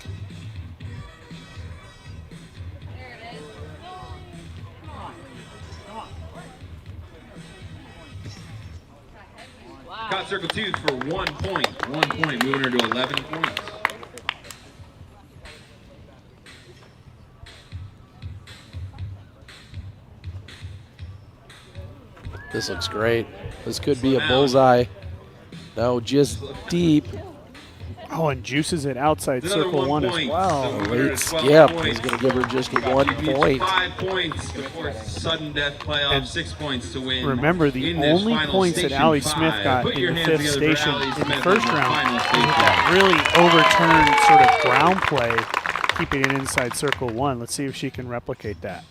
Got circle 2 for 1 point. 1 point, moving her to 11 points. This looks great. This could be a bullseye. No, just deep. Oh, and juices it outside circle 1 as well. Late skip is going to give her just 1 point. 5 points before sudden death playoff, And 6 points to win. Remember, the only points that Allie Smith got in the 5th station in the first round was that really overturned sort of ground play, keeping it inside circle 1. Let's see if she can replicate that.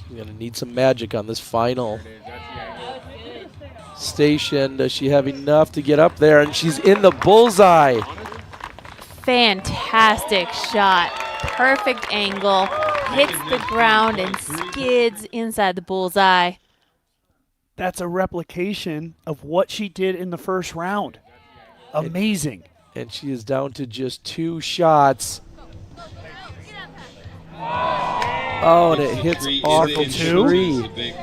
She's going to need some magic on this final station. Does she have enough to get up there? And she's in the bullseye. Fantastic shot. Perfect angle. Hits the ground and skids inside the bullseye. That's a replication of what she did in the first round. Amazing. And she is down to just 2 shots. Oh, and it hits off the tree.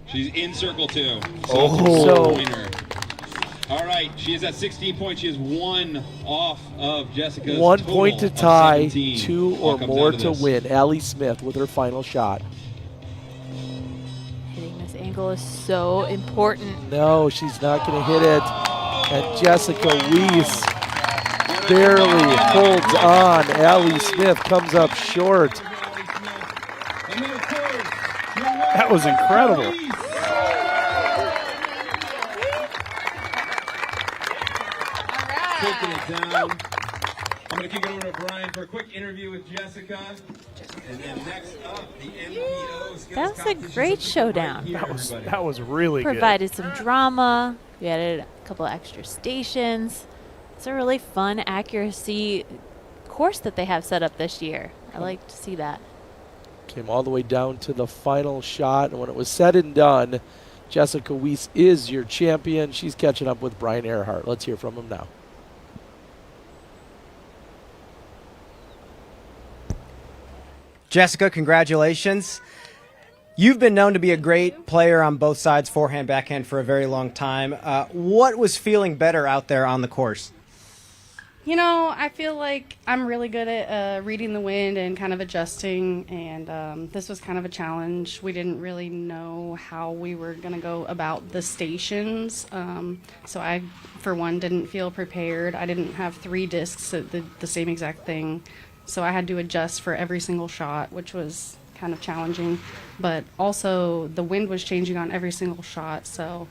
She's in circle 2. So, all right, she is at 16 points. She is 1 off of Jessica's 1 total point to of tie, 17. 2 All or comes more down to this. win. Allie Smith with her final shot. Hitting this angle is so important. No, she's not going to hit it. And Jessica Weiss barely holds on. Allie Smith comes up short. That was incredible. Taking it down. I'm going to kick it over to Brian for a quick interview with Jessica. And then next up, the MPO skills That was a great showdown. That was really good. Provided some drama. We added a couple of extra stations. It's a really fun accuracy course that they have set up this year. I like to see that. Came all the way down to the final shot, and when it was said and done, Jessica Weiss is your champion. She's catching up with Brian Earhart. Let's hear from him now. Jessica, congratulations. You've been known to be a great player on both sides, forehand, backhand, for a very long time. What was feeling better out there on the course? You know, I feel like I'm really good at reading the wind and kind of adjusting, and this was kind of a challenge. We didn't really know how we were going to go about the stations, so I, for one, didn't feel prepared. I didn't have 3 discs that did the same exact thing, so I had to adjust for every single shot, which was kind of challenging. But also, the wind was changing on every single shot, so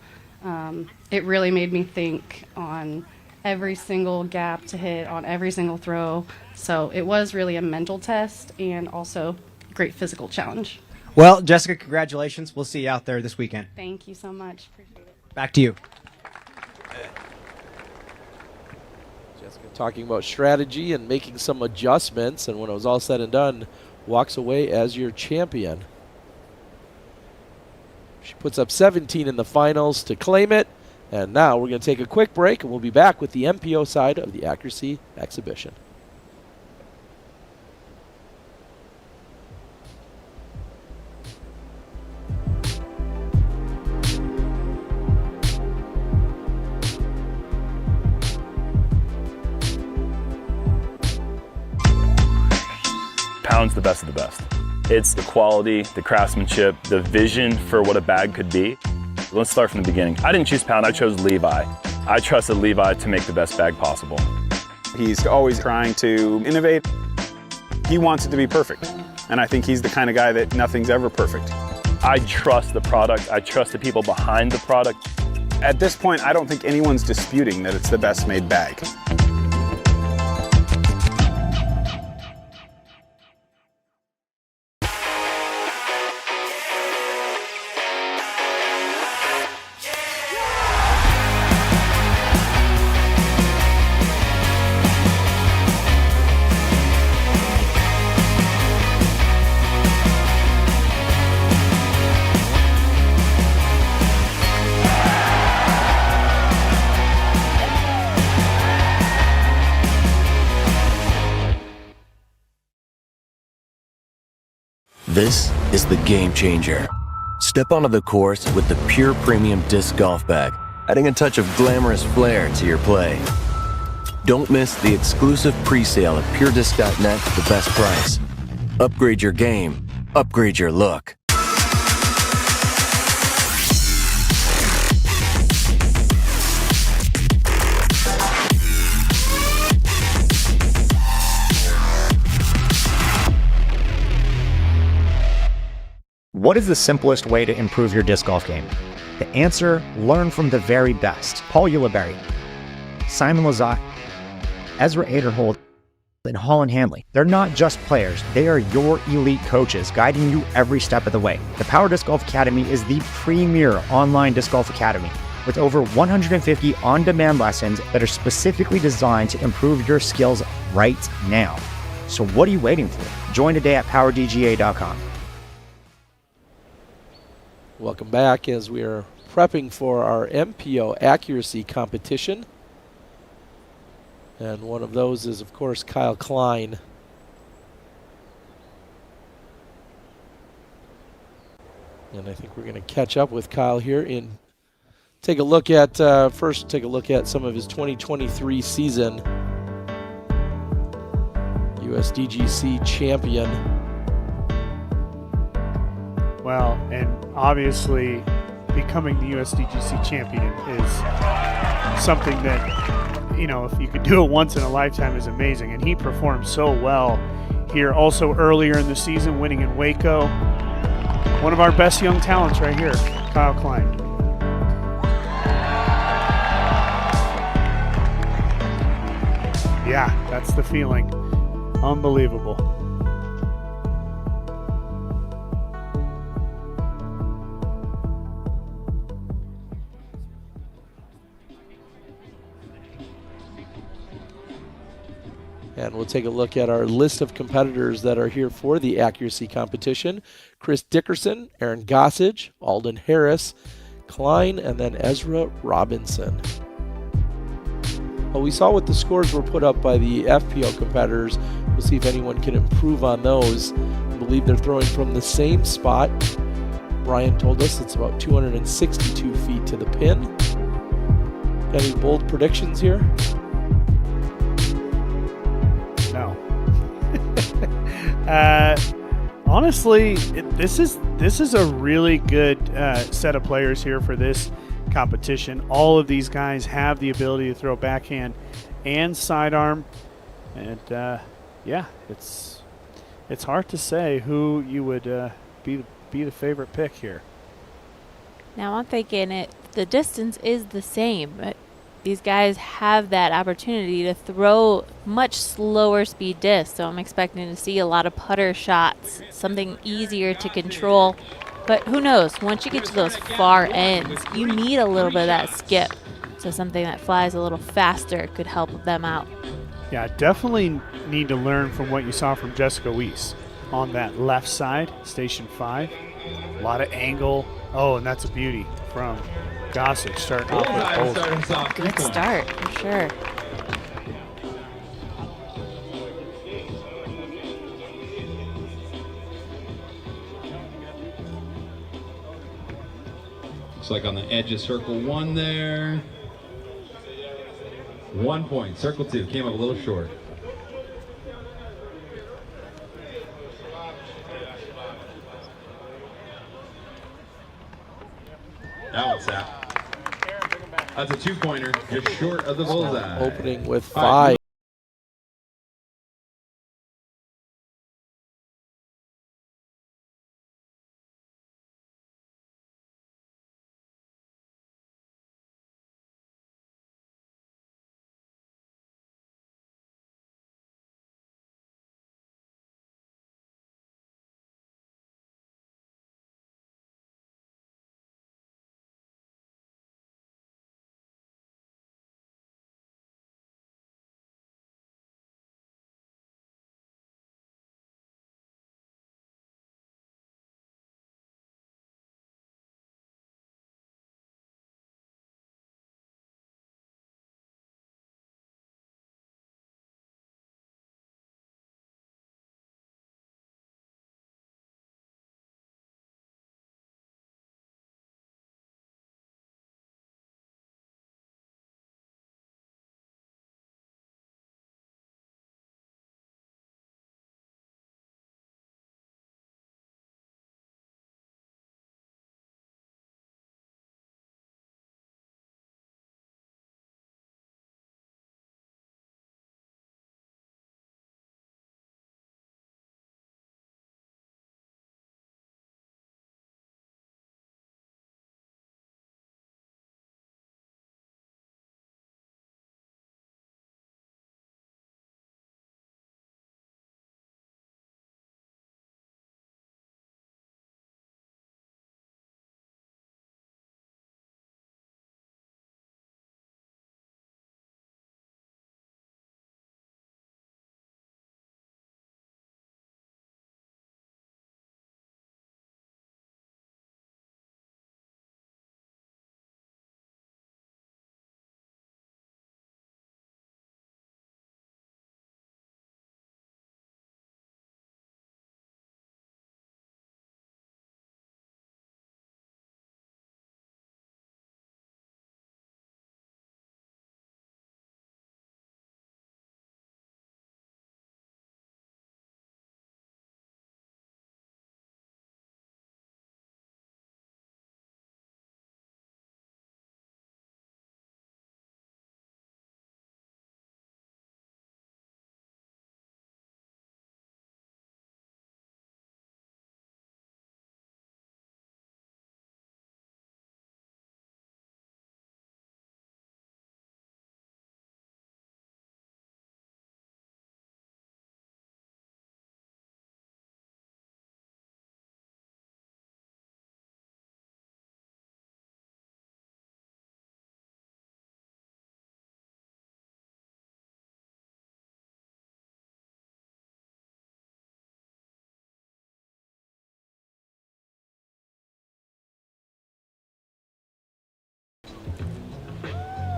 it really made me think on every single gap to hit on every single throw. So it was really a mental test and also a great physical challenge. Well, Jessica, congratulations. We'll see you out there this weekend. Thank you so much. Appreciate it. Back to you. Jessica talking about strategy and making some adjustments, and when it was all said and done, walks away as your champion. She puts up 17 in the finals to claim it. And now we're going to take a quick break, and we'll be back with the MPO side of the accuracy exhibition. Pound's the best of the best. It's the quality, the craftsmanship, the vision for what a bag could be. Let's start from the beginning. I didn't choose Pound, I chose Levi. I trusted Levi to make the best bag possible. He's always trying to innovate. He wants it to be perfect. And I think he's the kind of guy that nothing's ever perfect. I trust the product. I trust the people behind the product. At this point, I don't think anyone's disputing that it's the best made bag. This is the game changer. Step onto the course with the Pure Premium Disc Golf Bag, adding a touch of glamorous flair to your play. Don't miss the exclusive pre-sale at puredisc.net for the best price. Upgrade your game, upgrade your look. What is the simplest way to improve your disc golf game? The answer, learn from the very best. Paul Ulibarri, Simon Lizotte, Ezra Aderhold, and Holland Hanley. They're not just players, they are your elite coaches guiding you every step of the way. The Power Disc Golf Academy is the premier online disc golf academy with over 150 on-demand lessons that are specifically designed to improve your skills right now. So what are you waiting for? Join today at powerdga.com. Welcome back as we are prepping for our MPO accuracy competition. And one of those is, of course, Kyle Klein. And I think we're going to catch up with Kyle here and take a look at, first take a look at some of his 2023 season. USDGC champion. Well, and obviously becoming the USDGC champion is something that, you know, if you could do it once in a lifetime is amazing. And he performed so well here also earlier in the season, winning in Waco. One of our best young talents right here, Kyle Klein. Yeah, that's the feeling. Unbelievable. And we'll take a look at our list of competitors that are here for the accuracy competition. Chris Dickerson, Aaron Gossage, Alden Harris, Klein, and then Ezra Robinson. Well, we saw what the scores were put up by the FPO competitors. We'll see if anyone can improve on those. I believe they're throwing from the same spot. Brian told us it's about 262 feet to the pin. Got any bold predictions here? No. Honestly, this is a really good set of players here for this competition. All of these guys have the ability to throw backhand and sidearm, and yeah, it's hard to say who you would be the favorite pick here. Now I'm thinking the distance is the same, but these guys have that opportunity to throw much slower speed discs, so I'm expecting to see a lot of putter shots, something easier to control. But who knows, once you get to those far ends, you need a little bit of that skip, so something that flies a little faster could help them out. Yeah, definitely need to learn from what you saw from Jessica Weiss on that left side, station 5. A lot of angle. Oh, and that's a beauty from Gossage starting off with both. Good start, for sure. Looks like on the edge of circle 1 there. 1 point. Circle 2 came up a little short. That one's out. That's a 2-pointer, just short of the bullseye. Opening with 5.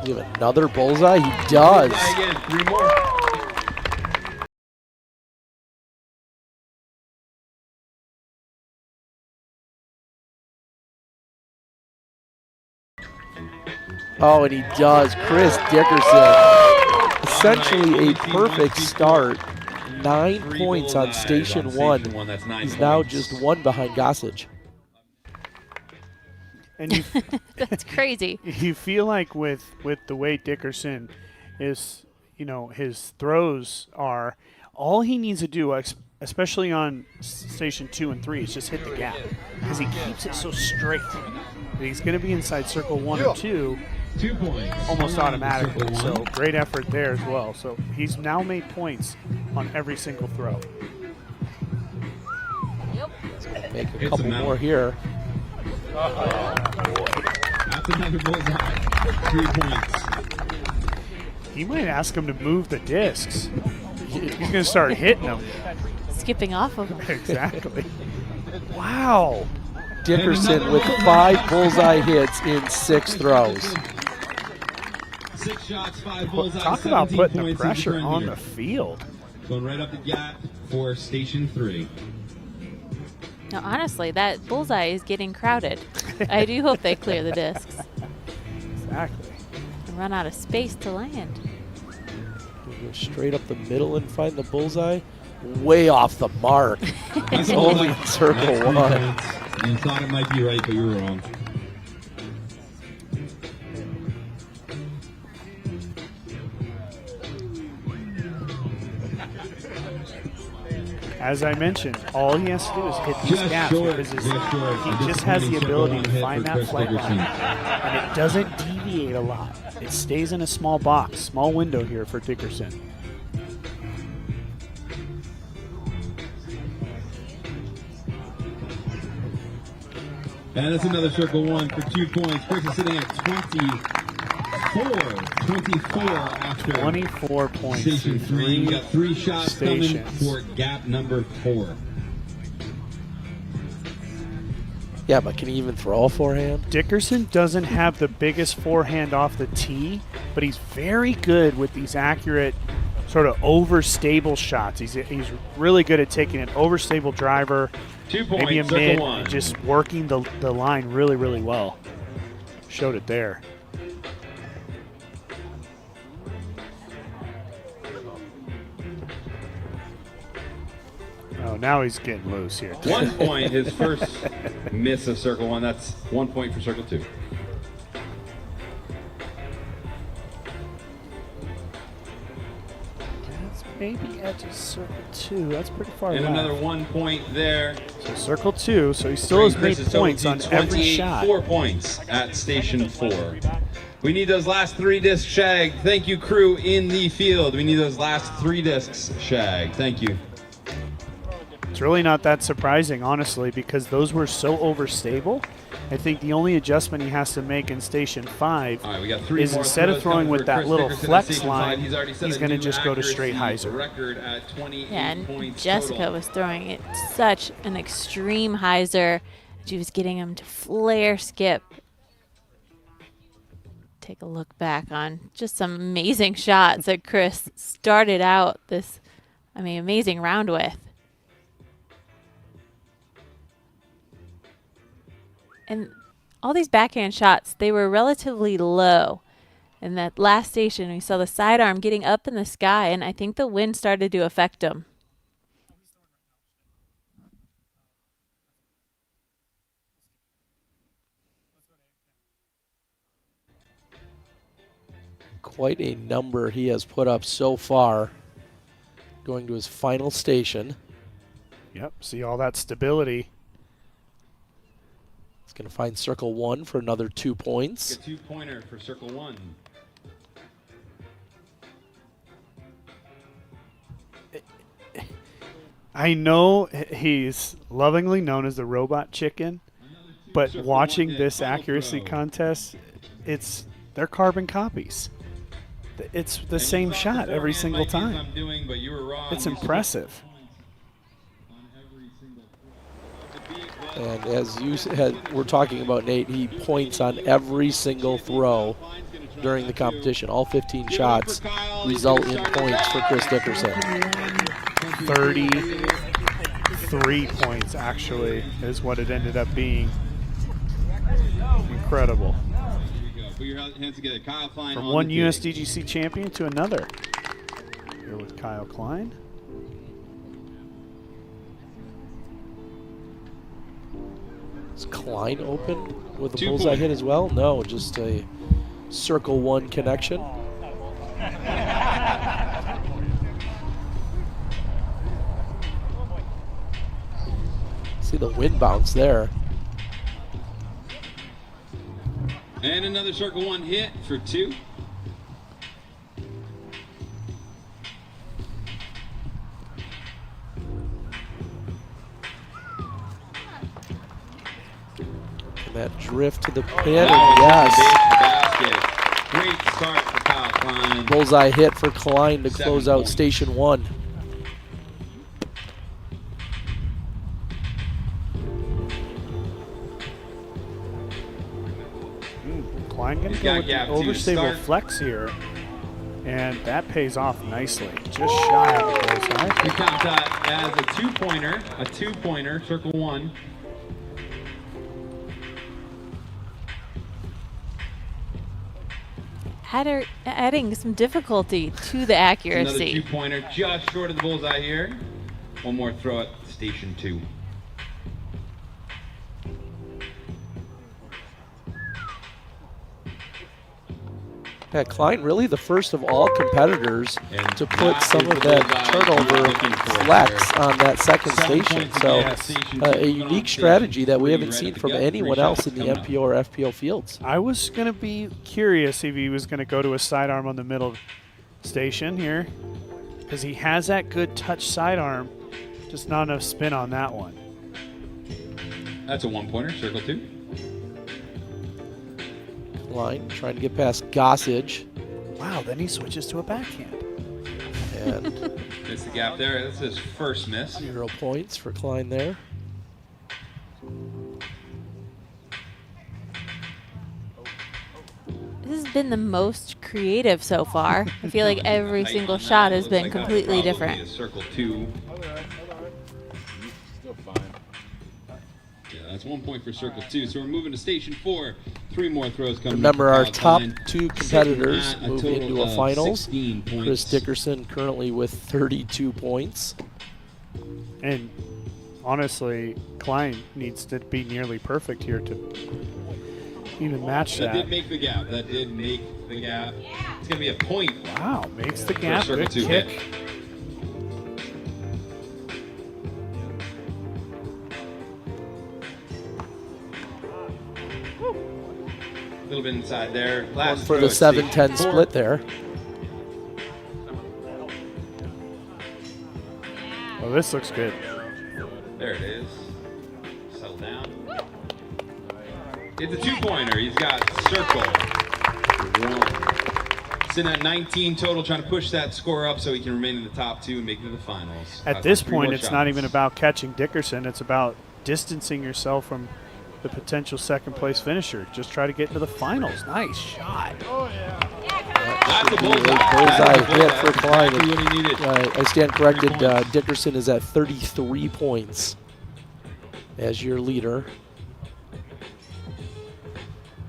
You have another bullseye? He does. Bullseye again, 3 more. Oh, and he does. Chris Dickerson. Essentially a perfect start. 9 points on Station 1. That's 9 He's now points. just 1 behind Gossage. And you, That's crazy. you feel like with the way Dickerson is, his throws are, all he needs to do, especially on Station 2 and 3, is just hit the gap. Because he keeps it so straight. He's going to be inside circle 1 or 2 2 points. almost automatically. Circle So one. great effort there as well. So he's now made points on every single throw. Make a It's couple a medal. more here. That's another bullseye. 3 points. He might ask him to move the discs. He's going to start hitting them. Skipping off of him. Exactly. Wow. Dickerson with 5 bullseye hits in 6 throws. 6 shots, 5 bullseyes. Talk about 17 putting the points pressure in on here. the field. Going right up the gap for Station 3. Now, honestly, that bullseye is getting crowded. I do hope they clear the discs. Exactly. And run out of space to land. Go straight up the middle and find the bullseye. Way off the mark. He's only in circle 1. You thought it might be right, but you were wrong. As I mentioned, all he has to do is hit these Just gaps short, because just short. he just has the Disappointing ability to circle find one hit that for flight Chris line, Dickerson. and it doesn't deviate a lot. It stays in a small box, small window here for Dickerson. And that's another circle 1 for 2 points. Chris is sitting at 24 after 24 points. Station 3. You got 3 shots stations. coming for gap number 4. Yeah, but can he even throw a forehand? Dickerson doesn't have the biggest forehand off the tee, but he's very good with these accurate, sort of overstable shots. He's really good at taking an overstable driver, 2 points, maybe a circle mid, 1. and just working the line really, really well. Showed it there. Oh, now he's getting loose here. 1 point, his first miss of circle 1. That's 1 point for circle 2. That's maybe edge of circle 2. That's pretty far And left. another 1 point there. So circle 2, so he still has made Chris is points on every 28, shot. 4 points at Station 4. We need those last 3 discs, Shag. Thank you, crew in the field. We need those last 3 discs, Shag. Thank you. It's really not that surprising, honestly, because those were so overstable. I think the only adjustment he has to make in Station 5 All right, we got 3 is more instead of throws throwing coming with for that Chris little Dickerson at flex Station line, 5. He's already set he's a going to new just go to straight accuracy hyzer. record at 28 Yeah, and points Jessica total. was throwing it such an extreme hyzer. She was getting him to flare skip. Take a look back on just some amazing shots that Chris started out this, amazing round with. And all these backhand shots, they were relatively low. In that last station, we saw the sidearm getting up in the sky, and I think the wind started to affect him. Quite a number he has put up so far. Going to his final station. Yep, see all that stability. He's going to find circle 1 for another 2 points. A 2-pointer for circle 1. I know he's lovingly known as the robot chicken, but watching this accuracy contest, they're carbon copies. It's the same shot every single time. It's impressive. And as you said, we're talking about Nate, he points on every single throw. during the competition. All 15 shots result in points for Chris Dickerson. 33 points, actually, is what it ended up being. Incredible. Put your hands together. Kyle Klein From on one the USDGC champion to another. Here with Kyle Klein. Is Klein open with a 2 bullseye point. hit as well? No, just a circle one connection. See the wind bounce there. And another circle one hit for 2. And that drift to the pin, and yes. Basket. Great start for Kyle Klein. Bullseye hit for Klein to 7 close out points. station 1. Klein going He's to go got with the gap 2 to overstable start. flex here. And that pays off nicely. Just shy of the bullseye. We count that as a 2-pointer. A 2-pointer, circle 1. Adding some difficulty to the Another accuracy. 2-pointer, just short of the bullseye here. One more throw at station 2. Yeah, Klein really the first of all competitors And to put that some is of the that bullseye turnover you're looking for flex there. on that second 7 station. points So again, station a 2 unique strategy that we three haven't right seen at the from gut. anyone Three else shots in the coming up. MPO or FPO fields. I was going to be curious if he was going to go to a sidearm on the middle station here. Because he has that good touch sidearm. Just not enough spin on that one. That's a 1-pointer, circle 2. Klein trying to get past Gossage. Wow, then he switches to a backhand. And Missed the gap there. That's his first miss. 0 points for Klein there. This has been the most creative so far. I feel like every single shot has been completely different. Circle 2. Yeah, that's 1 point for circle 2. So we're moving to station 4. 3 more throws coming. Remember, up for our Kyle top Klein. 2 competitors Sitting at move total into a of finals. 16 points. Chris Dickerson currently with 32 points. And honestly, Klein needs to be nearly perfect here to even match That that. did make the gap. That did make the gap. It's going to be a point. Wow, makes the for gap. circle Good 2 kick. hit. A little bit inside there. Going Last for throw the at station 7-10 4. split there. Oh, this looks good. There it is. Settle down. It's a 2-pointer. He's got circle 1. Sitting at 19 total, trying to push that score up so he can remain in the top 2 and make it to the finals. At this point, it's not even about catching Dickerson. It's about distancing yourself from the potential second place finisher. Just try to get to the finals. Nice shot. That's a bullseye. Bullseye hit for Klein. Exactly what he needed. I stand corrected. Dickerson is at 33 points as your leader.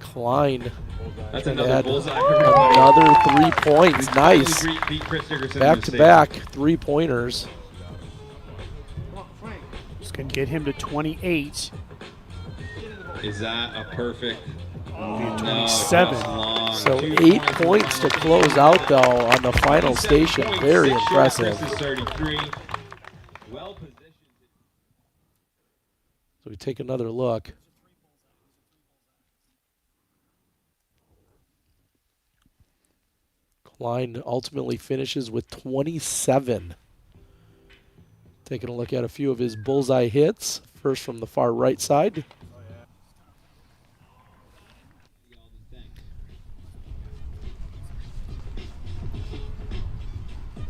Klein. That's can another add bullseye. Another 3 points. Nice. Beat Chris Dickerson Back in to the back 3-pointers. Just can get him to 28. Is that a perfect? No, 27. it's long. So 2 8 points to close out, though, on the final station. Very impressive. Chris is 33. Well positioned. So we take another look. Klein ultimately finishes with 27. Taking a look at a few of his bullseye hits. First from the far right side.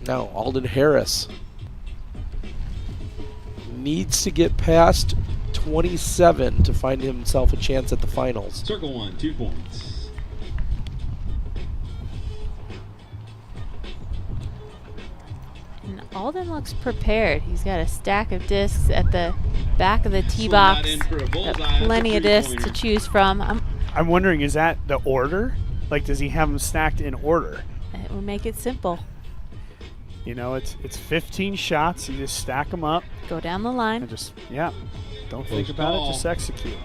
Now Alden Harris needs to get past 27 to find himself a chance at the finals. Circle 1, 2 points. Alden looks prepared. He's got a stack of discs at the back of the tee box. Got plenty of discs to choose from. I'm wondering, is that the order? Like, does he have them stacked in order? It will make it simple. You know, it's 15 shots. You just stack them up. Go down the line. And just, yeah, don't think about it. Just execute.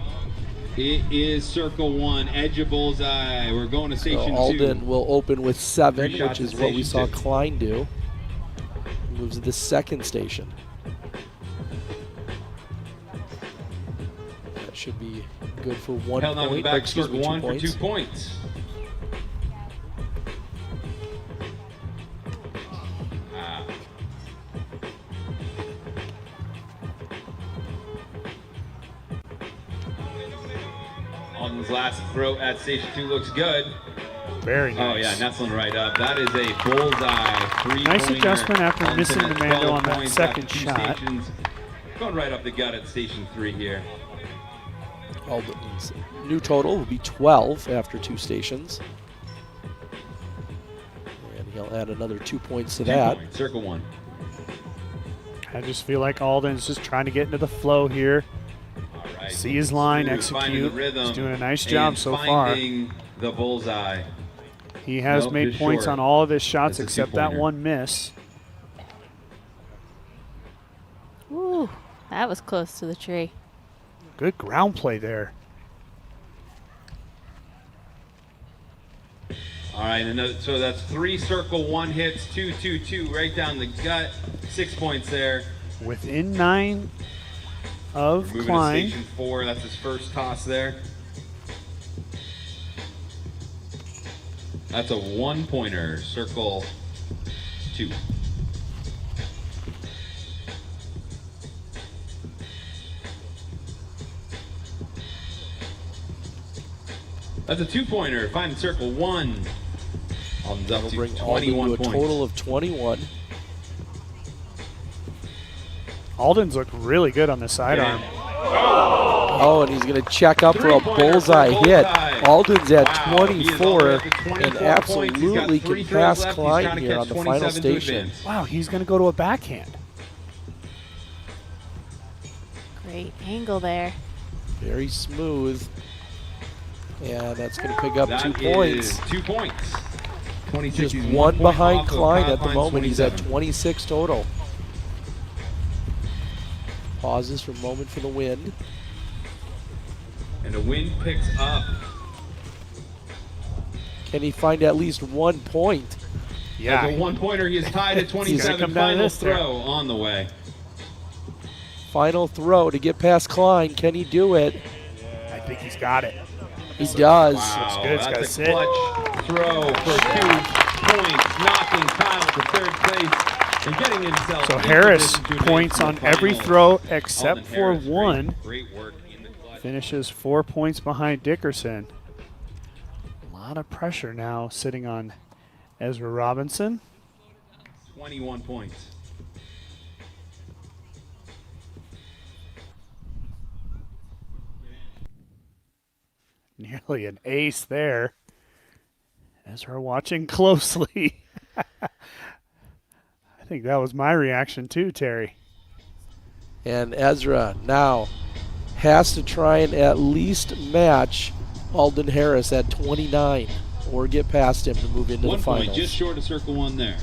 It is circle 1, edge of bullseye. We're going to station 2. Alden will open with 7, 3 shots which is at what we saw station 2. Klein do. Moves to the second station. That should be good for 1 Held on the point. back, Excuse me, circle 2 1 for points. 2 points. Alden's last throw at station 2 looks good. Very nice. Oh yeah, nestling right up. That is a bullseye 3-pointer. Nice adjustment after Alden missing at Demando 12 on that points second after 2 shot. stations. Going right up the gut at station 3 here. Alden's new total will be 12 after 2 stations. And he'll add another 2 points to 2 that. points, circle 1. I just feel like Alden's just trying to get into the flow here. Right. See his line, Finding the execute. rhythm He's doing a nice job and so far. finding the bullseye. He has Nope, made just points short. on all of his shots That's a except that 2-pointer. one miss. Ooh, that was close to the tree. Good ground play there. All right, another, so that's 3 circle 1 hits, 2, 2, 2, right down the gut. 6 points there. Within 9 of Moving Klein. to station 4, that's his first toss there. That's a 1-pointer, circle 2. That's a 2-pointer, finding circle 1. Alden's up That'll to bring Alden 21 to a points. total of 21. Alden's looked really good on the sidearm. Oh, and he's going to check up for a bullseye hit. Alden's at 24 and absolutely can pass Klein here on the final station. Wow, he's going to go to a backhand. Great angle there. Very smooth. And that's going to pick up That 2 is points. 2 points. 26, Just he's 1 point behind off of Klein Kyle at the Klein's moment. He's at 27. 26 total. Pauses for a moment for the wind. And the wind picks up. Can he find at least 1 point? Yeah. As a 1-pointer, he is tied at He's gonna 27. come down Final this there. throw on the way. Final throw to get past Klein. Can he do it? I think he's got it. He does. Wow, good. It's gotta that's a sit. clutch throw for 2 points, knocking Kyle to 3rd place and getting himself. So in Harris position to points advance on to the every finals. throw except Alden for Harris, one. Great work in the clutch. Finishes 4 points behind Dickerson. A lot of pressure now sitting on Ezra Robinson. 21 points. Nearly an ace there. Ezra watching closely. I think that was my reaction too, Terry. And Ezra now has to try and at least match Alden Harris at 29 or get past him to move into 1 the point, finals. just short of circle 1 there.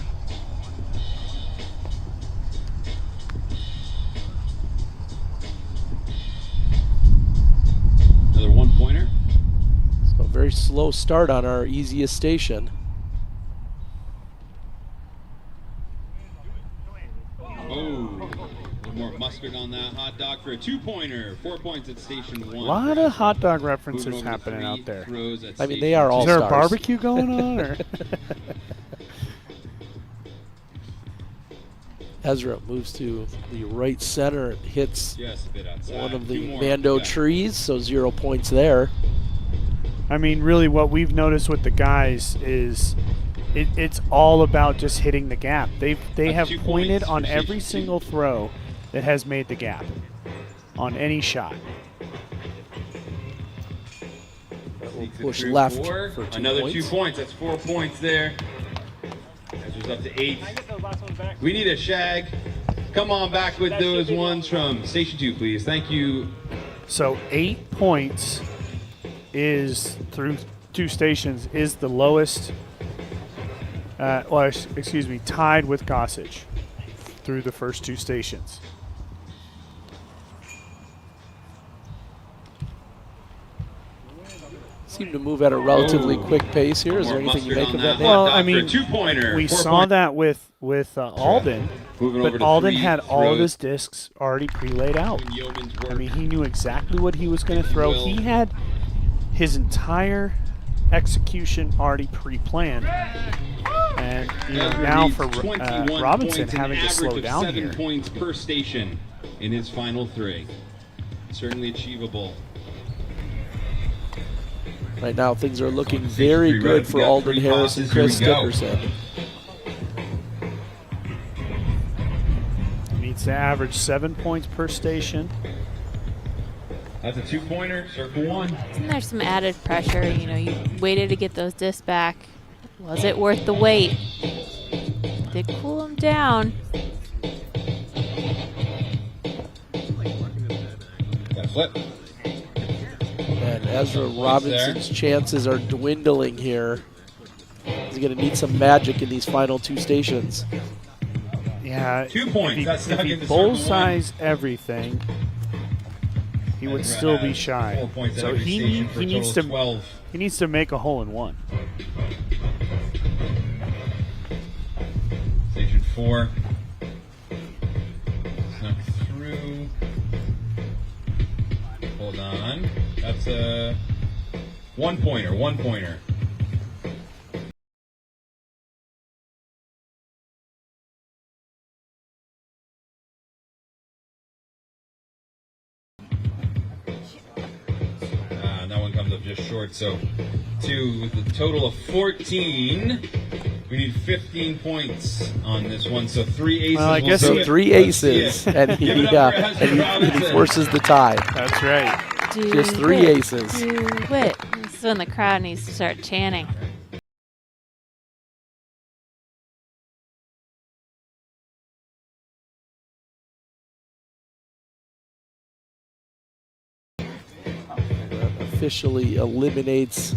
Another 1-pointer. So a very slow start on our easiest station. Oh, a little more mustard on that hot dog for a 2-pointer. 4 points at station 1. A lot of hot dog references Moving over to happening 3 out there. throws at I mean, station they are all Is there a stars. barbecue going on? Or? Ezra moves to the right center and hits Just a bit outside. one of 2 the more. Mando Yeah. trees, so 0 points there. I mean, really what we've noticed with the guys is it's all about just hitting the gap. They have 2 pointed points on for every station 2. single throw that has made the gap on any shot. That will Sneaks it push through left 4. for 2 Another points. 2 points. That's 4 points there. Ezra's up to 8. We need a shag. Come on back with those ones from Station 2, please. Thank you. So 8 points is, through 2 stations, is the lowest, tied with Gossage through the first 2 stations. Seem to move at a relatively quick pace here. Is there anything you make of that? Well, I mean, two-pointer. we saw that with Alden, Moving over but to Alden 3 had all of throws. his discs already pre-laid out. I mean, he knew exactly what he was going to throw. He had his entire execution already pre-planned. And now for Robinson having to slow down 7 here. points per station in his final 3. Certainly achievable. Right now, things are looking very good for Alden Harris and Chris Dickerson. Needs to average 7 points per station. That's a 2-pointer, circle 1. Isn't there some added pressure? You waited to get those discs back. Was it worth the wait? Did cool him down. Got a flip. And Ezra Robinson's chances are dwindling here. He's going to need some magic in these final 2 stations. Yeah, 2 points. That's if stuck he into circle 1. bullseyes everything, he would still be shy. 4 points at So every station for a needs total to of 12. he needs to make a hole in 1. Station 4. Snuck through. Hold on. That's a 1-pointer. 1-pointer. That one comes up just short. So 2 with a total of 14. We need 15 points on this one, so 3 aces. Well, I guess will do it. 3 aces, and he forces the tie. That's right. Just 3 aces. Do it. This is when the crowd needs to start chanting. Officially eliminates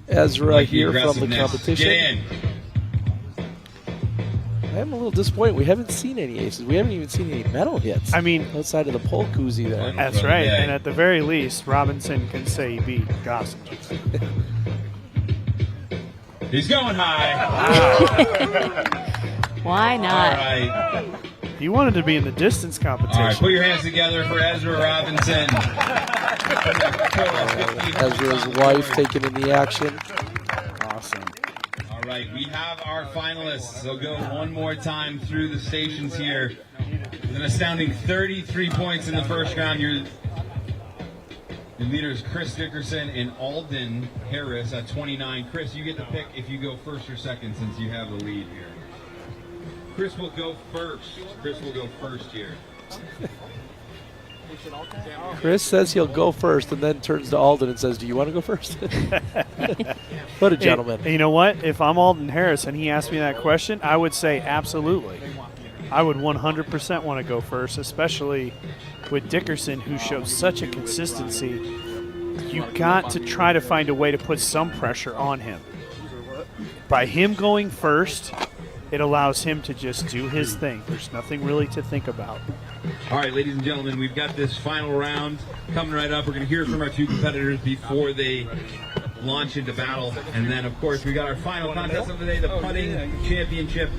Ezra Like the here from the aggressiveness. competition. Get in. I'm a little disappointed. We haven't seen any aces. We haven't even seen any metal hits. I mean, outside of the pole koozie there. That's right. And at the very least, Robinson can say he beat Gossage. He's going high. Why not? All right. He wanted to be in the distance competition. All right, put your hands together for Ezra Robinson. Ezra's wife taking in the action. Awesome. All right, we have our finalists. They'll go one more time through the stations here. With an astounding 33 points in the first round. Your leaders, Chris Dickerson and Alden Harris at 29. Chris, you get to pick if you go first or second since you have the lead here. Chris will go first. Chris will go first here. Chris says he'll go first and then turns to Alden and says, do you want to go first? What a gentleman. And you know what? If I'm Alden Harris and he asked me that question, I would say absolutely. I would 100% want to go first, especially with Dickerson, who shows such a consistency. You got to try to find a way to put some pressure on him. By him going first, it allows him to just do his thing. There's nothing really to think about. All right, ladies and gentlemen, we've got this final round coming right up. We're going to hear from our two competitors before they launch into battle. And then, of course, we got our final contest of the day, the putting championship,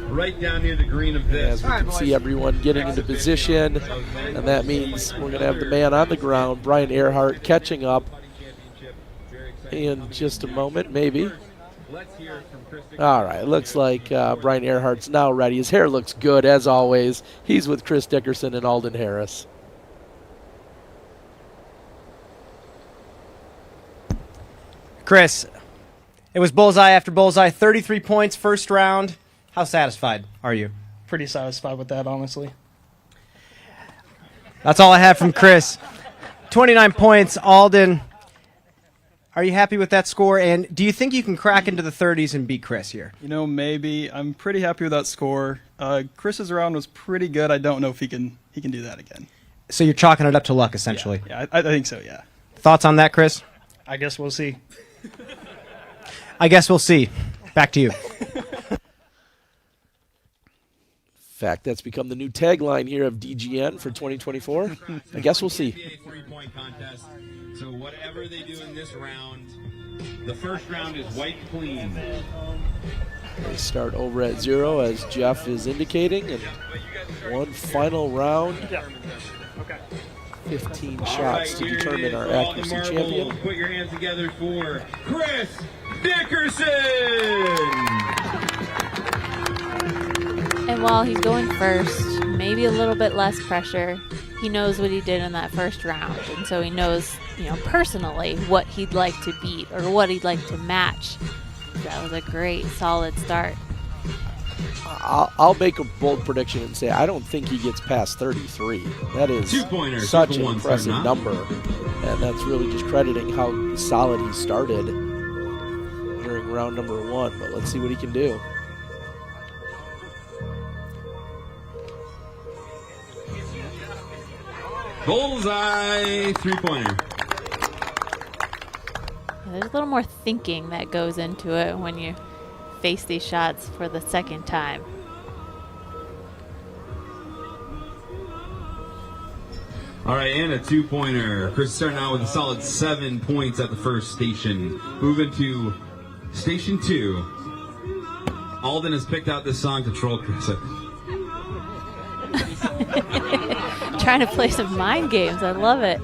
right down near the green of this. As we can see everyone getting into position, and that means we're going to have the man on the ground, Brian Earhart, catching up in just a moment, maybe. All right, looks like Brian Earhart's now ready. His hair looks good, as always. He's with Chris Dickerson and Alden Harris. Chris, it was bullseye after bullseye, 33 points, first round. How satisfied are you? Pretty satisfied with that, honestly. That's all I have from Chris. 29 points, Alden. Are you happy with that score? And do you think you can crack into the 30s and beat Chris here? You know, maybe. I'm pretty happy with that score. Chris's round was pretty good. I don't know if he can do that again. So you're chalking it up to luck, essentially. Yeah, I think so, yeah. Thoughts on that, Chris? I guess we'll see. I guess we'll see. Back to you. In fact, that's become the new tagline here of DGN for 2024. I guess we'll see. Three-point contest. So whatever they do in this round, the first round is white clean. They start over at 0, as Jeff is indicating, and one final round. 15 shots to determine our accuracy champion. Put your hands together for Chris Dickerson! And while he's going first, maybe a little bit less pressure. He knows what he did in that first round, and so he knows, personally what he'd like to beat or what he'd like to match. That was a great, solid start. I'll make a bold prediction and say I don't think he gets past 33. That is such an impressive number, and that's really just crediting how solid he started during round number 1. But let's see what he can do. Bullseye three-pointer. There's a little more thinking that goes into it when you face these shots for the second time. All right, and a two-pointer. Chris is starting out with a solid 7 points at the first station. Moving to station 2. Alden has picked out this song to troll Chris. Trying to play some mind games. I love it.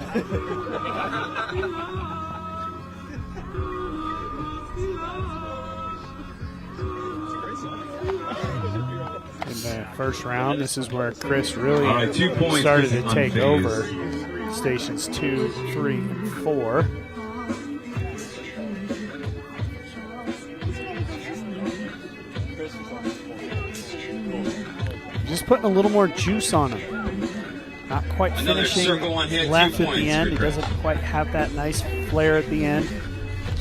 In the first round, this is where Chris really right, 2 points, started to Chris is take unfazed. over stations 2, 3, and 4. Just putting a little more juice on him. Not quite Another finishing circle one hit, 2 left at points the end. for He Chris. doesn't quite have that nice flare at the end.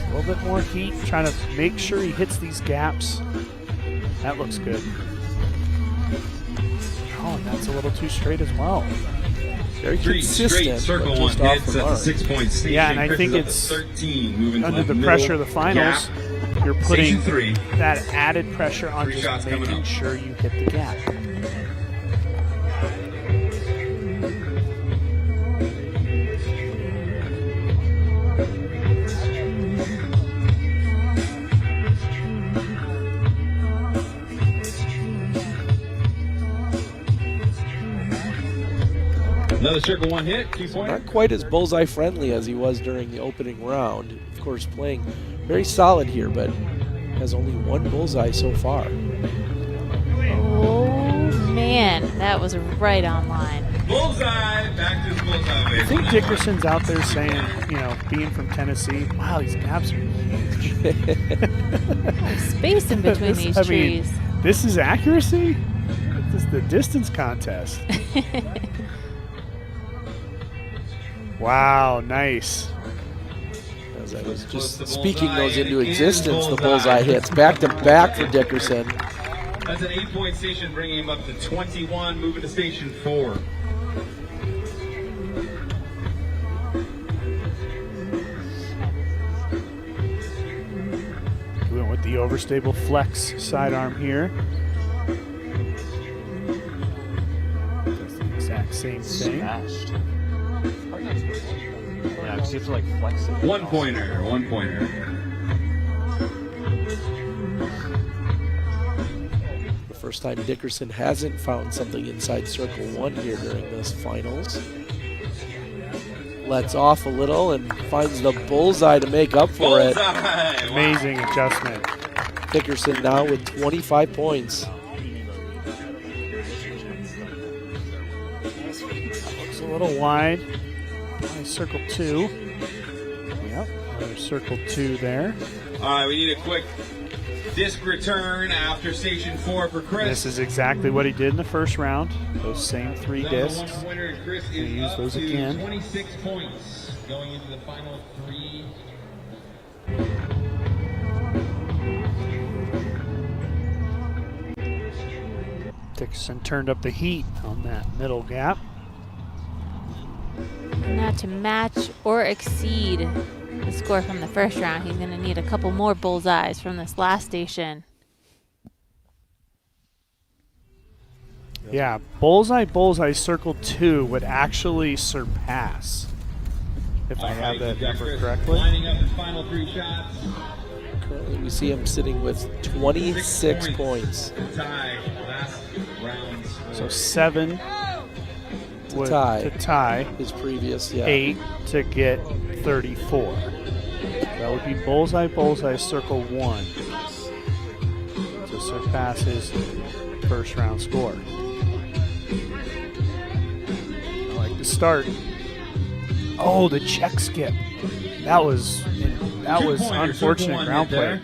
A little bit more heat, trying to make sure he hits these gaps. That looks good. Oh, and that's a little too straight as well. Very Three consistent. straight circle but one just off hits the at the mark. 6-point station. Yeah, and I Chris think is up to it's 13, moving to under the middle pressure of the finals, gap. you're putting Station 3. that added pressure on 3 just shots coming making up. sure you hit the gap. Another circle one hit, 2-pointer. Not quite as bullseye friendly as he was during the opening round. Of course, playing very solid here, but has only 1 bullseye so far. Oh, man. That was right on line. Bullseye, back to the bullseye. I think Dickerson's out there saying, being from Tennessee, wow, these gaps are huge. Space in between This- these I mean, trees. this is accuracy? This is the distance contest. Wow, nice. As I was just speaking those into existence, the bullseye hits back to back for Dickerson. That's an 8-point station, bringing him up to 21, moving to station 4. We went with the overstable flex sidearm here. Does the exact same thing. Yeah, because you have to like flex it. 1-pointer, 1-pointer. The first time Dickerson hasn't found something inside circle 1 here during this finals. Lets off a little and finds the bullseye to make up for it. Amazing adjustment. Dickerson now with 25 points. Looks a little wide. Nice circle 2. Yep, another circle 2 there. All right, we need a quick disc return after station 4 for Chris. This is exactly what he did in the first round. Those same 3 Now the discs. 1-pointer, Chris Gonna is use up those to again. 26 points going into the final 3 Dickerson turned up the heat on that middle gap. Now to match or exceed the score from the first round, he's going to need a couple more bullseyes from this last station. Yeah, bullseye, circle 2 would actually surpass, if I have that number correctly. Lining up his final 3 shots. Currently, we see him sitting with 26 points. Tie. Last round So score. 7 To tie. to tie. His previous, yeah. 8 to get 34. That would be bullseye, circle 1 to surpass his first round score. I like the start. Oh, the check skip. That was unfortunate ground play.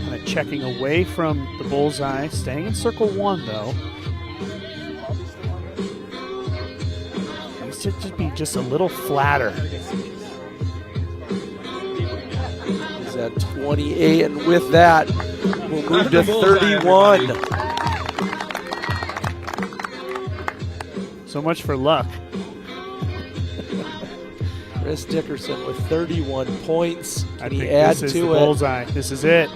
Kind of checking away from the bullseye, staying in circle 1 though. Needs to just be just a little flatter. He's at 28, and with that, we'll move to 31. So much for luck. Chris Dickerson with 31 points. I Can he think add this is to the it? bullseye. This is it.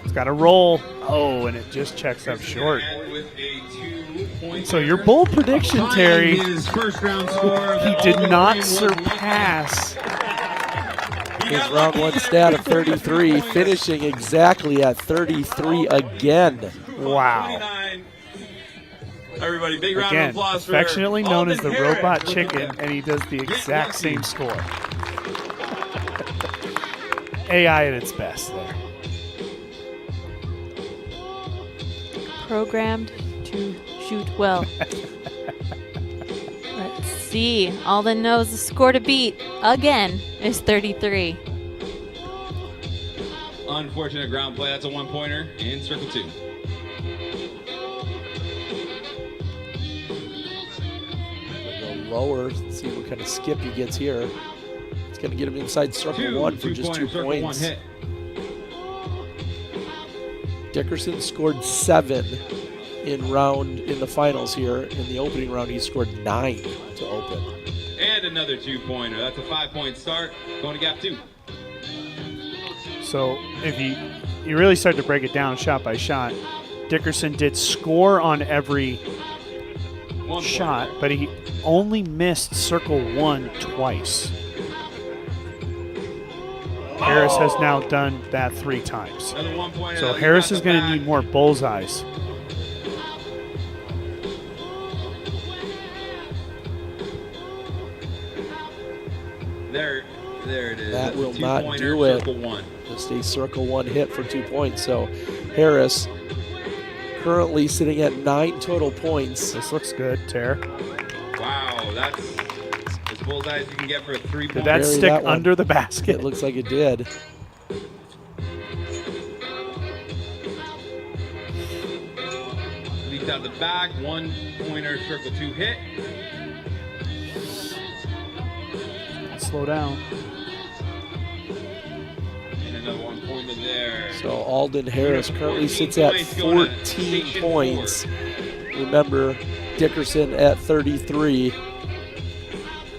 It's got to roll. Oh, and it just checks up short. So your bold prediction, Terry, His first round score. he did not surpass. His round 1 stat of 33, finishing exactly at 33 again. Wow. Everybody, big round Again, of applause for affectionately known as the Alden Harris. Robot Chicken, and he does the exact same score. AI at its best there. Programmed to shoot well. Let's see. Alden knows the score to beat again is 33. Unfortunate ground play. That's a 1-pointer in circle 2. Go lower, see what kind of skip he gets here. It's going to get him inside circle 1 for just 2 points. Hit. Dickerson scored 7 in the finals here. In the opening round, he scored 9 to open. And another 2-pointer. That's a 5-point start. Going to gap 2. So if you really start to break it down shot by shot, Dickerson did score on every shot, but he only missed circle 1 twice. Harris has now done that 3 times. Another 1-pointer. So Harris is going to need more bullseyes. There it is. That That's a will not 2-pointer, do it. circle 1. Just a circle 1 hit for 2 points. So Harris currently sitting at 9 total points. This looks good, Tara. Wow, that's as bullseye as you can get for a 3-point. Did that stick under the basket? It looks like it did. Leaked out the back. 1-pointer, circle 2 hit. Slow down. And another 1-pointer there. So Alden Harris currently sits at 14 points. Remember, Dickerson at 33.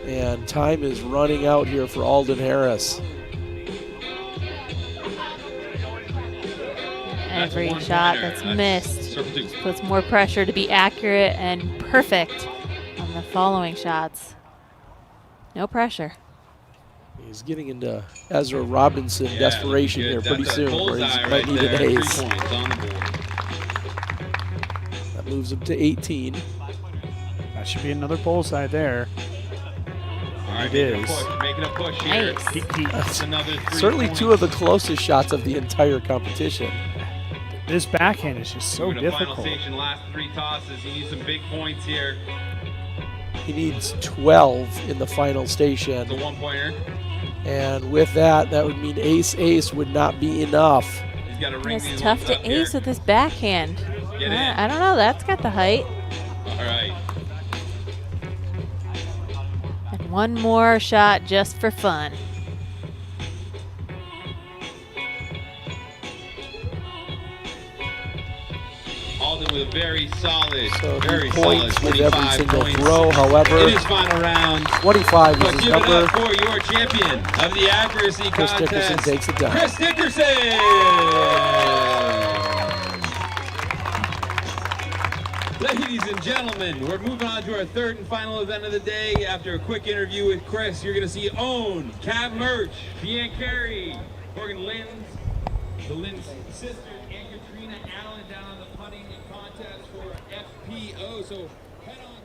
And time is running out here for Alden Harris. Every shot that's missed puts more pressure to be accurate and perfect on the following shots. No pressure. He's getting into Ezra Robinson desperation here pretty soon, where he might need an ace. That moves him to 18. That should be another bullseye there. Right, it is. Making a push here. Nice. Another 3 Certainly points. 2 of the closest shots of the entire competition. This backhand is just so Moving to final difficult. station, last 3 tosses. He needs some big points here. He needs 12 in the final station. The 1-pointer. And with that, that would mean ace would not be enough. He's got to ring It's these tough ones to up here. ace with this backhand. Get in. I don't know. That's got the height. All right. And one more shot just for fun. Alden with a a very solid, So very he solid points with every 25 single points throw. However, in his final round. 25 But is his give it number. up for your champion of the accuracy Chris contest. Dickerson takes it down. Chris Dickerson! Ladies and gentlemen, we're moving on to our third and final event of the day. After a quick interview with Chris, you're going to see Own, Cat Merch, Deanne Carey, Morgan Linz, the Linz sisters, and Katrina Allen down on the putting contest for FPO. So head on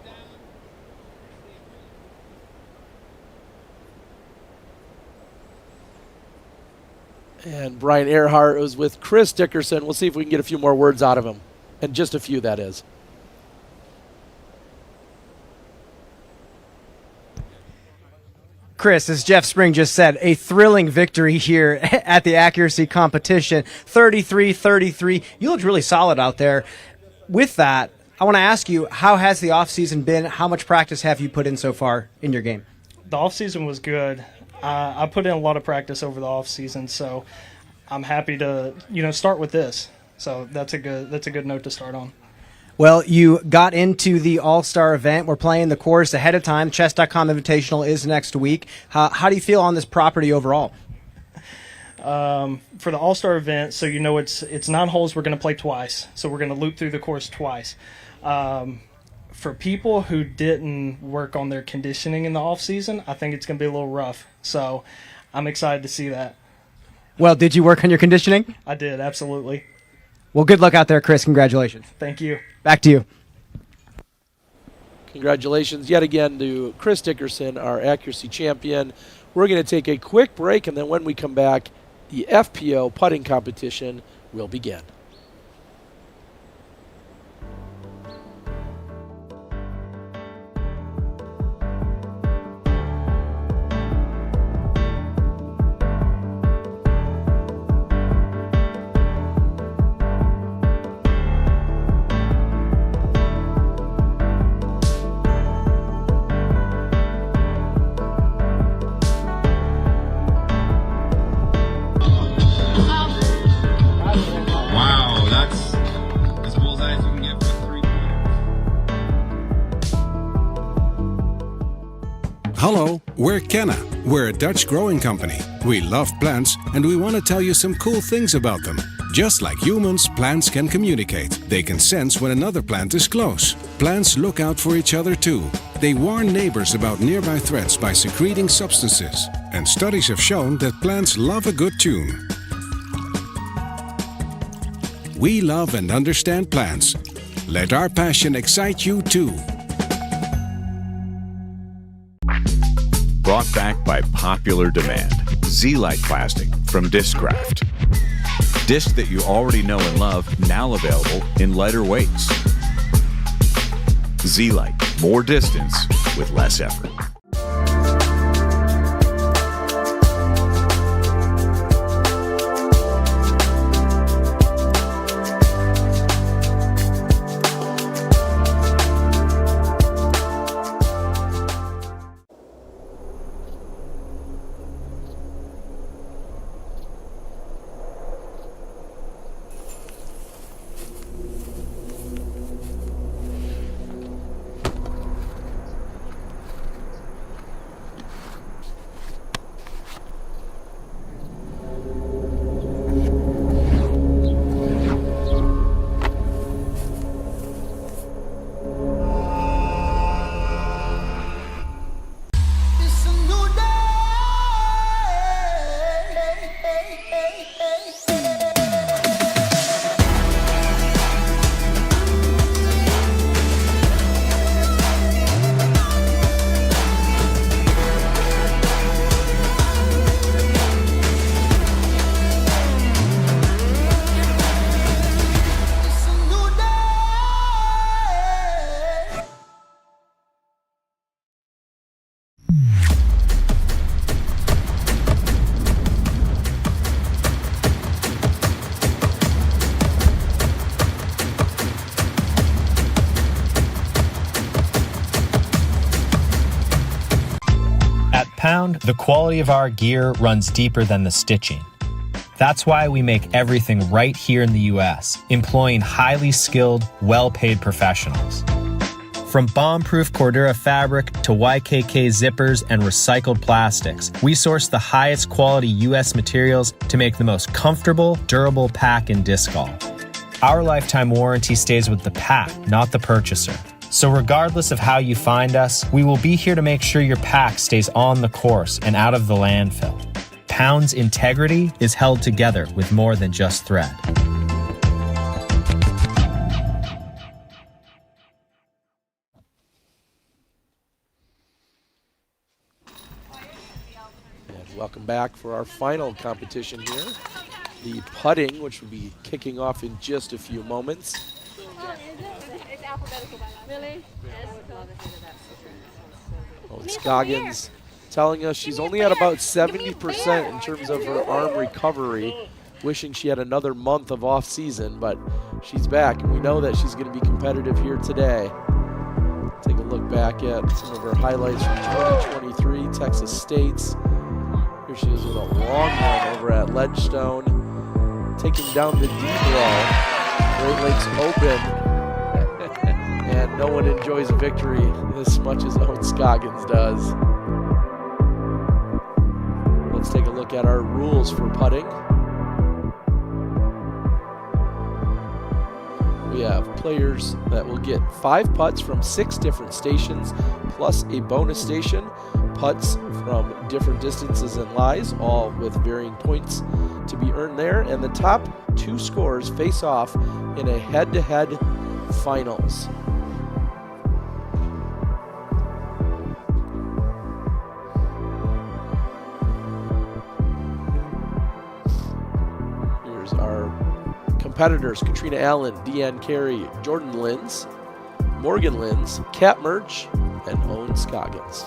down. And Brian Earhart was with Chris Dickerson. We'll see if we can get a few more words out of him. And just a few, that is. Chris, as Jeff Spring just said, a thrilling victory here at the accuracy competition, 33-33. You looked really solid out there. With that, I want to ask you, how has the offseason been? How much practice have you put in so far in your game? The offseason was good. I put in a lot of practice over the offseason, so I'm happy to start with this. So that's a good note to start on. Well, you got into the All-Star event. We're playing the course ahead of time. Chess.com Invitational is next week. How do you feel on this property overall? For the All-Star event, so it's 9 holes we're going to play twice. So we're going to loop through the course twice. For people who didn't work on their conditioning in the off-season, I think it's going to be a little rough. So I'm excited to see that. Well, did you work on your conditioning? I did, absolutely. Well, good luck out there, Chris. Congratulations. Thank you. Back to you. Congratulations yet again to Chris Dickerson, our accuracy champion. We're going to take a quick break, and then when we come back, the FPO putting competition will begin. Wow, that's as bullseye as you can get for 3 pointers. Hello, we're Kenna. We're a Dutch growing company. We love plants and we want to tell you some cool things about them. Just like humans, plants can communicate. They can sense when another plant is close. Plants look out for each other too. They warn neighbors about nearby threats by secreting substances. And studies have shown that plants love a good tune. We love and understand plants. Let our passion excite you too. Brought back by popular demand. Z-Lite plastic from Discraft. Disc that you already know and love, now available in lighter weights. Z-Lite, more distance with less effort. Pound, the quality of our gear runs deeper than the stitching. That's why we make everything right here in the U.S., employing highly skilled, well-paid professionals. From bomb-proof Cordura fabric to YKK zippers and recycled plastics, we source the highest quality U.S. materials to make the most comfortable, durable pack in disc golf. Our lifetime warranty stays with the pack, not the purchaser. So regardless of how you find us, we will be here to make sure your pack stays on the course and out of the landfill. Pound's integrity is held together with more than just thread. Welcome back for our final competition here, the putting, which will be kicking off in just a few moments. Scoggins telling us she's only at about 70% in terms of her arm recovery, wishing she had another month of off season, but she's back, and we know that she's going to be competitive here today. Take a look back at some of her highlights from 2023 Texas States. Here she is with a long run over at Ledgestone, taking down the D-ball. Great Lakes Open, and no one enjoys a victory as much as Owen Scoggins does. Let's take a look at our rules for putting. We have players that will get 5 putts from 6 different stations, plus a bonus station. Putts from different distances and lies, all with varying points to be earned there. And the top 2 scores face off in a head-to-head finals. Here's our competitors: Katrina Allen, Deanne Carey, Jordan Linz, Morgan Linz, Kat Murch, and Owen Scoggins.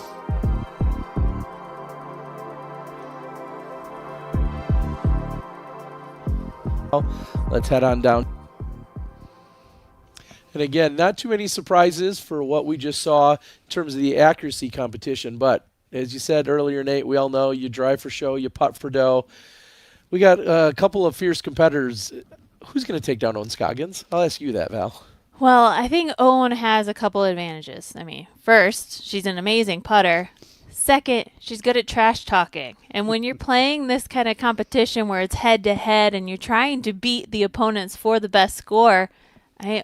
Let's head on down. And again, not too many surprises for what we just saw in terms of the accuracy competition, but as you said earlier, Nate, we all know you drive for show, you putt for dough. We got a couple of fierce competitors. Who's going to take down Owen Scoggins? I'll ask you that, Val. Well, I think Owen has a couple advantages. I mean, first, she's an amazing putter. Second, she's good at trash talking. And when you're playing this kind of competition where it's head to head and you're trying to beat the opponents for the best score,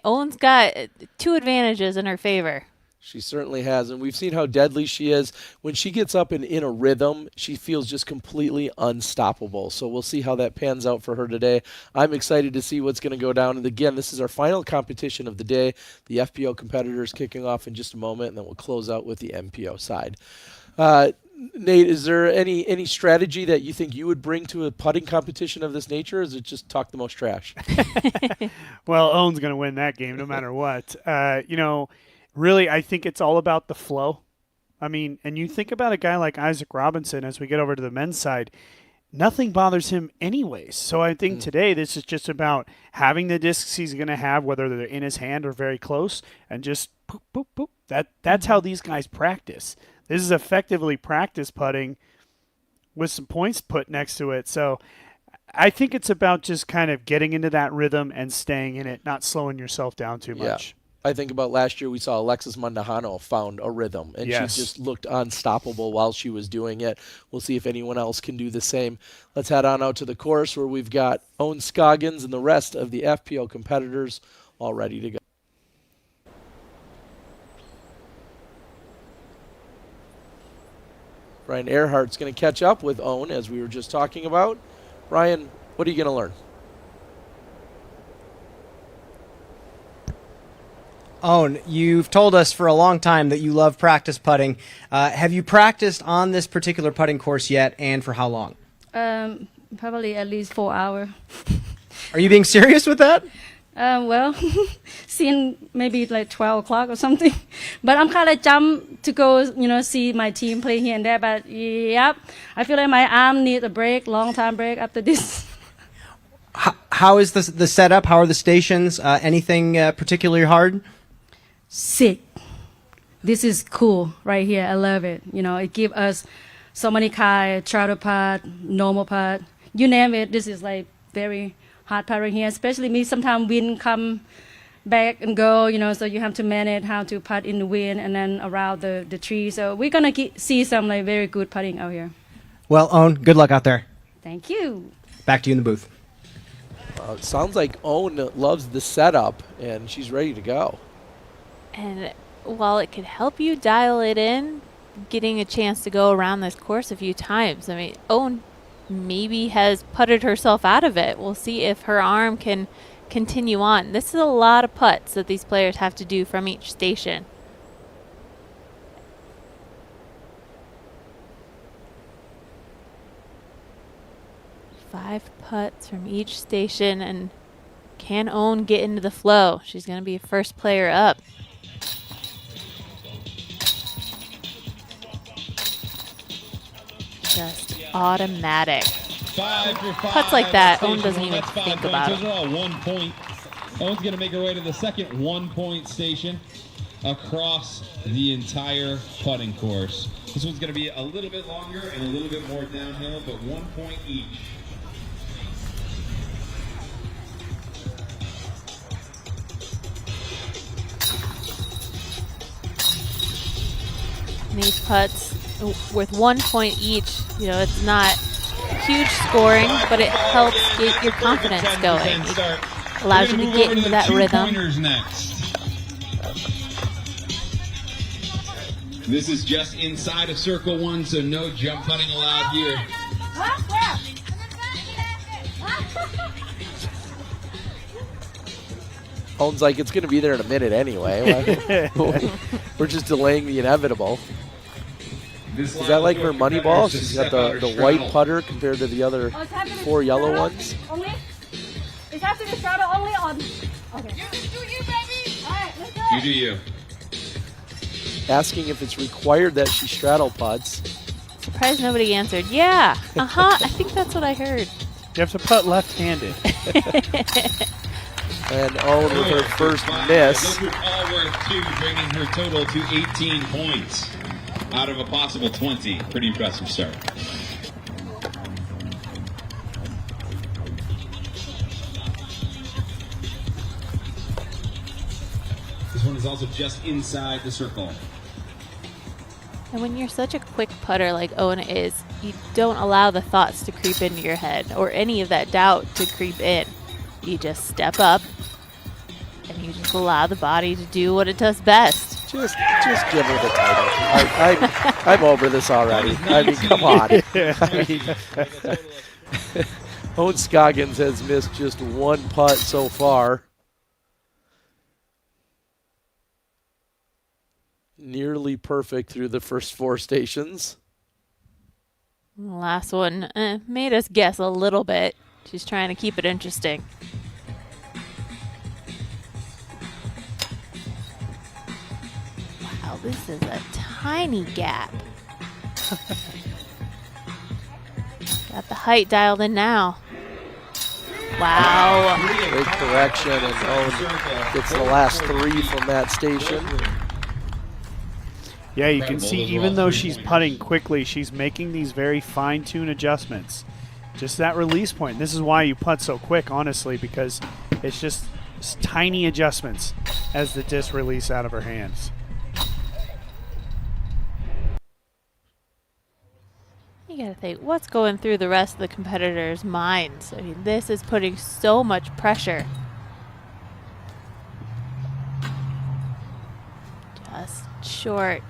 Owen's got 2 advantages in her favor. She certainly has, and we've seen how deadly she is. When she gets up and in a rhythm, she feels just completely unstoppable. So we'll see how that pans out for her today. I'm excited to see what's going to go down. And again, this is our final competition of the day. The FPO competitors kicking off in just a moment, and then we'll close out with the MPO side. Nate, is there any strategy that you think you would bring to a putting competition of this nature, or is it just talk the most trash? Well, Owen's going to win that game no matter what. Really, I think it's all about the flow. I mean, and you think about a guy like Isaac Robinson as we get over to the men's side, nothing bothers him anyways. So I think today this is just about having the discs he's going to have, whether they're in his hand or very close, and just boop, boop, boop. That's how these guys practice. This is effectively practice putting with some points put next to it. So I think it's about just kind of getting into that rhythm and staying in it, not slowing yourself down too much. I think about last year we saw Alexis Mandujano found a rhythm, and Yes. she just looked unstoppable while she was doing it. We'll see if anyone else can do the same. Let's head on out to the course where we've got Owen Scoggins and the rest of the FPO competitors all ready to go. Brian Earhart's going to catch up with Owen, as we were just talking about. Brian, what are you going to learn? Owen, you've told us for a long time that you love practice putting. Have you practiced on this particular putting course yet, and for how long? Probably at least 4 hours. Are you being serious with that? Well, since maybe like 12 o'clock or something. But I'm kind of jumped to go, see my team play here and there. But yep, I feel like my arm needs a break, long time break after this. How is the setup? How are the stations? Anything particularly hard? Sick. This is cool right here. I love it. It gives us so many kinds, charter putt, normal putt, you name it. This is like very hard putting here, especially me. Sometimes wind come back and go, so you have to manage how to putt in the wind and then around the tree. So we're going to see some like very good putting out here. Well, Owen, good luck out there. Thank you. Back to you in the booth. It sounds like Owen loves the setup, and she's ready to go. And while it could help you dial it in, getting a chance to go around this course a few times, I mean, Owen maybe has putted herself out of it. We'll see if her arm can continue on. This is a lot of putts that these players have to do from each station. Five putts from each station, and can Owen get into the flow? She's going to be first player up. Just automatic. Putts like that, Owen doesn't even think about them. 1 point. Owen's going to make her way to the second 1 point station across the entire putting course. This one's going to be a little bit longer and a little bit more downhill, but 1 point each. These putts with 1 point each, it's not huge scoring, but it helps get your confidence going. It allows you to get into that rhythm. This is just inside of circle 1, so no jump putting allowed here. Owen's like, it's going to be there in a minute anyway. We're just delaying the inevitable. Is that like her money ball? She's got the white putter compared to the other 4 yellow ones. It has to be straddle only on. Okay. You do you. Asking if it's required that she straddle putts. Surprised nobody answered. Yeah. I think that's what I heard. You have to putt left-handed. And Owen with her first miss. Those are all worth 2, bringing her total to 18 points out of a possible 20. Pretty impressive start. This one is also just inside the circle. And when you're such a quick putter like Owen is, you don't allow the thoughts to creep into your head or any of that doubt to creep in. You just step up and you just allow the body to do what it does best. Just give her the title. I'm over this already. I mean, come on. I mean, Owen Scoggins has missed just 1 putt so far. Nearly perfect through the first 4 stations. The last one made us guess a little bit. She's trying to keep it interesting. Wow, this is a tiny gap. Got the height dialed in now. Wow. Great correction, and Owen gets the last 3 from that station. Yeah, you can see even though she's putting quickly, she's making these very fine-tuned adjustments. Just that release point. This is why you putt so quick, honestly, because it's just tiny adjustments as the disc release out of her hands. You gotta think, what's going through the rest of the competitors' minds? I mean, this is putting so much pressure. Just short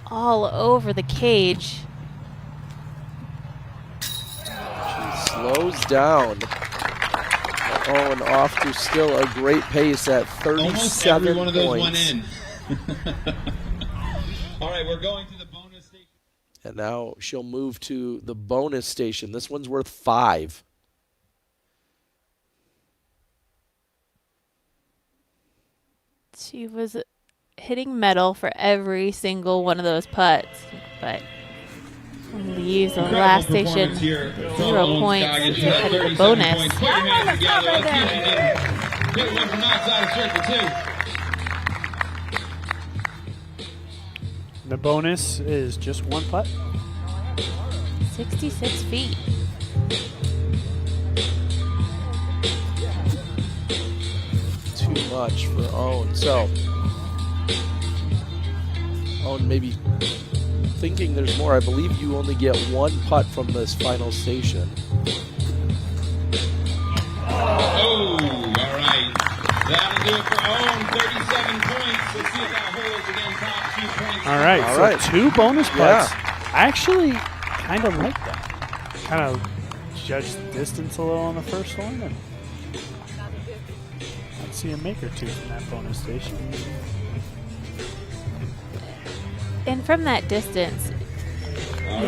all over the cage. She slows down. Owen off to still a great pace at 37 Almost every one of those points. went in. All right, we're going to the bonus station. And now she'll move to the bonus station. This one's worth 5. She was hitting metal for every single one of those putts, but leaves the last station 0 points headed to the bonus. Put your hands together. Let's see if you can hit one from outside of circle 2. The bonus is just 1 putt. 66 feet. Too much for Owen. So Owen maybe thinking there's more. I believe you only get one putt from this final station. Oh, all right. That'll do it for Owen. 37 points. Let's see if that holds again. Top 2 points. All right, All so right. 2 bonus putts. Yeah. I actually kind of like that. Kind of judge the distance a little on the first one, and I'd see a make or two from that bonus station. And from that distance,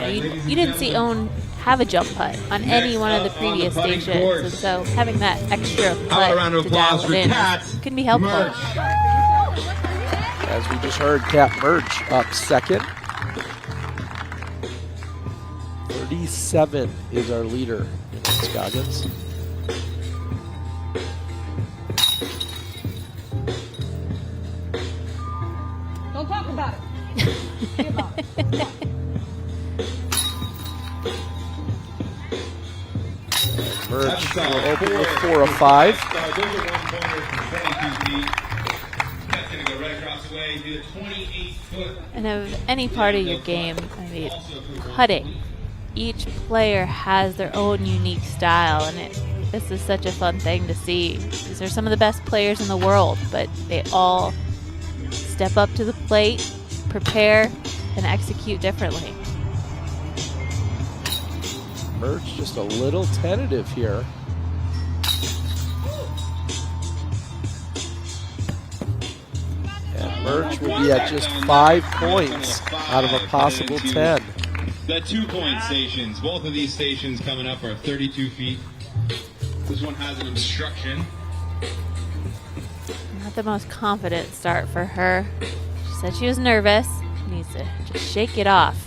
you didn't see Owen have a jump putt on any one of the previous stations, and so having that extra putt to dial it in can be helpful. As we just heard, Kat Merge up second. 37 is our leader in Scoggins. Don't talk about it. Be about it. Merge will open with 4 of 5. And of any part of your game, I mean, putting, each player has their own unique style, and this is such a fun thing to see. These are some of the best players in the world, but they all step up to the plate, prepare, and execute differently. Merge just a little tentative here. And Merge will be at just 5 points out of a possible 10. The 2-point stations. Both of these stations coming up are 32 feet. This one has an obstruction. Not the most confident start for her. She said she was nervous. Needs to just shake it off.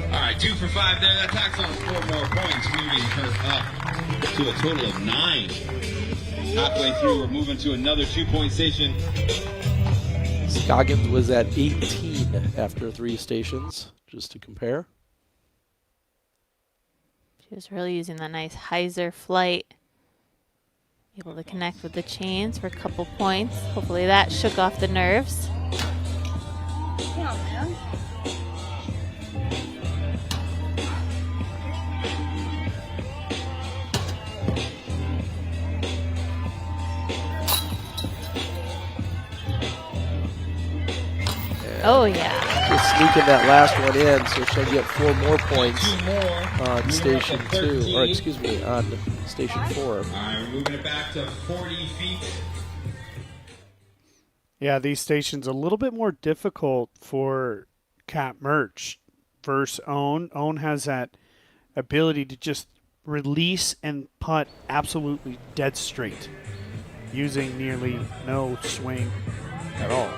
All right, 2 for 5 there. That tacks on 4 more points, moving her up to a total of 9. Halfway through, we're moving to another 2-point station. Scoggins was at 18 after 3 stations, just to compare. She was really using that nice hyzer flight. Able to connect with the chains for a couple points. Hopefully that shook off the nerves. Come on, man. Oh, yeah. Just sneaking that last one in, so she'll get 4 more points on station 2, or excuse me, on station 4. All right, we're moving it back to 40 feet. Yeah, these stations a little bit more difficult for Kat Merch versus Owen. Owen has that ability to just release and putt absolutely dead straight, using nearly no swing at all.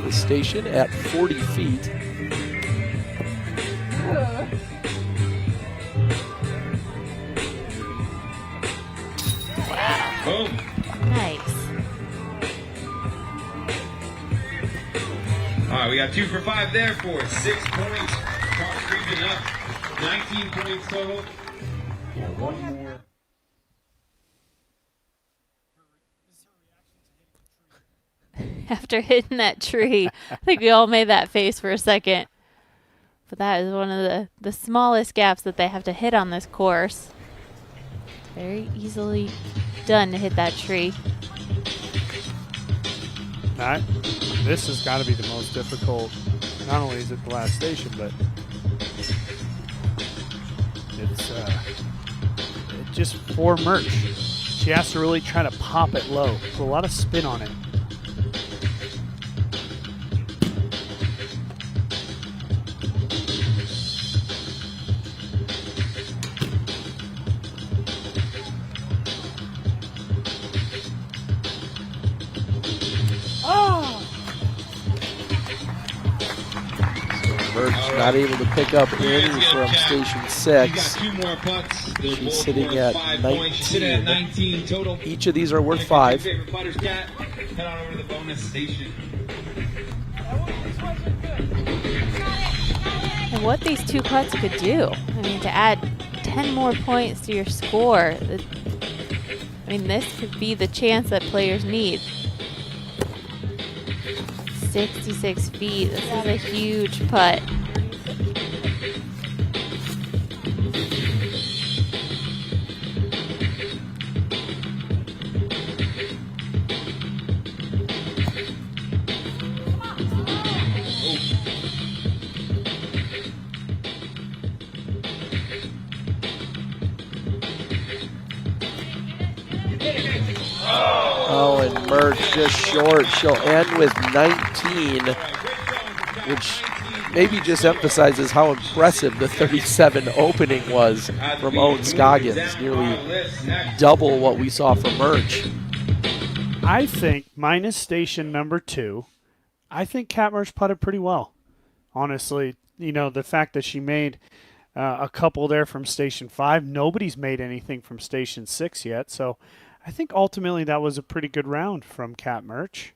The station at 40 feet. Boom. Nice. All right, we got 2 for 5 there for 6 points. Car creeping up. 19 points total. Yeah, 1 more. After hitting that tree, I think we all made that face for a second. But that is one of the smallest gaps that they have to hit on this course. Very easily done to hit that tree. This has got to be the most difficult. Not only is it the last station, but it's just for Merch. She has to really try to pop it low. Put a lot of spin on it. Merge not able to pick up any from Station 6. Two more putts. She's sitting at 5 points. Sitting at 19. 19 total. Each of these are worth 5. Favorite putters, Cat. Head on over to the bonus station. And what these 2 putts could do, I mean, to add 10 more points to your score, I mean, this could be the chance that players need. 66 feet, this is a huge putt. Oh, and Merge just short. She'll end with 19, which maybe just emphasizes how impressive the 37 opening was from Owen Scoggins. Nearly double what we saw from Merge. I think, minus station number 2, I think Kat Merge putted pretty well. Honestly, you know, the fact that she made a couple there from station 5, nobody's made anything from station 6 yet, so I think ultimately that was a pretty good round from Kat Merge.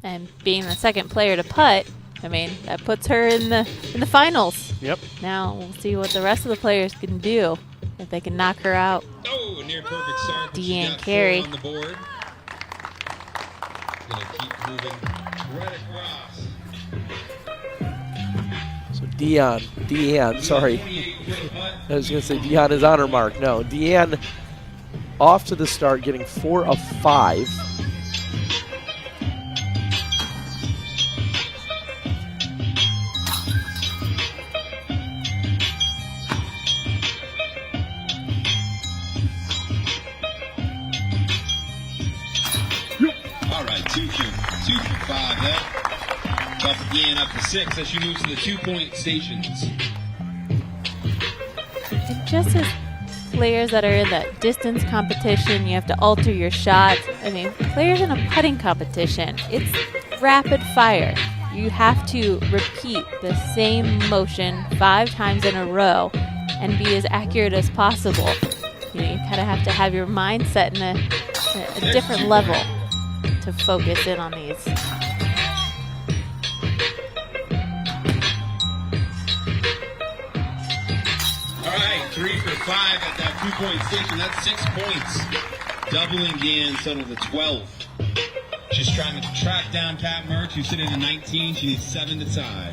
And being the second player to putt, I mean, that puts her in the finals. Yep. Now we'll see what the rest of the players can do, if they can knock her out. Oh, near perfect start. Deanne Carey. On the board. Gonna keep moving right across. So Deanne, sorry. I was going to say Deanne is on her mark. No, Deanne off to the start, getting 4 of 5. All right, 2 for 5 there. Buff again up to 6 as she moves to the 2-point stations. It just is players that are in that distance competition, you have to alter your shots. I mean, players in a putting competition, it's rapid fire. You have to repeat the same motion 5 times in a row and be as accurate as possible. You know, you kind of have to have your mindset in a different level to focus in on these. All right, 3 for 5 at that 2-point station. That's 6 points. Doubling Deanne's total to 12. She's trying to track down Kat Merge, who's sitting at 19. She needs 7 to tie.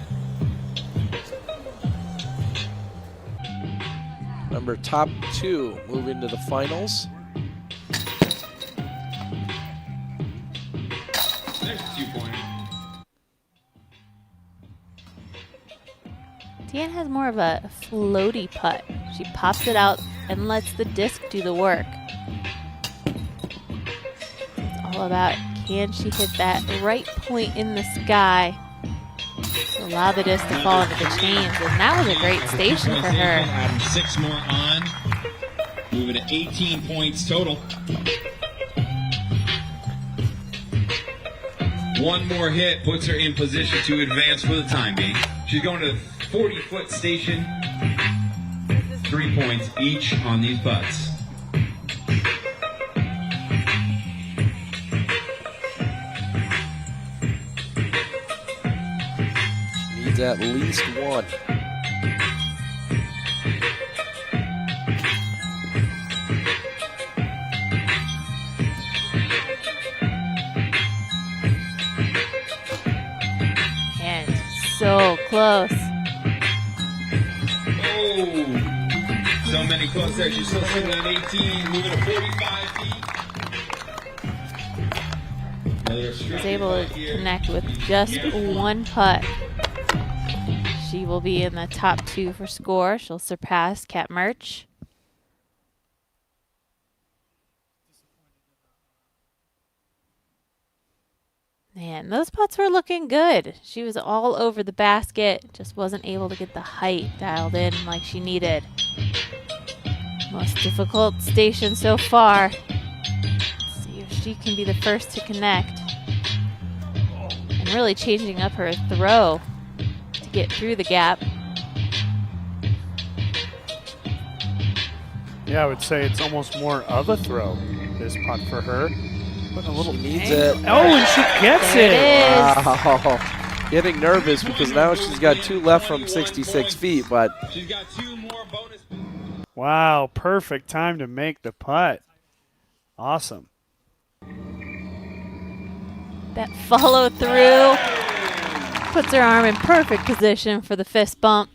Number top 2 moving to the finals. There's a 2-pointer. Deanne has more of a floaty putt. She pops it out and lets the disc do the work. It's all about, can she hit that right point in the sky to allow the disc to fall into the chains? And that was a great station for her. Adding 6 more on. Moving to 18 points total. 1 more hit puts her in position to advance for the time being. She's going to 40-foot station. 3 points each on these putts. Needs at least 1. And so close. Oh, so many close there. She's still sitting at 18, moving to 45 feet. She was able to connect with just 1 putt. She will be in the top 2 for score. She'll surpass Kat Merch. Man, those putts were looking good. She was all over the basket, just wasn't able to get the height dialed in like she needed. Most difficult station so far. Let's see if she can be the first to connect. And really changing up her throw. to get through the gap. Yeah, I would say it's almost more of a throw, this putt for her. Putting a little needs it. Oh, and she gets There it is. Wow. Getting nervous because now she's got 2 left from 66 feet, but She's got 2 more bonus. wow, perfect time to make the putt. Awesome. That follow through puts her arm in perfect position for the fist bump.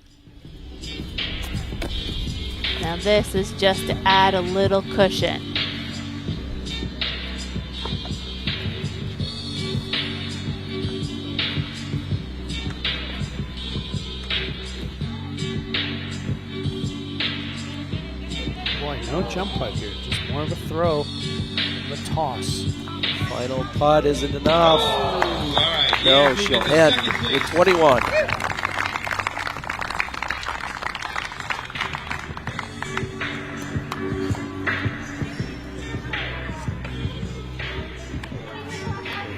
Now this is just to add a little cushion. Boy, no jump putt here, just more of a throw, a toss. final putt isn't enough. No, she'll end with 21.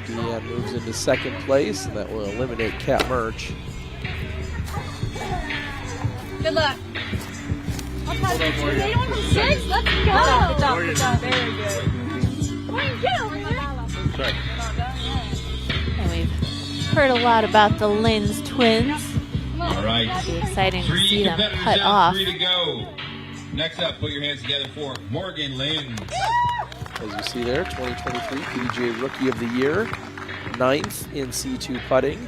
Deanne moves into second place, and that will eliminate Kat Murch. Good luck. I'll pass it to you. Anyone from 6? Let's go. Good job. Good job. Very good. Morning, get over here. And we've heard a lot about the Linz twins. All right. It'll be exciting to see them competitors putt now, off. 3 to go. Next up, put your hands together for Morgan Linz. As you see there, 2023 PDGA Rookie of the Year, 9th in C2 putting,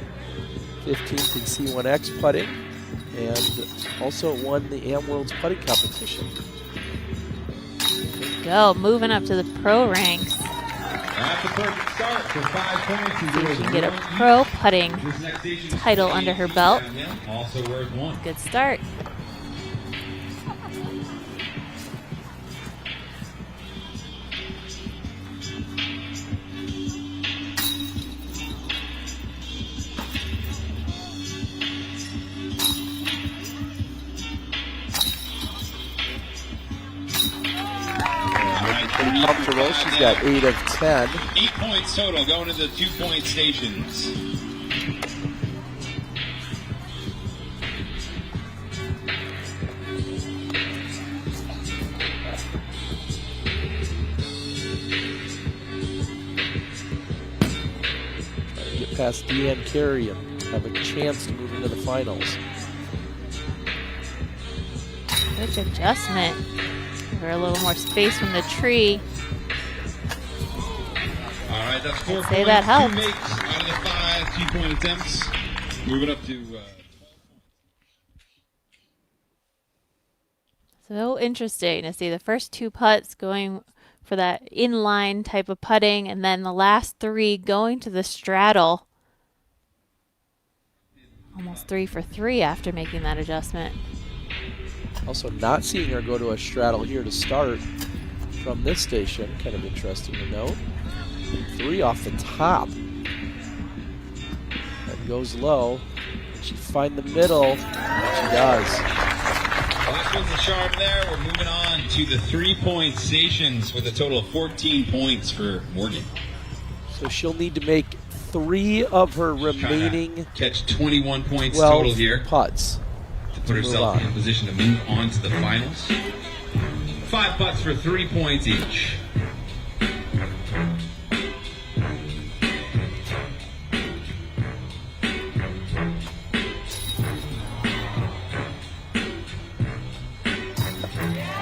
15th in C1X putting, and also won the Am World's putting competition. Go, moving up to the pro ranks. That's a perfect start for 5 points. See if she can get a pro putting title under her belt. Also worth 1. Good start. Pretty comfortable. She's got 8 of 10. 8 points total going to the 2-point stations. Get past Deanne Carey and have a chance to move into the finals. Good adjustment. Give her a little more space from the tree. All right, that's 4 I'd points. say that helped. 2 makes out of the 5 2-point attempts. Moving up to... So interesting to see the first 2 putts going for that inline type of putting, and then the last 3 going to the straddle. Almost 3 for 3 after making that adjustment. Also not seeing her go to a straddle here to start from this station. Kind of interesting to note. 3 off the top. That goes low. She find the middle. She does. Well, that puts the sharp there. We're moving on to the 3-point stations with a total of 14 points for Morgan. So she'll need to make 3 of her remaining Catch 21 points 12 total here. putts. To put herself in a position to move on to the finals. 5 putts for 3 points each.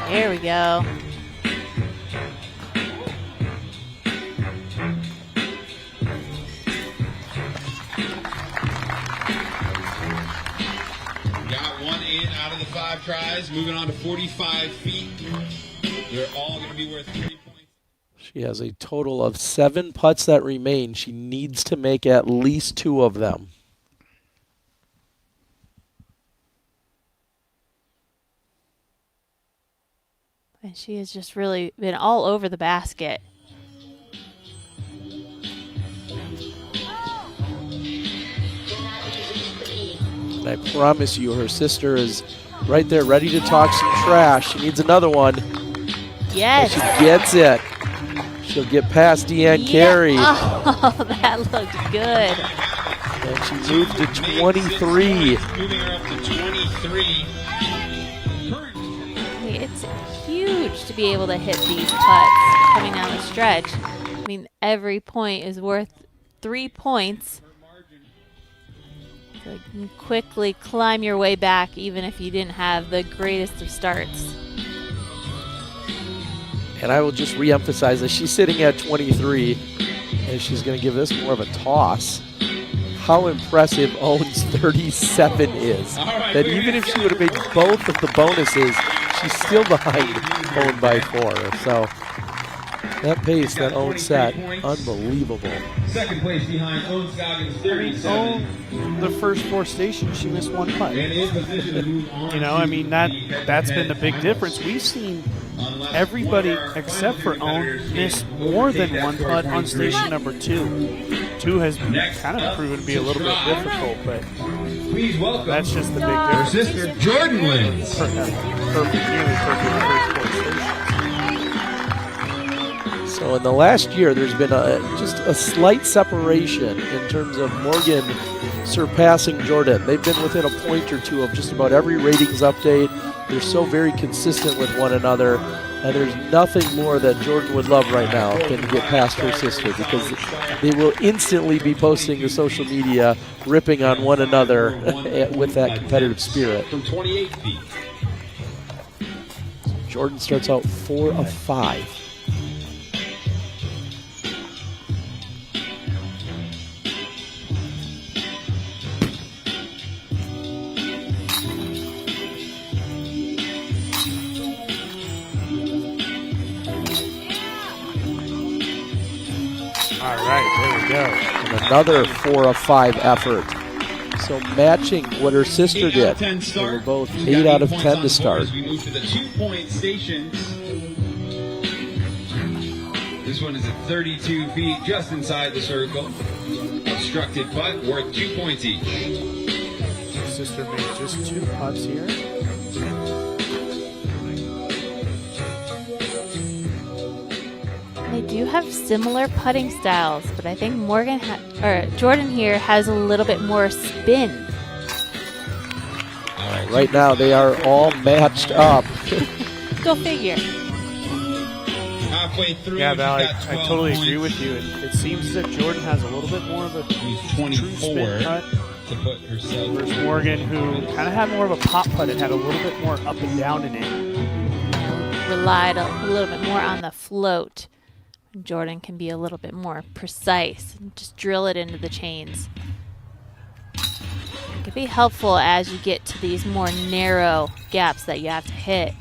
There we go. Got 1 in out of the 5 tries. Moving on to 45 feet. They're all going to be worth 3 points. She has a total of 7 putts that remain. She needs to make at least 2 of them. And she has just really been all over the basket. And I promise you, her sister is right there ready to talk some trash. She needs another one. Yes. And she gets it. She'll get past Deanne Carey. Oh, that looked good. And she moved to 23. Moving her up to 23. It's huge to be able to hit these putts coming down the stretch. I mean, every point is worth 3 points. So you can quickly climb your way back even if you didn't have the greatest of starts. And I will just reemphasize that she's sitting at 23, and she's going to give this more of a toss. How impressive Owen's 37 is. That even if she would have made both of the bonuses, she's still behind Owen by 4. So that pace that Owen set, unbelievable. Second place behind Owen Scoggins, 37. The first 4 stations, she missed 1 putt. And in position to move on. You know, I mean, that's been the big difference. We've seen everybody except for Owen miss more than 1 putt on station number 2. 2 has kind of proven to be a little bit difficult, but please welcome that's just the big her difference. sister Jordan wins. Perfect, nearly perfect first 4 stations. So in the last year, there's been just a slight separation in terms of Morgan surpassing Jordan. They've been within a point or 2 of just about every ratings update. They're so very consistent with one another, and there's nothing more that Jordan would love right now than to get past her sister, because they will instantly be posting to social media, ripping on one another with that competitive spirit. From 28 feet. Jordan starts out 4 of 5. All right, there we go. And another 4 of 5 effort. So matching what her sister did. They were both 8 out of 10 to start. We move to the 2-point stations. This one is at 32 feet, just inside the circle. Obstructed putt, worth 2 points each. Sister made just 2 putts here. They do have similar putting styles, but I think Jordan here has a little bit more spin. Right now, they are all matched up. Go figure. Halfway through, Yeah, Val, I she's got 12 totally points. agree with you. It seems that Jordan has a little bit more of a She's true 24 spin putt. to put herself. Versus Morgan, who kind of had more of a pop putt and had a little bit more up and down in it. Relied a little bit more on the float. Jordan can be a little bit more precise and just drill it into the chains. It can be helpful as you get to these more narrow gaps that you have to hit.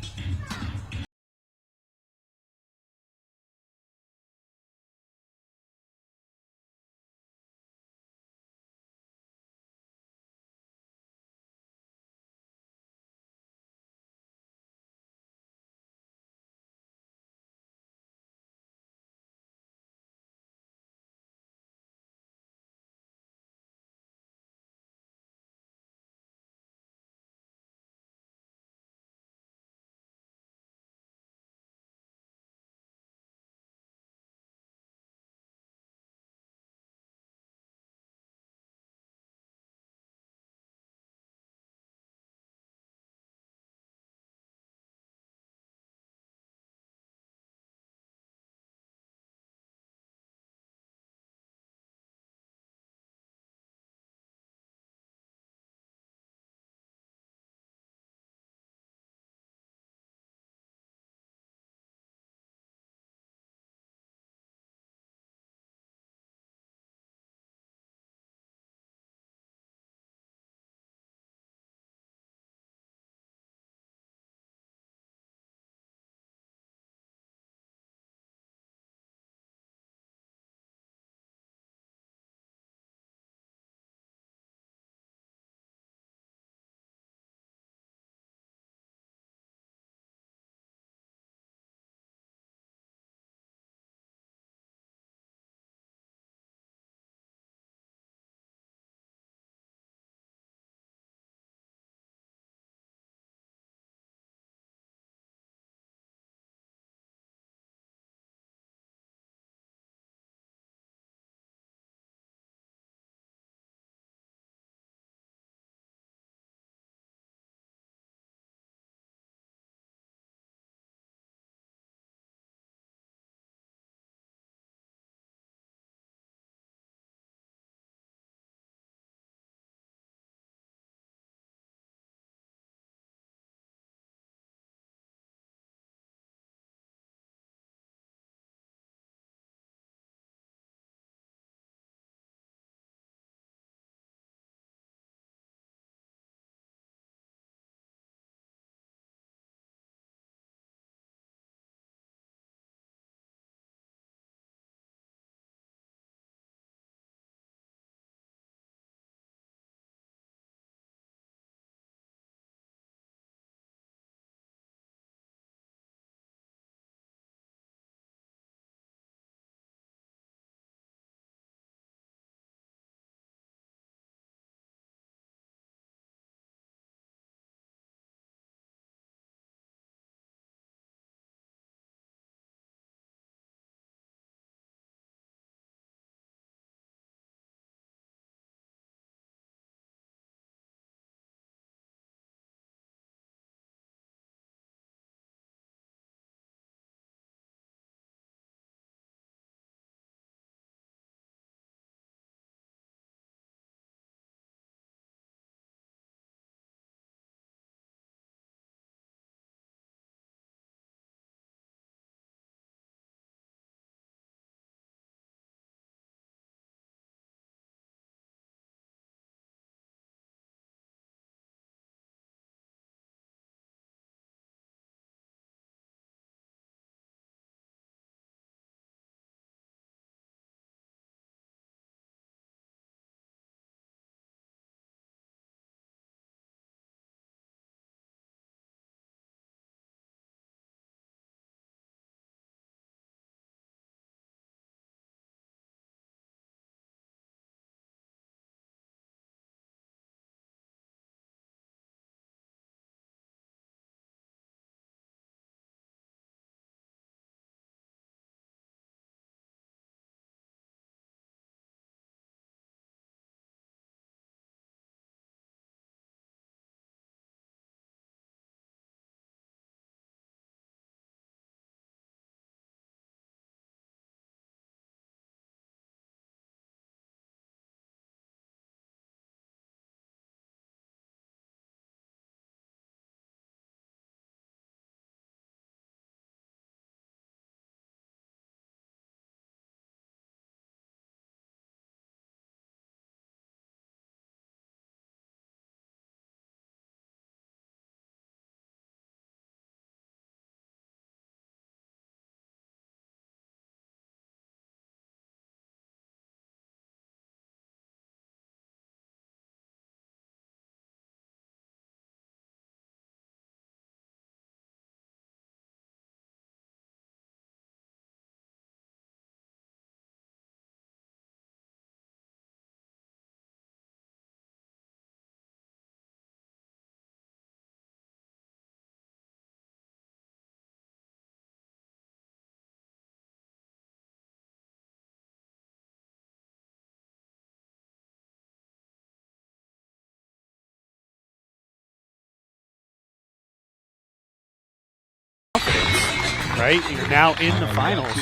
right? You're now in the finals.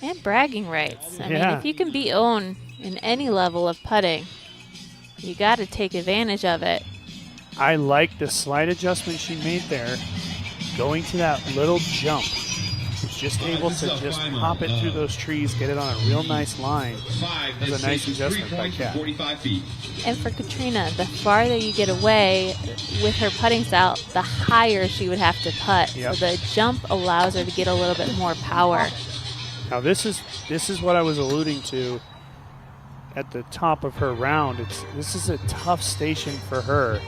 And bragging rights. I mean, Yeah. if you can beat Owen in any level of putting, you got to take advantage of it. I like the slight adjustment she made there, going to that little jump. Just able to just pop it through those trees, get it on a real nice line. That was a nice adjustment by Kat. And for Katrina, the farther you get away with her putting style, the higher she would have to putt. Yep. So the jump allows her to get a little bit more power. Now this is what I was alluding to at the top of her round. This is a tough station for her.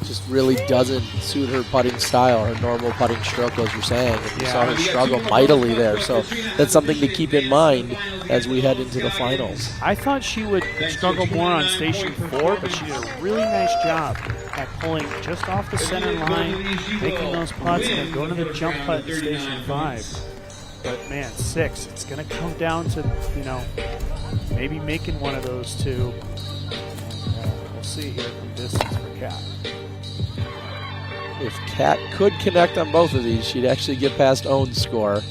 Just really doesn't suit her putting style, her normal putting stroke, as you're saying. And you saw her struggle mightily there. So that's something to keep in mind as we head into the finals. I thought she would struggle more on station 4, but she did a really nice job at pulling just off the center line, making those putts, and then going to the jump putt in station 5. But man, 6, it's going to come down to, maybe making one of those two. And we'll see here from distance for Kat. If Kat could connect on both of these, she'd actually get past Owen's score.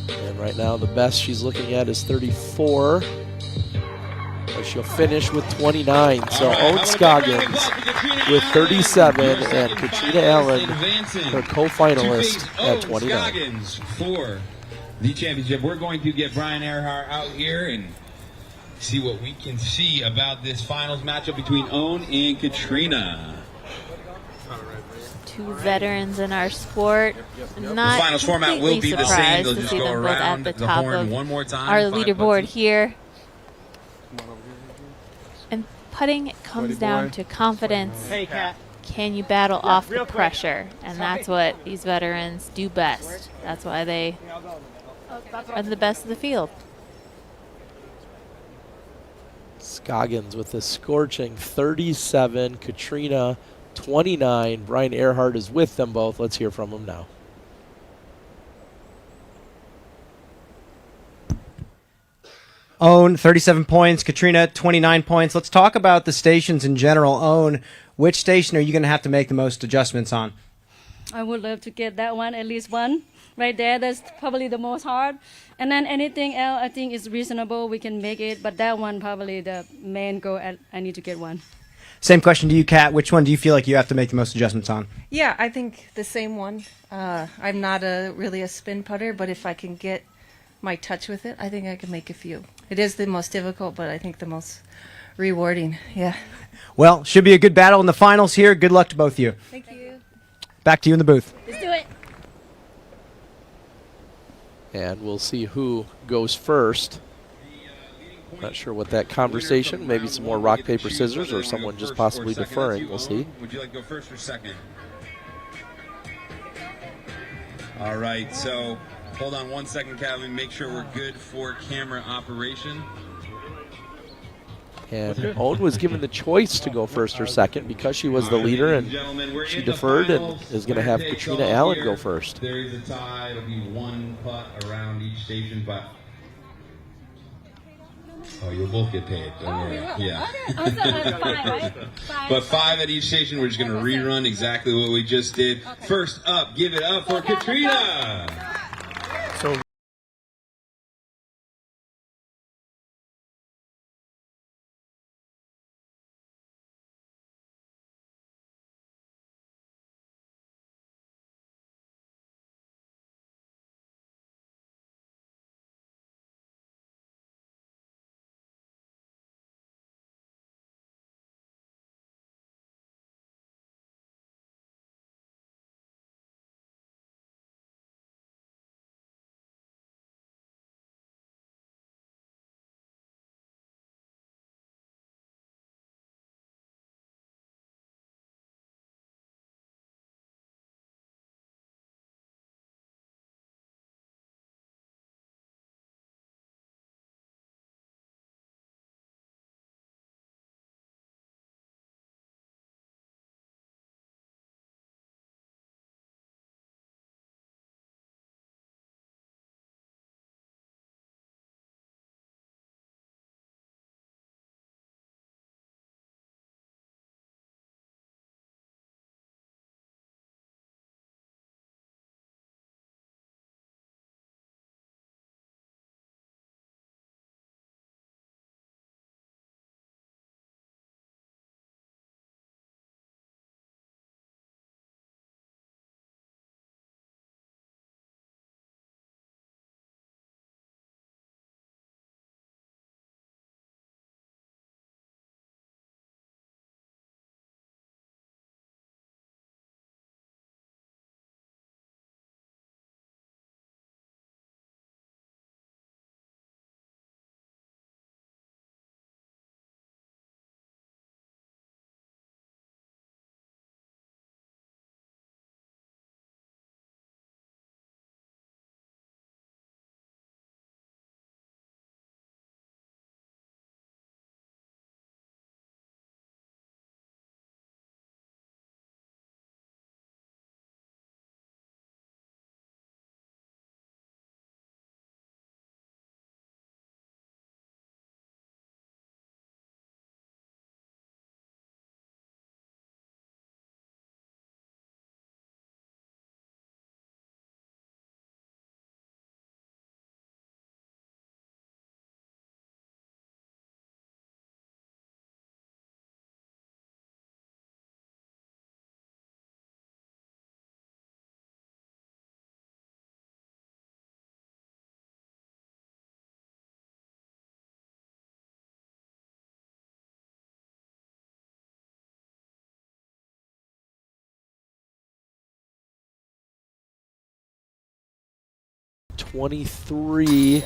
And right now, the best she's looking at is 34. But she'll finish with 29. So Owen Scoggins with 37 and Katrina Allen, her co-finalist, at 29. Scoggins for the championship. We're going to get Brian Earhart out here and see what we can see about this finals matchup between Owen and Katrina. Two veterans in our sport. Not The finals format will be the same. They'll just go around at the the top horn of one more time. our 5 leaderboard putts. here. And putting comes down to confidence. Hey, Kat. Can you battle off the real quick. pressure? And that's what these veterans do best. That's why they are the best of the field. Scoggins with a scorching 37, Katrina 29. Brian Earhart is with them both. Let's hear from him now. Owen, 37 points. Katrina, 29 points. Let's talk about the stations in general. Owen, which station are you going to have to make the most adjustments on? I would love to get that one, at least one. Right there, that's probably the most hard. And then anything else, I think is reasonable. We can make it. But that one, probably the main goal. I need to get one. Same question to you, Kat. Which one do you feel like you have to make the most adjustments on? Yeah, I think the same one. I'm not really a spin putter, but if I can get my touch with it, I think I can make a few. It is the most difficult, but I think the most rewarding. Yeah. Well, should be a good battle in the finals here. Good luck to both of you. Thank you. Back to you in the booth. Let's do it. And we'll see who goes first. Not sure what that conversation, maybe some more rock, paper, scissors, or someone just possibly deferring. We'll see. Would you like to go first or second? All right, so hold on 1 second, Calvin. Make sure we're good for camera operation. And Owen was given the choice to go first or second because she was the leader, and she deferred and is going to have Katrina Allen go first. There is a tie. It'll be one putt around each station, but you'll both get paid. Don't worry. Yeah. But 5 at each station. We're just going to rerun exactly what we just did. First up, give it up for Katrina. So 23.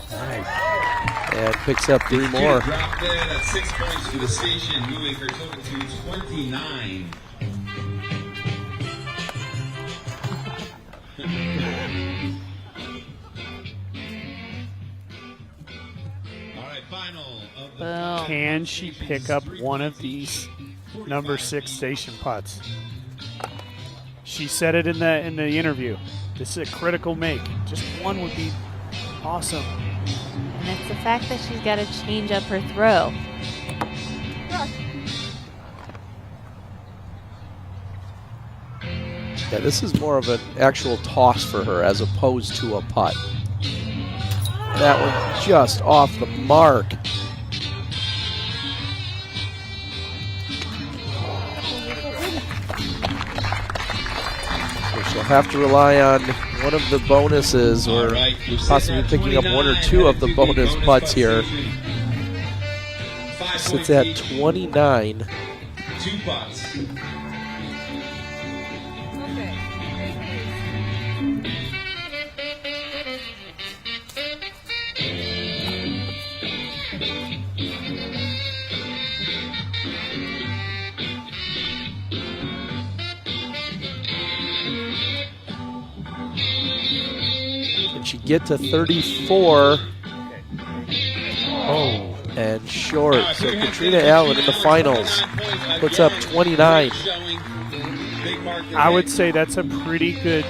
And picks up 3 more. Drop there. That's 6 points to the station, moving her total to 29. All right, final of the Can she pick up one of these number 6 station putts? She said it in the interview. This is a critical make. Just one would be awesome. And it's the fact that she's got to change up her throw. Yeah, this is more of an actual toss for her as opposed to a putt. That one just off the mark. So she'll have to rely on one of the bonuses, or possibly picking up 1 or 2 of the bonus putts here. Sits at 29. 2 putts. Can she get to 34? Oh, and short. So Katrina Allen in the finals puts up 29. I would say that's a pretty good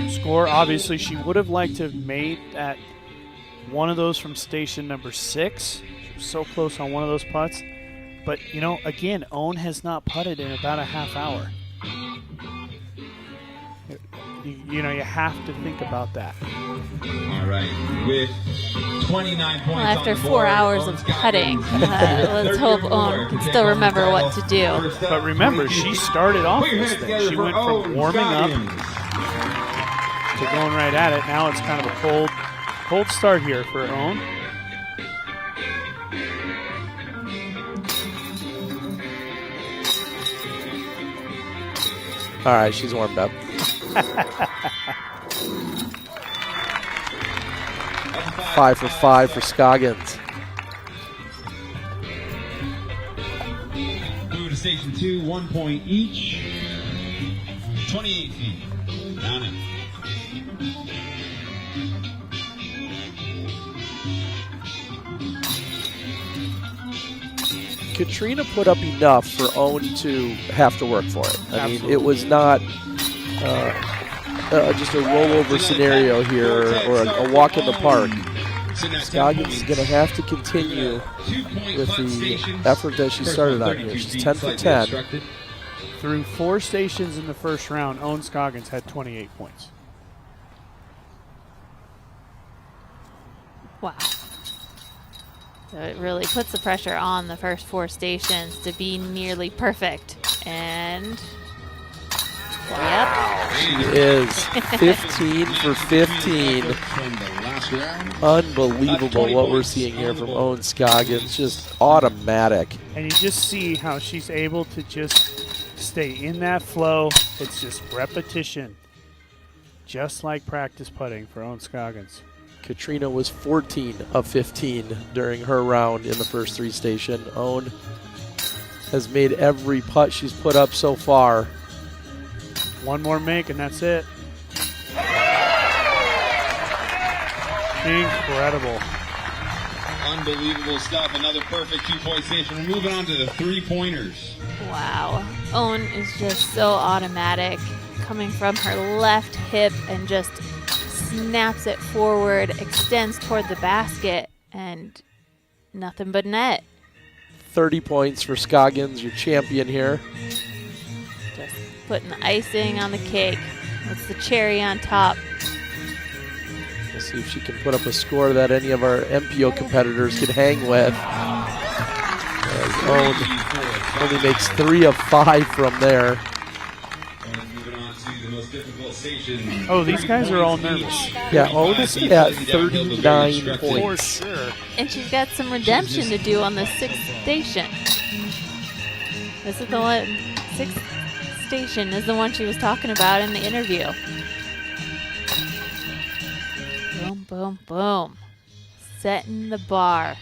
score. Obviously, she would have liked to have made that one of those from station number 6. She was so close on one of those putts. But, you know, again, Owen has not putted in about a half hour. You know, you have to think about that. All right, with 29 points Well, after on the 4 board, hours Owen of Scoggins putting, let's hope Owen can still remember what to do. But remember, she started off this thing. She went from warming up to going right at it. Now it's kind of a cold start here for Owen. All right, she's warmed up. 5 for 5 for Scoggins. Move to station 2, 1 point each. 28 feet. Down in. Katrina put up enough for Owen to have to work for it. I mean, it was not just a rollover scenario here or a walk in the park. Scoggins is going to have to continue with the effort that she started on here. She's 10 for 10. Through 4 stations in the first round, Owen Scoggins had 28 points. Wow. So it really puts the pressure on the first 4 stations to be nearly perfect. And yep. She is 15 for 15. Unbelievable what we're seeing here from Owen Scoggins. Just automatic. And you just see how she's able to just stay in that flow. It's just repetition. Just like practice putting for Owen Scoggins. Katrina was 14 of 15 during her round in the first 3 station. Owen has made every putt she's put up so far. One more make and that's it. Incredible. Unbelievable stuff. Another perfect 2-point station. We're moving on to the 3-pointers. Wow. Owen is just so automatic, coming from her left hip and just snaps it forward, extends toward the basket, and nothing but net. 30 points for Scoggins, your champion here. Just putting the icing on the cake. That's the cherry on top. We'll see if she can put up a score that any of our MPO competitors can hang with. As Owen only makes 3 of 5 from there. Oh, these guys are all nervous. Yeah, Owen is at 39 points. For sure. And she's got some redemption to do on the 6th station. This is the one, 6th station is the one she was talking about in the interview. Boom, boom, boom. Setting the bar.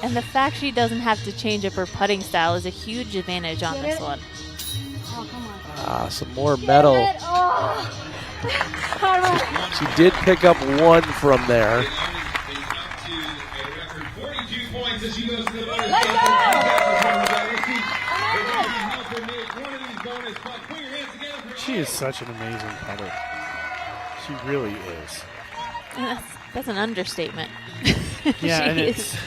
And the fact she doesn't have to change up her putting style is a huge advantage on this one. Some more metal. She did pick up one from there. She is such an amazing putter. She really is. That's an understatement. Yeah, and She it's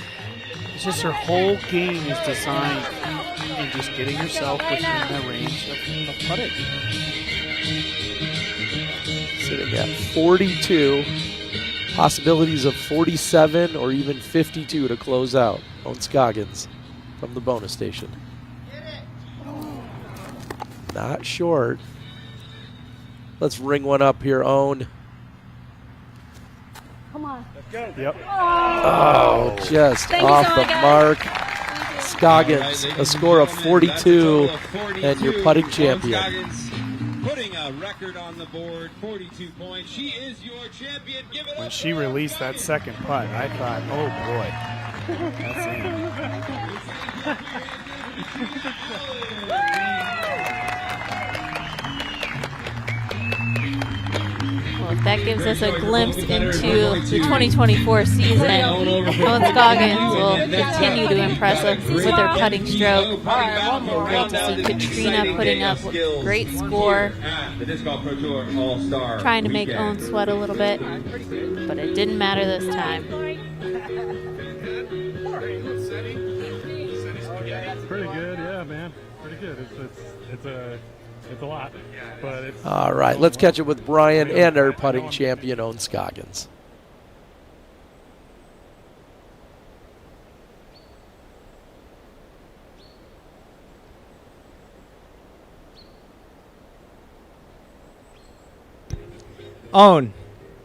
just her whole game is designed in just getting herself within the range of putting. Sitting at 42. Possibilities of 47 or even 52 to close out. Ohn Scoggins from the bonus station. Not short. Let's ring one up here, Ohn. Come on. Let's go. Yep. Oh, just Thank you off so the much, guys. mark. Scoggins, a score of 42, and your putting champion. Putting a record on the board, 42 points. She is your champion. Give it When up. she released that second putt, I thought, oh boy, that's Well, if that gives us a glimpse into the 2024 season, Ohn Scoggins will continue to impress us with her putting stroke. Great to see Katrina putting up a great score, The Disc Golf Pro Tour All-Star trying to make Weekend. Ohn sweat a little bit, but it didn't matter this time. Pretty good, yeah, man. Pretty good. It's a lot, but it's. All right, let's catch it with Brian and our putting champion, Ohn Scoggins. Ohn,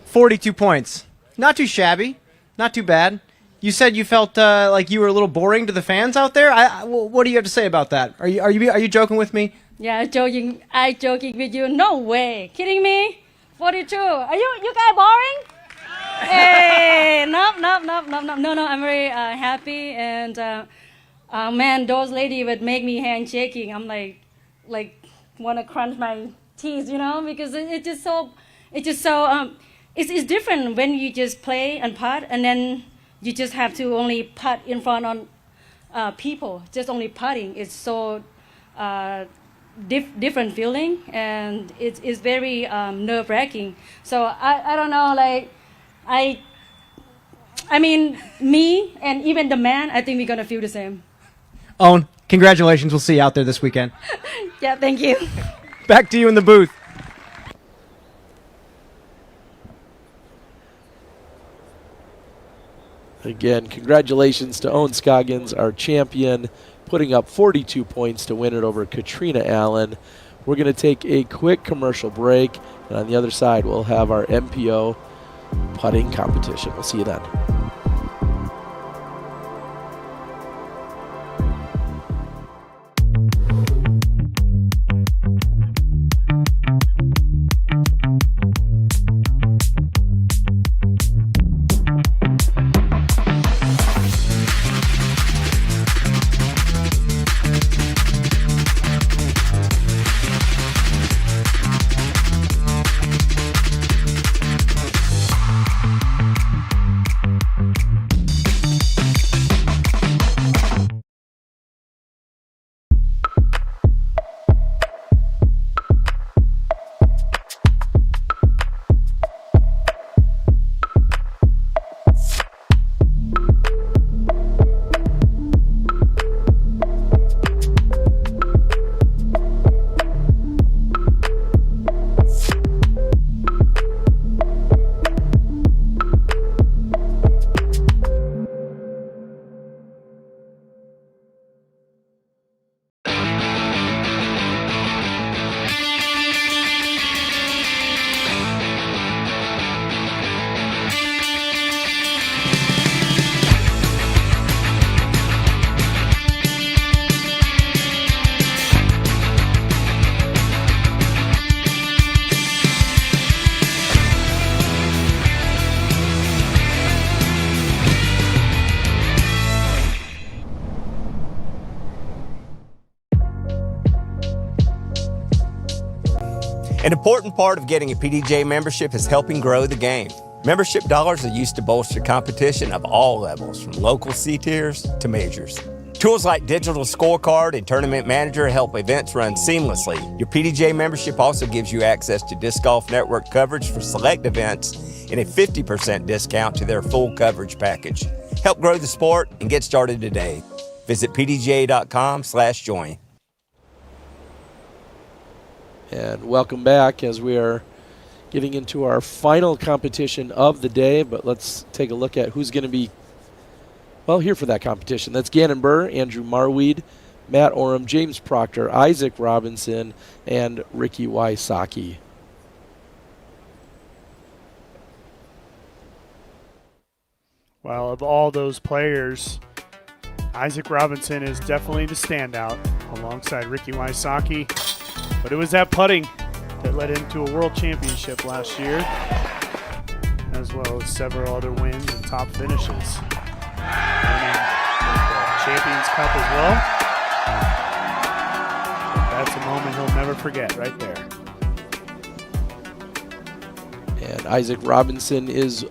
42 points. Not too shabby. Not too bad. You said you felt like you were a little boring to the fans out there. What do you have to say about that? Are you joking with me? Yeah, joking. I joking with you. No way. Kidding me? 42. Are you guys boring? Hey, no. I'm very happy, and man, those lady would make me handshaking. I'm like want to crunch my teeth, because it's different when you just play and putt, and then you just have to only putt in front on people, just only putting. It's so different feeling, and it's very nerve-wracking. So I don't know, I mean, me and even the man, I think we're gonna feel the same. Ohn, congratulations. We'll see you out there this weekend. Yeah, thank you. Back to you in the booth. Again, congratulations to Ohn Scoggins, our champion, putting up 42 points to win it over Katrina Allen. We're going to take a quick commercial break, and on the other side, we'll have our MPO putting competition. We'll see you then. An important part of getting a PDJ membership is helping grow the game. Membership dollars are used to bolster competition of all levels, from local C-tiers to majors. Tools like Digital Scorecard and Tournament Manager help events run seamlessly. Your PDJ membership also gives you access to Disc Golf Network coverage for select events and a 50% discount to their full coverage package. Help grow the sport and get started today. Visit pdga.com/join. And welcome back as we are getting into our final competition of the day, but let's take a look at who's going to be, well, here for that competition. That's Gannon Burr, Andrew Marweed, Matt Oram, James Proctor, Isaac Robinson, and Ricky Wysocki. Well, of all those players, Isaac Robinson is definitely the standout alongside Ricky Wysocki. But it was that putting that led him to a world championship last year, as well as several other wins and top finishes. And the Champions Cup as well. That's a moment he'll never forget right there. And Isaac Robinson is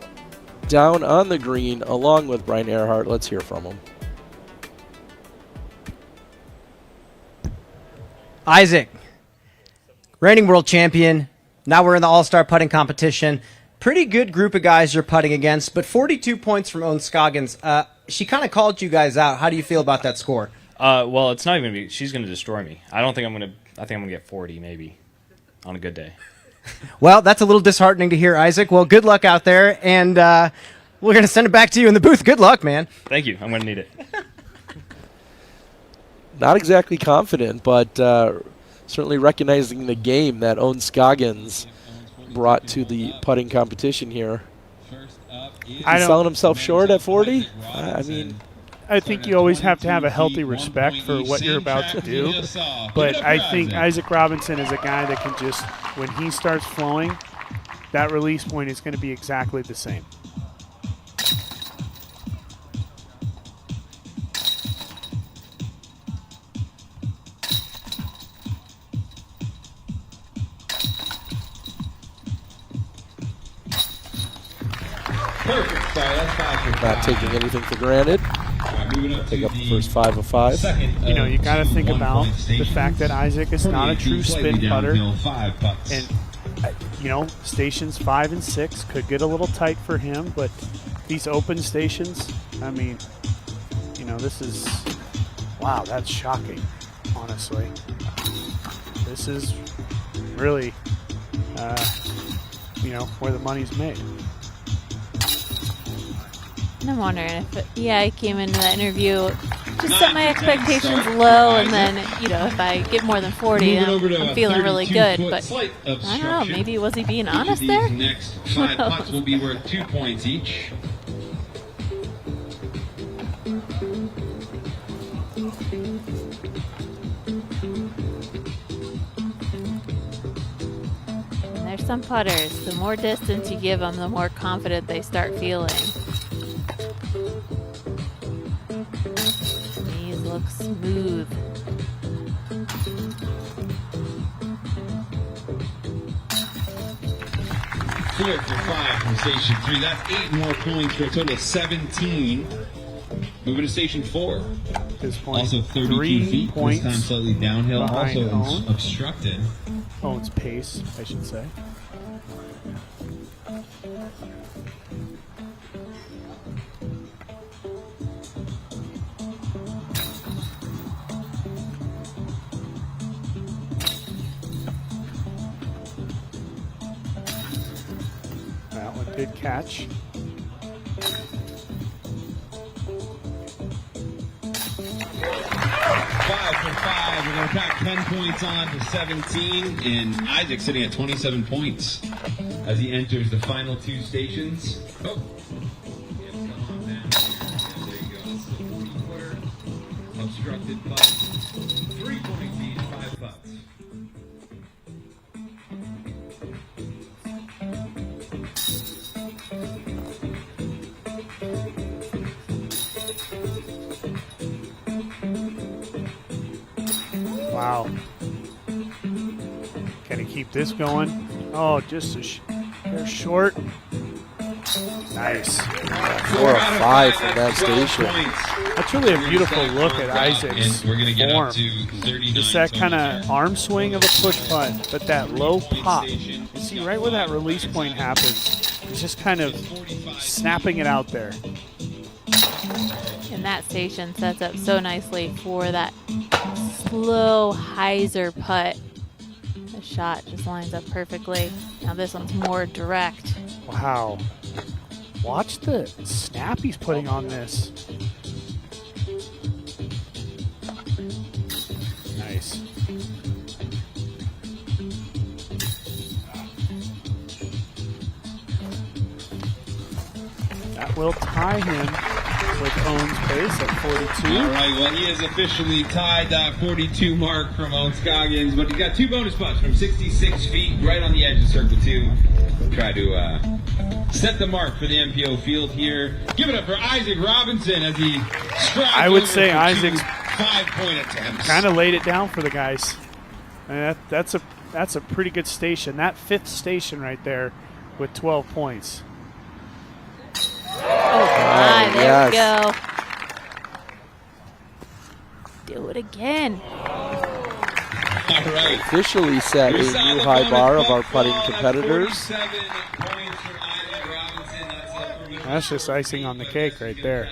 down on the green along with Brian Earhart. Let's hear from him. Isaac, reigning world champion. Now we're in the All-Star putting competition. Pretty good group of guys you're putting against, but 42 points from Owen Scoggins. She kind of called you guys out. How do you feel about that score? Well, it's not even going to be. She's going to destroy me. I think I'm going to get 40 maybe on a good day. Well, that's a little disheartening to hear, Isaac. Well, good luck out there, and we're going to send it back to you in the booth. Good luck, man. Thank you. I'm going to need it. Not exactly confident, but certainly recognizing the game that Owen Scoggins brought to the putting competition here. He's selling himself short at 40? I think you always have to have a healthy respect for what you're about to do. But I think Isaac Robinson is a guy that can just, when he starts flowing, that release point is going to be exactly the same. Perfect. Sorry, that's 5 for 5. Not taking anything for granted. Take up the first 5 of 5. You know, you got to think about the fact that Isaac is not a true spin putter. And, you know, stations 5 and 6 could get a little tight for him, but these open stations, I mean, you know, this is, wow, that's shocking, honestly. This is really, you know, where the money's made. And I'm wondering if, I came into that interview, just set my expectations low, and then, you know, if I get more than 40, I'm feeling really good. But I don't know, maybe was he being honest there? Next 5 putts will be worth 2 points each. And there's some putters. The more distance you give them, the more confident they start feeling. These look smooth. Four for 5 from Station 3. That's 8 more points for a total of 17. Moving to Station 4. This point, also 32 3 feet. points this time slightly downhill. Also Owen. obstructed. Owen's pace, I should say. That one did catch. Five for 5. We're going to pack 10 points on to 17. And Isaac sitting at 27 points as he enters the final 2 stations. Oh. Yes, come on now. There you go. 3/4. Obstructed putt. 3 points each, 5 putts. Wow. Can he keep this going. Oh, just they're short. Nice. 4 or 5 from that station. That's really a beautiful look at Isaac's And we're going to get form. up to 39. Just that kind of arm swing of a push putt, but that low pop. You see right where that release point happens. He's just kind of snapping it out there. And that station sets up so nicely for that slow hyzer putt. The shot just lines up perfectly. Now this one's more direct. Wow. Watch the snap he's putting on this. Nice. That will tie him with Owen's pace at 42. All right, well, he has officially tied that 42 mark from Owen Scoggins, but he's got 2 bonus putts from 66 feet right on the edge of Circle 2. Try to set the mark for the MPO field here. Give it up for Isaac Robinson as he strides. I would over say for Isaac's 5-point attempts. kind of laid it down for the guys. And that's a pretty good station. That 5th station right there with 12 points. Ah, there we yes. go. Do it again. All right. Officially set a new high bar of our putting competitors. That's just icing on the cake right there.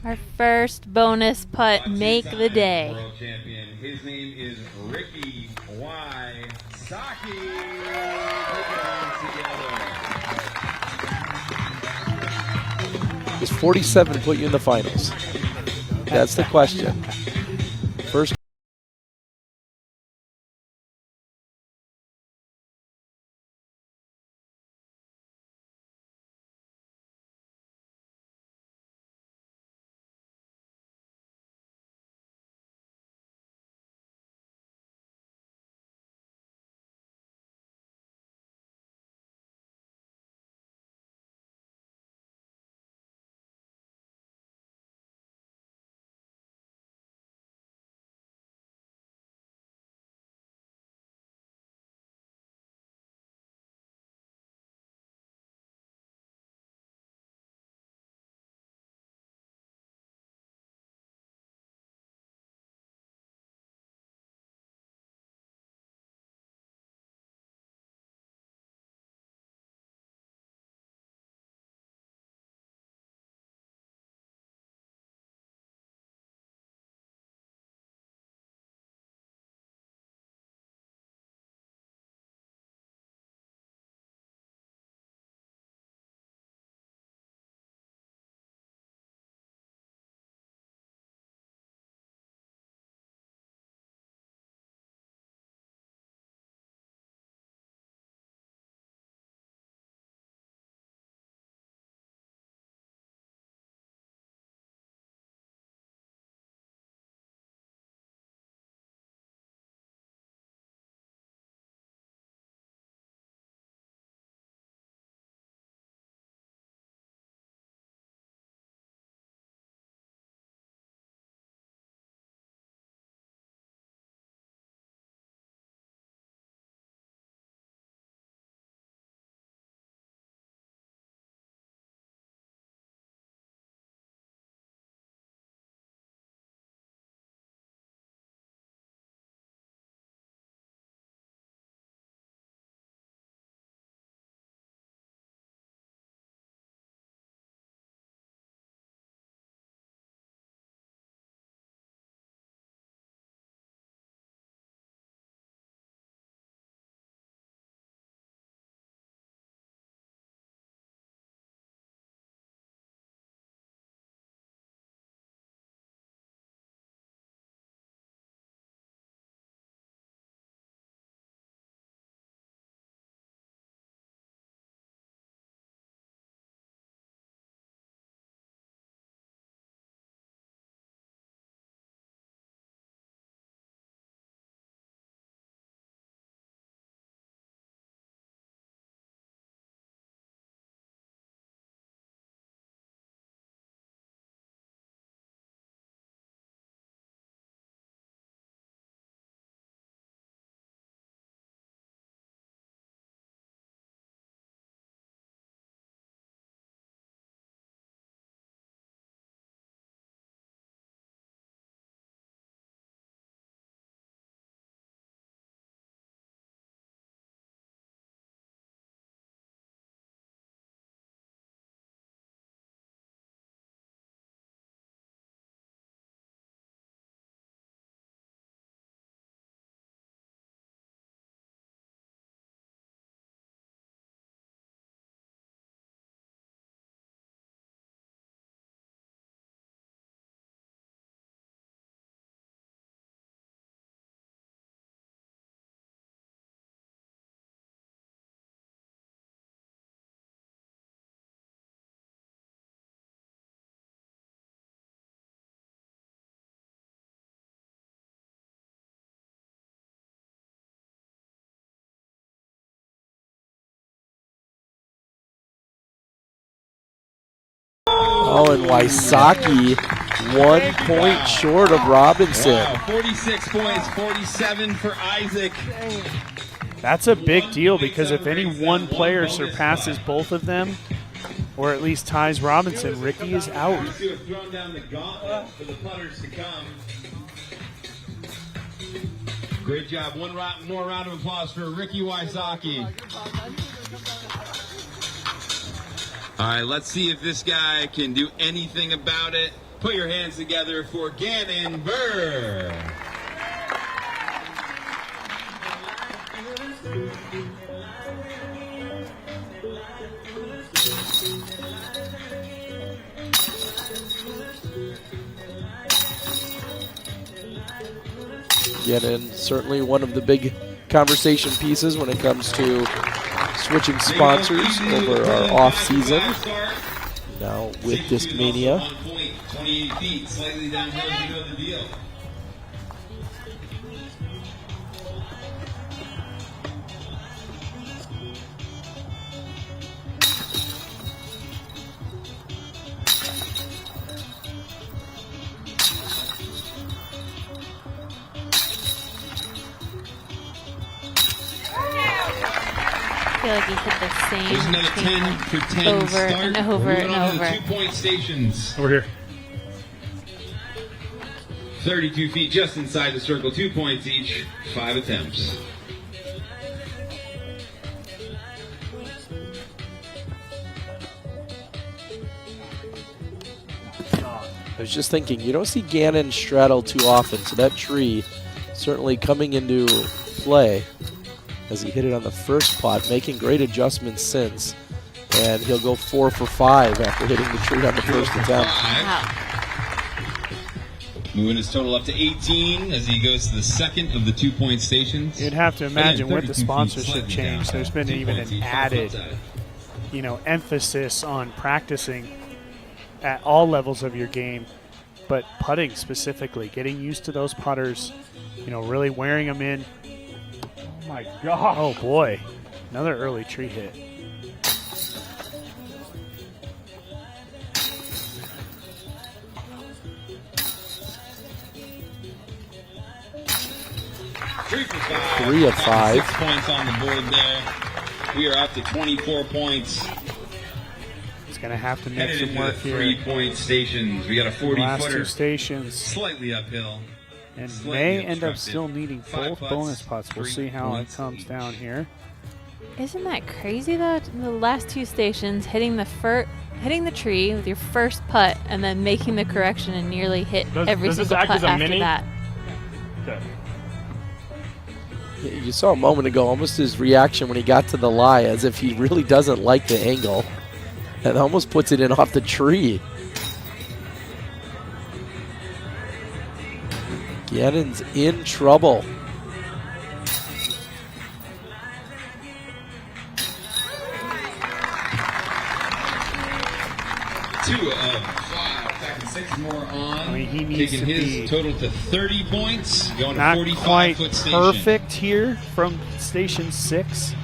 Our first bonus putt make the day. World champion. His name is Ricky Y. Saki. Does 47 put you in the finals? That's the question. First Oh, and Wysocki 1 point short of Robinson. Wow, 46 points, 47 for Isaac. That's a big deal because if any one player surpasses both of them, or at least ties Robinson, Ricky is out. You have thrown down the gauntlet for the putters to come. Great job. One more round of applause for Ricky Wysocki. All right, let's see if this guy can do anything about it. Put your hands together for Gannon Burr. Gannon, certainly one of the big conversation pieces when it comes to switching sponsors over our off season. Now with Discmania. 28 feet, slightly downhill, you know the deal. I feel like he hit the same There's another 10 for 10 over start. and over We're moving and on to over. the 2-point stations. Over here. 32 feet just inside the circle, 2 points each, 5 attempts. I was just thinking, you don't see Gannon straddle too often, so that tree certainly coming into play as he hit it on the first putt, making great adjustments since. And he'll go 4 for 5 after hitting the tree on the first attempt. Moving his total up to 18 as he goes to the second of the 2-point stations. You'd have to imagine with the 32 feet, sponsorship slightly change, down. there's been 2 even points an each. added, emphasis on practicing at all levels of your game, but putting specifically, getting used to those putters, really wearing them in. Oh my God. Oh boy, another early tree hit. Three for 5. 3 of 5. 6 points on the board there. We are up to 24 points. He's going to have to make Headed some into work the here. 3-point stations. We got a Last 40-footer. 2 stations. Slightly uphill. And Slightly may end up obstructed. still needing 5 both putts, bonus putts. We'll 3 see how it points comes each. down here. Isn't that crazy though? The last 2 stations, hitting the tree with your first putt, and then making the correction and nearly hit every does this single act putt as a after mini? that. Okay. You saw a moment ago almost his reaction when he got to the lie, as if he really doesn't like the angle, and almost puts it in off the tree. Gannon's in trouble. Two of 5, attacking 6 more on. I mean, he needs taking to his be total to 30 points, going to not 45 quite foot station. perfect here from station 6,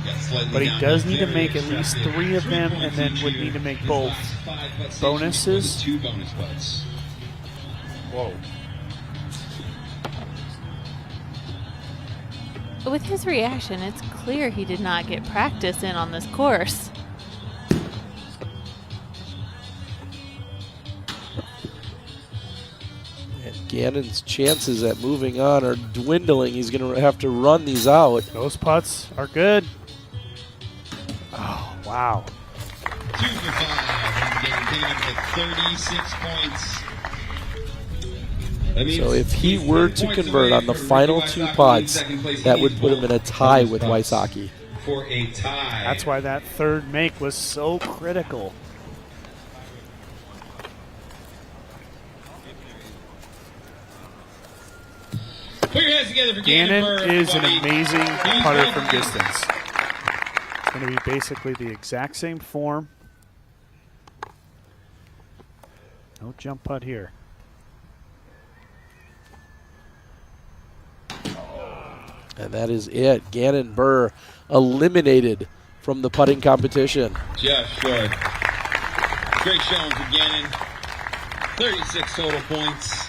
but he does need to make at least 3 of them, and then would need to make both bonuses. 2 bonus putts. Whoa. With his reaction, it's clear he did not get practice in on this course. And Gannon's chances at moving on are dwindling. He's going to have to run these out. Those putts are good. Oh, wow. 2 for 5. Getting taken up to 36 points. That means So if he he's were 10 to points convert away on the from final Ricky 2 Wysocki in putts, second place. that He would needs put him in a both tie bonus with putts Wysocki. for a tie. That's why that third make was so critical. Put your hands together for Gannon Burr, is an everybody. amazing He's putter ready. from distance. It's going to be basically the exact same form. No jump putt here. And that is it. Gannon Burr eliminated from the putting competition. Just short. Great showing for Gannon. 36 total points.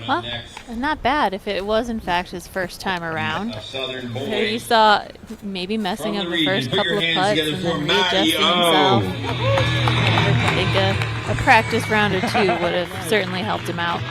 Well, not bad if it was in fact his first time around. Southern boy. There you saw maybe messing From up the the first region. Put couple your of hands putts and together then for Matty readjusting O. himself. I think a practice round or two would have certainly helped him out.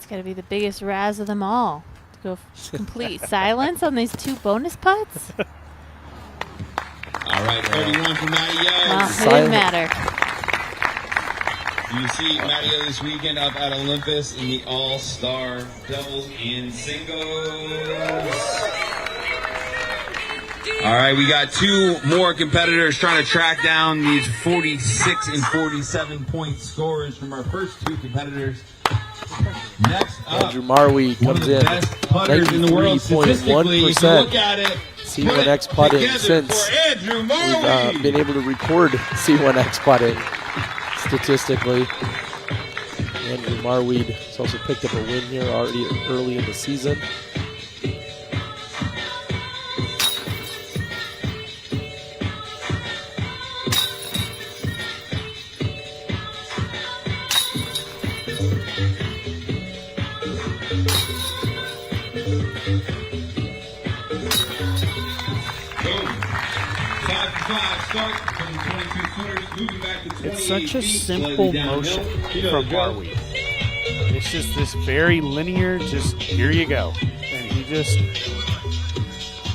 It's got to be the biggest razz of them all to go complete silence on these 2 bonus putts. All right, 31 for Matty Well, it didn't matter. You see Matty this weekend up at Olympus in the All-Star Doubles and Singles. All right, we got 2 more competitors trying to track down these 46 and 47 point scorers from our first 2 competitors. Next up, Andrew Marwee comes in 93.1%. C1X putting since we've been able to record C1X putting statistically. Andrew Marwee has also picked up a win here already early in the season. It's such a simple motion from Marwee. It's just this very linear, just here you go. And he just,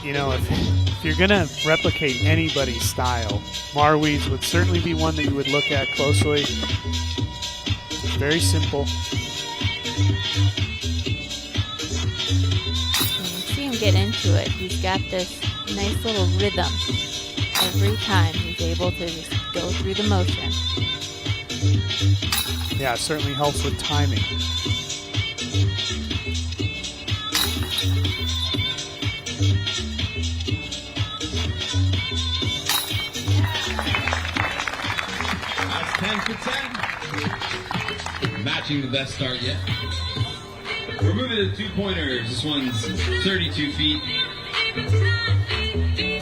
you know, if you're going to replicate anybody's style, Marwee's would certainly be one that you would look at closely. It's very simple. You see him get into it. He's got this nice little rhythm. Every time he's able to just go through the motion. Yeah, it certainly helps with timing. That's 10 for 10. Matching the best start yet. We're moving to the 2-pointers. This one's 32 feet.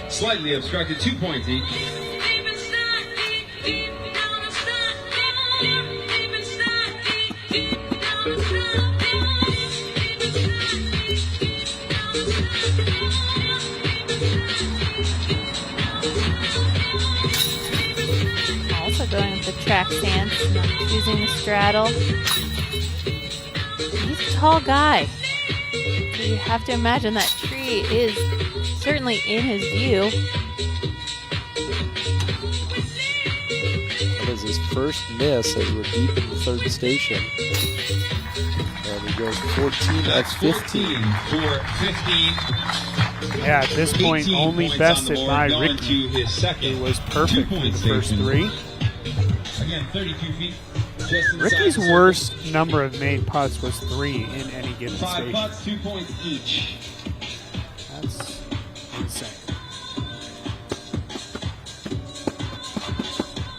Slightly obstructed, 2 points each. Also going with the track stance, not using the straddle. He's a tall guy. So you have to imagine that tree is certainly in his view. That is his first miss as we're deep in the 3rd station. And he goes 14 at 15. For 15. Yeah, at this point, only bested by Ricky. It was perfect for the first 3. Again, 32 feet. Ricky's worst number of made putts was 3 in any given 5 station. putts, 2 points each. That's insane.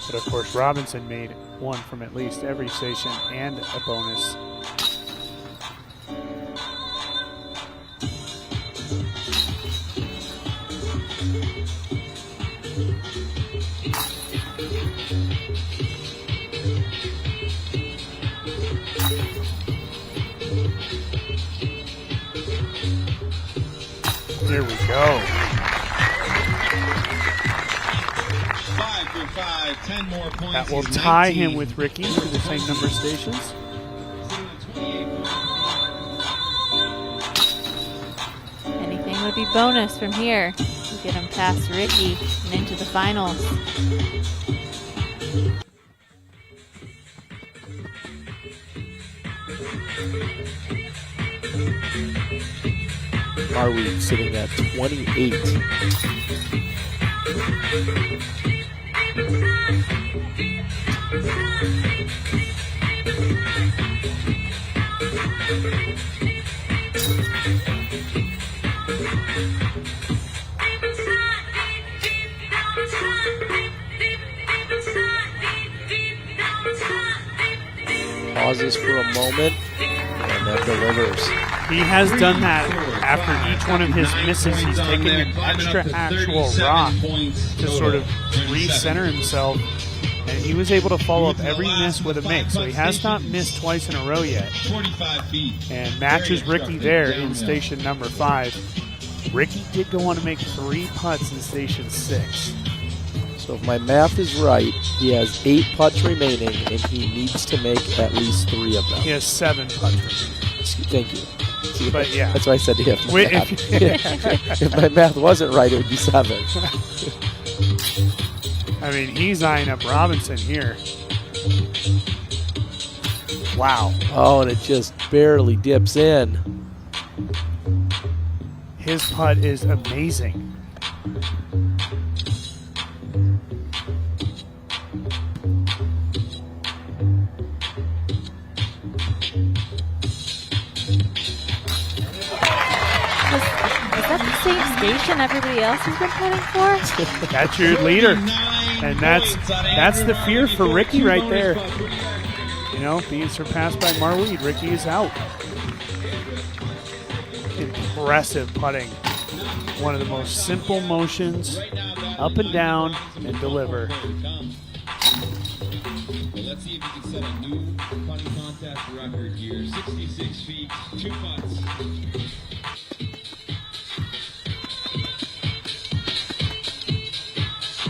But of course, Robinson made 1 from at least every station and a bonus. There we go. 5 for 5, 10 more points. That will He's tie 19. him with Ricky for the same number of stations. Anything would be bonus from here to get him past Ricky and into the finals. Marwee sitting at 28. Pauses for a moment and then delivers. He has done that after each one of his misses. He's taken an extra actual rock to sort of recenter himself, and he was able to follow up every miss with a make. So he has not missed twice in a row yet, 45 feet. and matches Ricky there in station number 5. Ricky did go on to make 3 putts in station 6. So if my math is right, he has 8 putts remaining, and he needs to make at least 3 of them. He has 7 putts remaining. Thank you. See, But, yeah. That's why I said if. My Wait, math, if my math wasn't right, it would be 7. I mean, he's eyeing up Robinson here. Wow. Oh, and it just barely dips in. His putt is amazing. Is that the same station everybody else has been putting for? That's your leader. And that's the fear for Ricky right there. You know, being surpassed by Marweed. Ricky is out. Impressive putting. One of the most simple motions, up and down, and deliver. Let's see if you can set a new putting contest record here. 66 feet, 2 putts.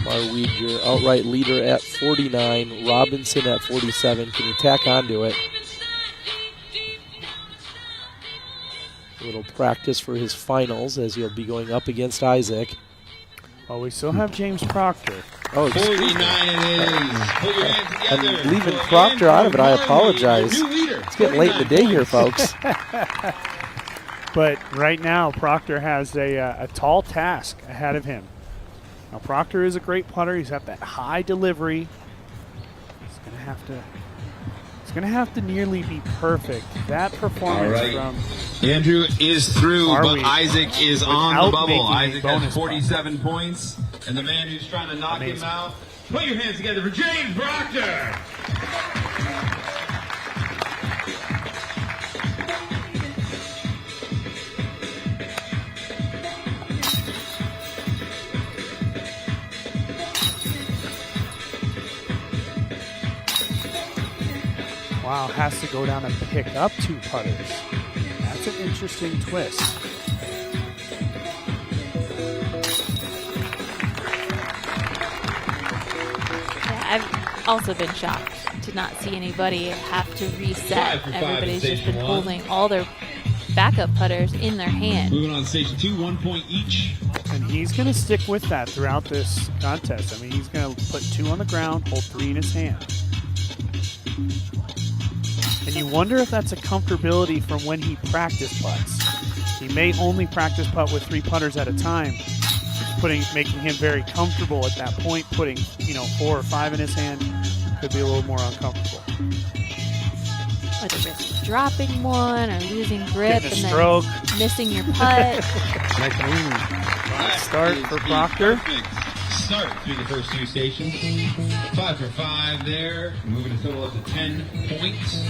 Marweed, your outright leader at 49. Robinson at 47. Can you tack onto it? A little practice for his finals as he'll be going up against Isaac. Well, we still have James Proctor. Oh, excuse me. 49 it is. Put your hands together. I'm leaving Proctor out of it. I apologize. It's getting late in the day here, folks. But right now, Proctor has a tall task ahead of him. Now, Proctor is a great putter. He's got that high delivery. He's gonna have to nearly be perfect. That performance from Andrew is through, Marweed but Isaac is on without the bubble. making a Isaac bonus has 47 points, and the man who's trying to knock him out. Put your hands together for James Proctor. Wow, has to go down and pick up 2 putters. That's an interesting twist. Yeah, I've also been shocked to not see anybody have to reset. 5 for 5 Everybody's in just been station 1. holding all their backup putters in their hand. Moving on to station 2, 1 point each. And he's going to stick with that throughout this contest. I mean, he's going to put 2 on the ground, hold 3 in his hand. And you wonder if that's a comfortability from when he practice putts. He may only practice putt with 3 putters at a time, making him very comfortable at that point. Putting 4 or 5 in his hand could be a little more uncomfortable. Or the risk of dropping one or losing grip Getting a and stroke. then missing your putt. Nice start for Proctor. Perfect start through the first 2 stations. 5 for 5 there. Moving a total up to 10 points.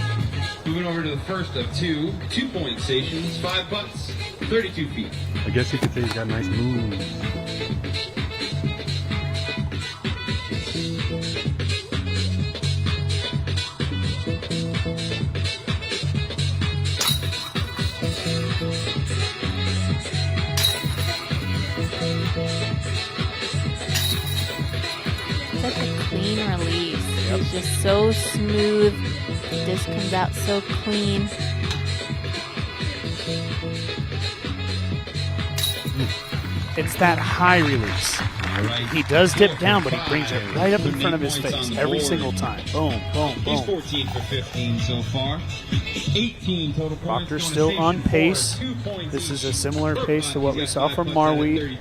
Moving over to the first of 2 2-point stations. 5 putts, 32 feet. I guess you could say he's got nice moves. Such a clean release. It's just so smooth. The disc comes out so clean. It's that high release. He does dip down, but he brings it right up in front of his face every single time. Boom, boom, He's boom. 14 for 15 so far. 18 total points. Proctor's still on pace. This is a similar pace to what we saw from Marweed.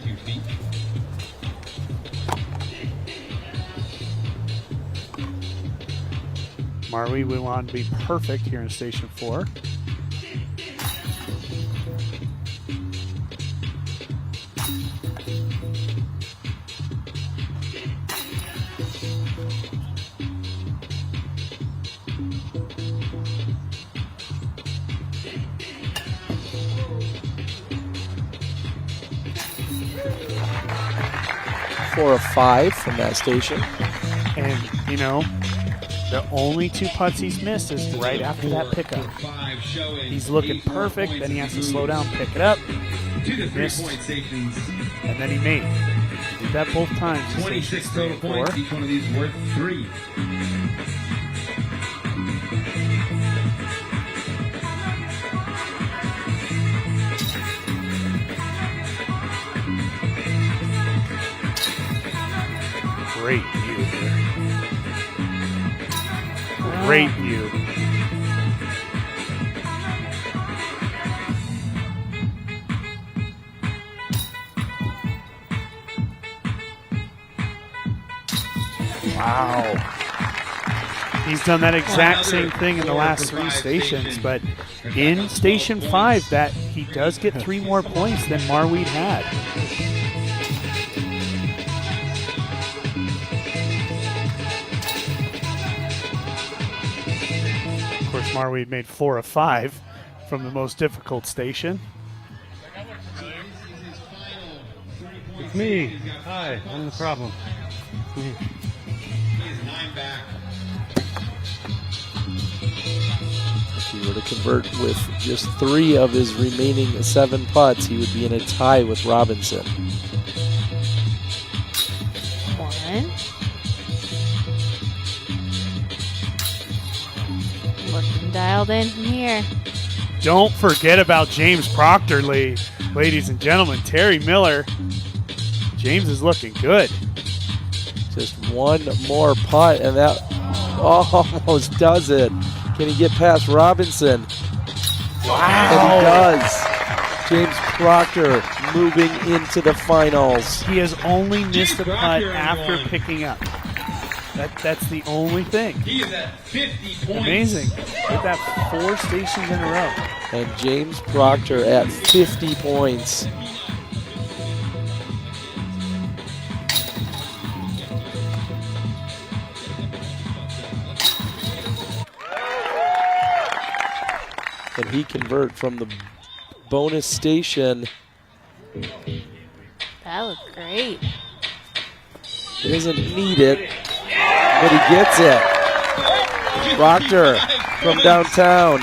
Marweed, we want to be perfect here in Station 4. Four of 5 from that station. And, the only 2 putts he's missed is right after that pickup. He's looking perfect, then he has to slow down, pick it up. He missed, and then he made. He did that both times. 26 total points. Each one of these worth 3. Great view here. Great view. Wow. He's done that exact same thing in the last 3 stations, but in Station 5, that he does get 3 more points than Marweed had. Of course, Marweed made 4 of 5 from the most difficult station. It's me. Hi, I'm the problem. If he were to convert with just 3 of his remaining 7 putts, he would be in a tie with Robinson. 1. Looking dialed in from here. Don't forget about James Proctor, ladies and gentlemen. Terry Miller. James is looking good. Just 1 more putt, and that almost does it. Can he get past Robinson? Wow. And he does. James Proctor moving into the finals. He has only missed a putt after picking up. That's the only thing. He is at 50 points. Amazing. Did that 4 stations in a row. And James Proctor at 50 points. And he convert from the bonus station. That looked great. He doesn't need it, but he gets it. Proctor from downtown.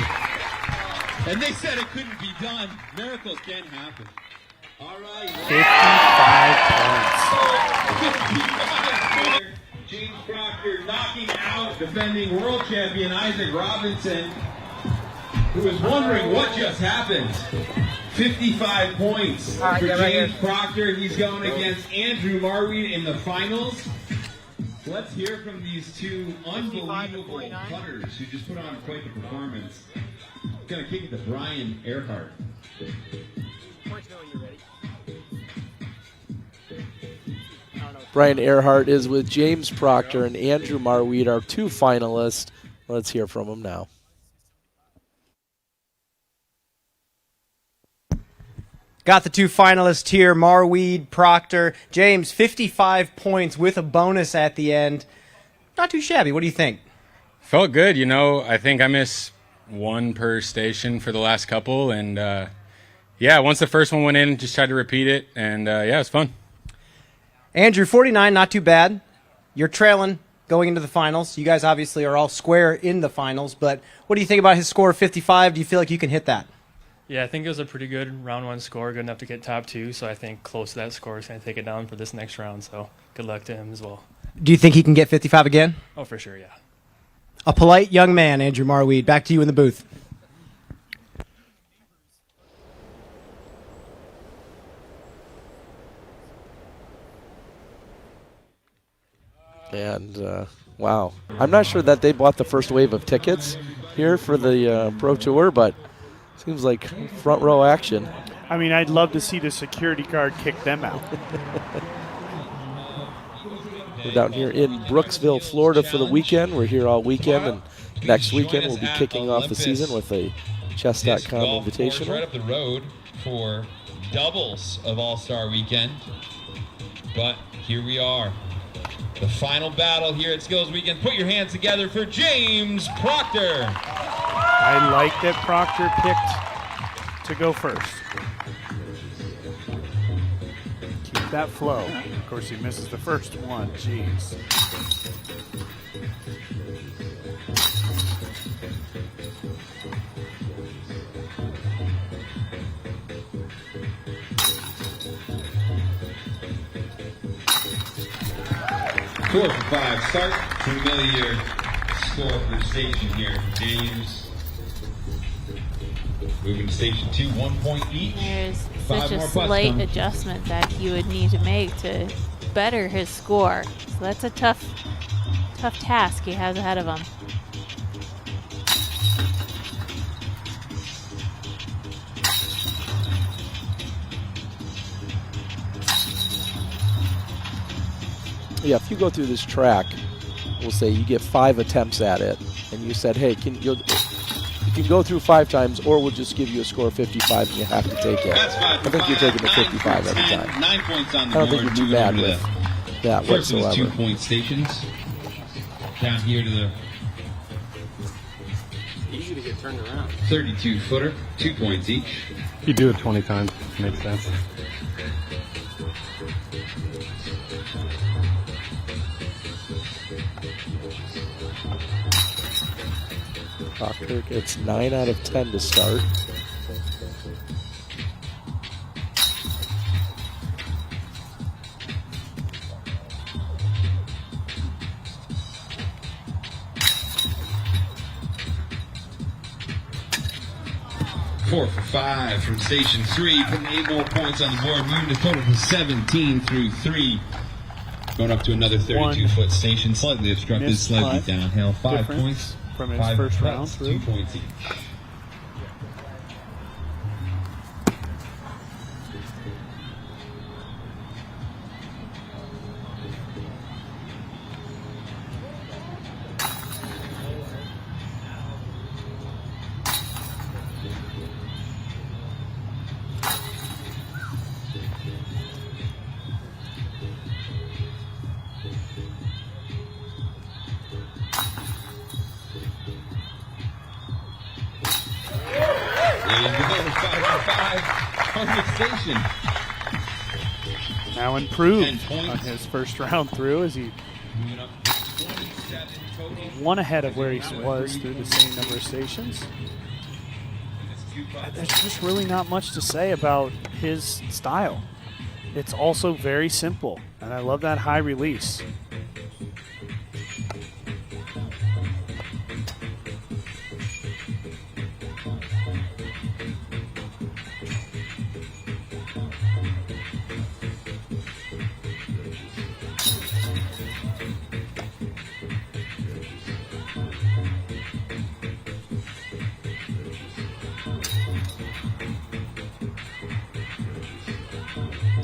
And they said it couldn't be done. Miracles can happen. All right. 55 points. James Proctor knocking out defending world champion Isaac Robinson, who was wondering what just happened. 55 points for James Proctor. He's going against Andrew Marweed in the finals. Let's hear from these 2 unbelievable putters who just put on quite the performance. Gonna kick it to Brian Earhart. Brian Earhart is with James Proctor and Andrew Marweed, our 2 finalists. Let's hear from him now. Got the 2 finalists here, Marweed, Proctor. James, 55 points with a bonus at the end. Not too shabby. What do you think? Felt good. You know, I think I missed 1 per station for the last couple. And, yeah, once the first one went in, just tried to repeat it. And, yeah, it was fun. Andrew, 49, not too bad. You're trailing going into the finals. You guys obviously are all square in the finals. But what do you think about his score of 55? Do you feel like you can hit that? Yeah, I think it was a pretty good round 1 score, good enough to get top 2. So I think close to that score is going to take it down for this next round. So good luck to him as well. Do you think he can get 55 again? Oh, for sure, yeah. A polite young man, Andrew Marweed. Back to you in the booth. And, wow. I'm not sure that they bought the first wave of tickets here for the Pro Tour, but seems like front row action. I mean, I'd love to see the security guard kick them out. We're down here in Brooksville, Florida for the weekend. We're here all weekend, and next weekend we'll be kicking off the season with a Chess.com Invitational. Right up the road for doubles of All-Star Weekend. But here we are. The final battle here at Skills Weekend. Put your hands together for James Proctor. I like that Proctor picked to go first. Keep that flow. Of course, he misses the first one. Jeez. Four for 5. Start. Familiar score for station here. James moving to station 2, 1 point each. There's 5 such a more putts slight coming. adjustment that he would need to make to better his score. So that's a tough task he has ahead of him. Yeah, if you go through this track, we'll say you get 5 attempts at it, and you said, hey, you can go through 5 times, or we'll just give you a score of 55 and you have to take it. I think you're taking the 55 every time. 9 points on the I don't board. think you're too bad with that First of whatsoever. his 2-point stations. Down here to the Easy to get turned around. 32-footer, 2 points each. You do it 20 times. Makes sense. Proctor gets 9 out of 10 to start. Four for 5 from station 3, putting 8 more points on the board, moving the total to 17 through 3. Going up to another 32-foot station, slightly obstructed, Missed slightly putt downhill. 5 difference points from his 5 first putts, round through. 2 points each. On the station. Now improved on his first round through as he one ahead of where he was through the same number of stations. There's just really not much to say about his style. It's also very simple, and I love that high release.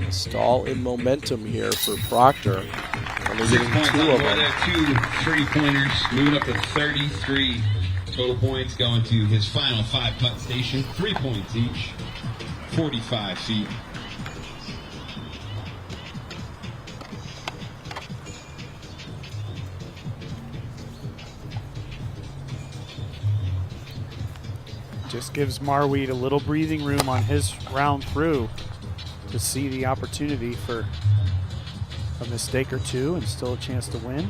Stall in momentum here for Proctor. Only 6 getting points 2 on the of board them. there, 2 3-pointers, moving up to 33 total points, going to his final 5-putt station, 3 points each, 45 feet. Just gives Marweed a little breathing room on his round through to see the opportunity for a mistake or two and still a chance to win.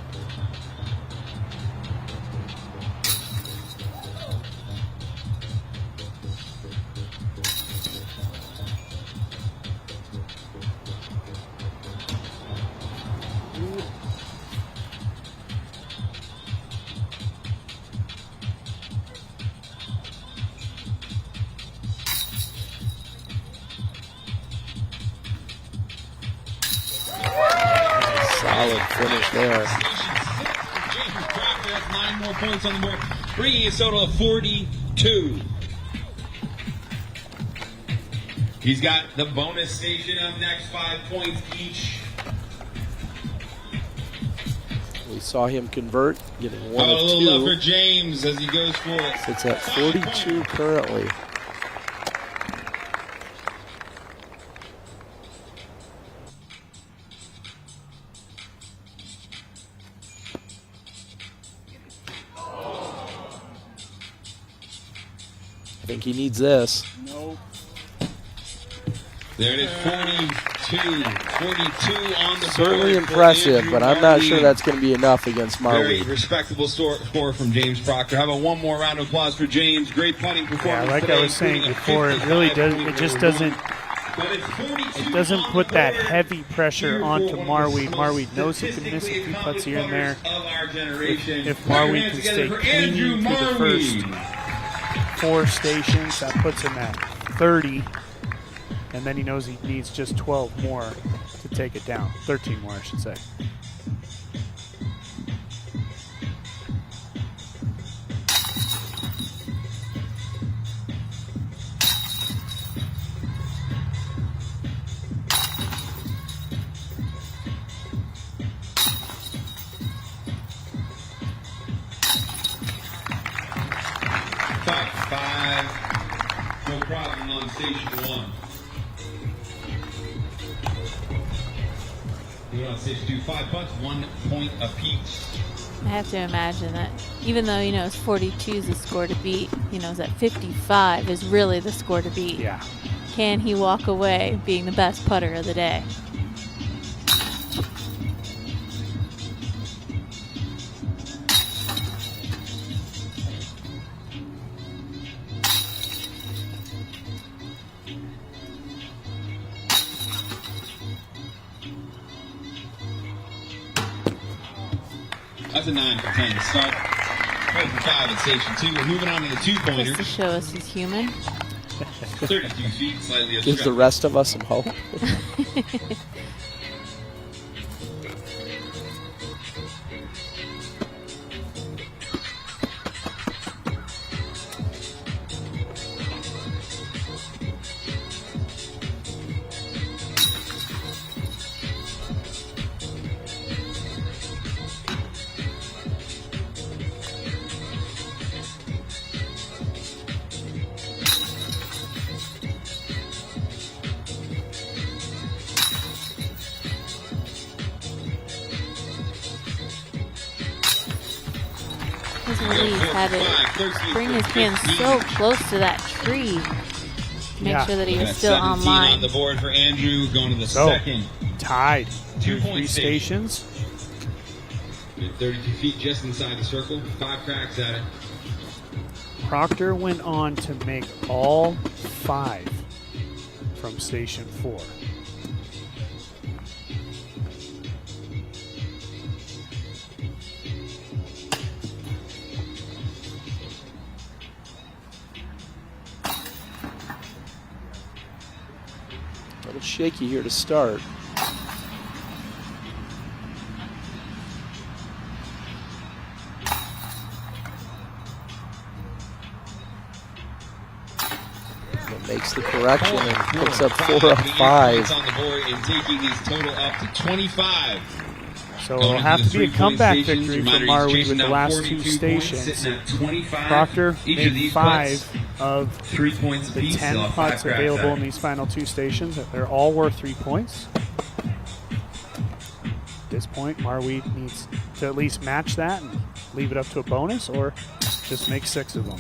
Solid finish there. James Proctor has 9 more points on the board, bringing his total of 42. He's got the bonus station up next, 5 points each. We saw him convert, getting How 1 about a of little love 2. for James as he goes for it. Sits at 42 currently. I think he needs this. Nope. There it is, 42 on the Certainly board for impressive, Andrew but I'm not sure Marweed. that's going to be enough against Very Marweed. respectable score from James Proctor. How about one more round of applause for James? Great putting Yeah, performance like today, I was saying including a before, it really does. 55 It just over doesn't. But it's 42 It doesn't on put the that board. heavy pressure Here onto for one of Marweed. the Marweed knows he can miss a statistically few putts here and there. accomplished players of our generation. If Put your Marweed hands can together stay for Andrew clean through the first Marweed. 4 stations, that puts him at 30, and then he knows he needs just 12 more to to take it down. 13 more, I should say. No problem on station 1. Moving on to station 2, 5 putts, 1 point apiece. I have to imagine that even though he knows 42 is the score to beat, he knows that 55 is really the score to beat. Yeah. Can he walk away being the best putter of the day? That's a 9 for 10 to start. 4 for 5 at station 2. We're moving on to the 2-pointers. Just to show us he's human. 32 feet, slightly Gives the obstructed. rest of us some hope. His release had to bring his hand so close to that tree to make sure that he was still 17 online. on the board for Andrew, going to the So, second. tied. 2-point 3 stations. 32 feet just inside the circle. 5 cracks at it. Proctor went on to make all 5 from station 4. A little shaky here to start. And makes the correction and picks up 4 of 5. On the board and taking his total up to 25. So Going it'll into have the to be a 3-point comeback stations. victory for Reminder, he's Marweed chasing with the down last 42 2 points, stations. sitting at 25. Proctor Each of made these 5 putts, of 3 points the apiece. 10 They'll have 5 putts cracks available at in it. these final 2 stations. They're all worth 3 points. At this point, Marweed needs to at least match that and leave it up to a bonus, or just make 6 of them.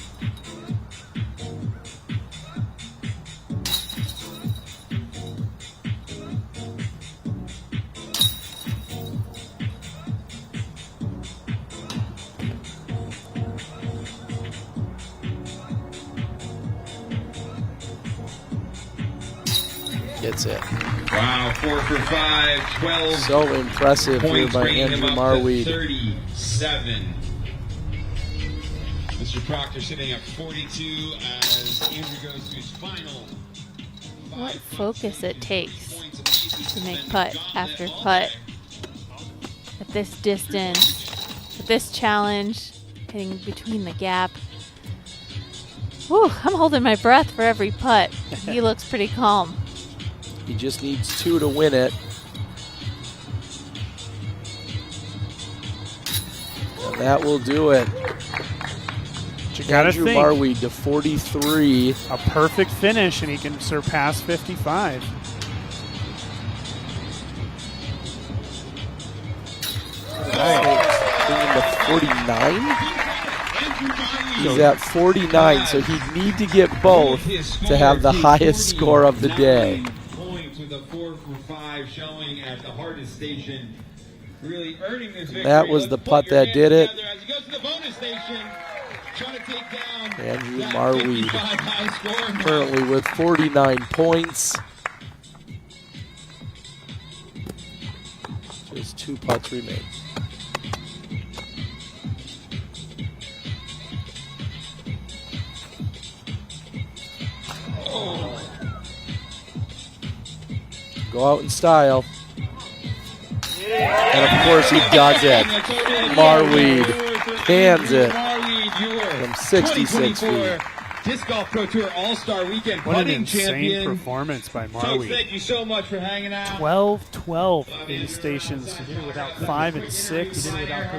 Gets it. Wow, 4 for 5, 12. So impressive here points, by bringing him Andrew up to Marweed. 37. Mr. Proctor sitting at 42 as Andrew goes to his final. What focus it takes to make putt after putt at this distance, at this challenge, hitting between the gap. Whew, I'm holding my breath for every putt. He looks pretty calm. He just needs 2 to win it. And that will do it. You gotta Andrew think. Marweed to 43. A perfect finish, and he can surpass 55. Bringing to 49. He's at 49, so he'd need to get both to have the highest score of the day. Points with a 4 for 5 showing at the hardest station. Really earning this victory. That was the putt that did it. As he goes to the bonus station, trying to take down Andrew Marweed 55 high score. currently with 49 points. Just 2 putts remain. Go out in style. And of course he does it. Marweed hands it from 66 feet. Disc Golf Pro Tour All-Star Weekend What an putting insane champion. performance by Folks, Marweed. thank you so much for hanging out. 12 in stations. He did it without 5 and 6. He did it without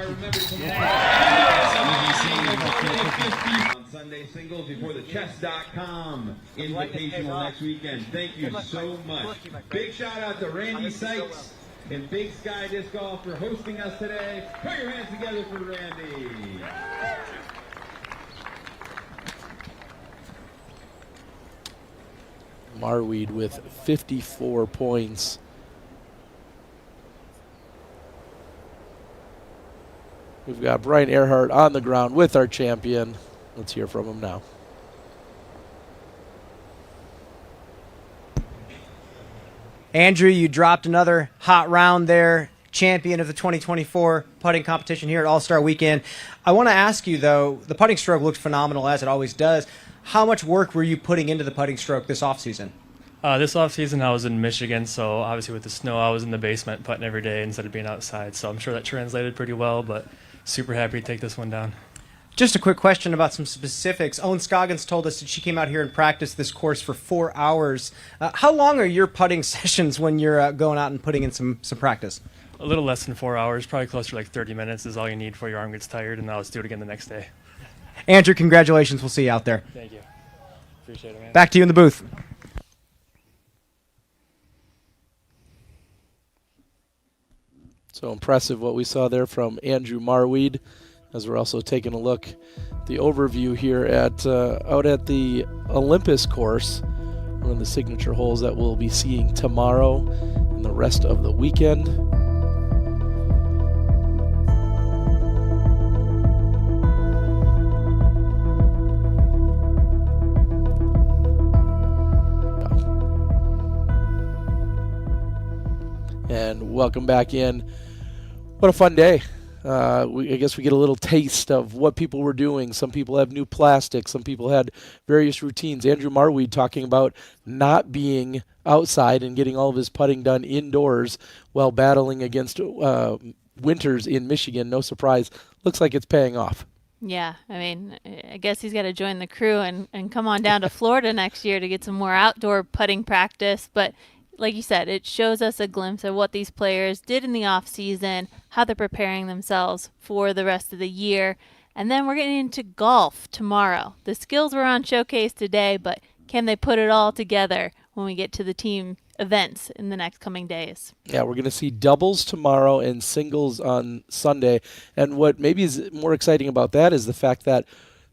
On Sunday singles before the chess.com invitational next weekend. Thank you so much. Big shout out to Randy Sykes and Big Sky Disc Golf for hosting us today. Put your hands together for Randy. Marweed with 54 points. We've got Brian Earhart on the ground with our champion. Let's hear from him now. Andrew, you dropped another hot round there. Champion of the 2024 putting competition here at All-Star Weekend. I want to ask you, though, the putting stroke looked phenomenal, as it always does. How much work were you putting into the putting stroke this offseason? This offseason I was in Michigan, so obviously with the snow I was in the basement putting every day instead of being outside, so I'm sure that translated pretty well, but super happy to take this one down. Just a quick question about some specifics. Owen Scoggins told us that she came out here and practiced this course for 4 hours. How long are your putting sessions when you're going out and putting in some practice? A little less than 4 hours, probably closer to like 30 minutes is all you need before your arm gets tired, and now let's do it again the next day. Andrew, congratulations. We'll see you out there. Thank you. Appreciate it, man. Back to you in the booth. So impressive what we saw there from Andrew Marweed, as we're also taking a look at the overview here at out at the Olympus course, one of the signature holes that we'll be seeing tomorrow and the rest of the weekend. And welcome back in. What a fun day. I guess we get a little taste of what people were doing. Some people have new plastic. Some people had various routines. Andrew Marweed talking about not being outside and getting all of his putting done indoors while battling against winters in Michigan. No surprise. Looks like it's paying off. Yeah, I mean, I guess he's got to join the crew and come on down to Florida next year to get some more outdoor putting practice. But like you said, it shows us a glimpse of what these players did in the off season, how they're preparing themselves for the rest of the year. And then we're getting into golf tomorrow. The skills were on showcase today, but can they put it all together when we get to the team events in the next coming days? Yeah, we're going to see doubles tomorrow and singles on Sunday. And what maybe is more exciting about that is the fact that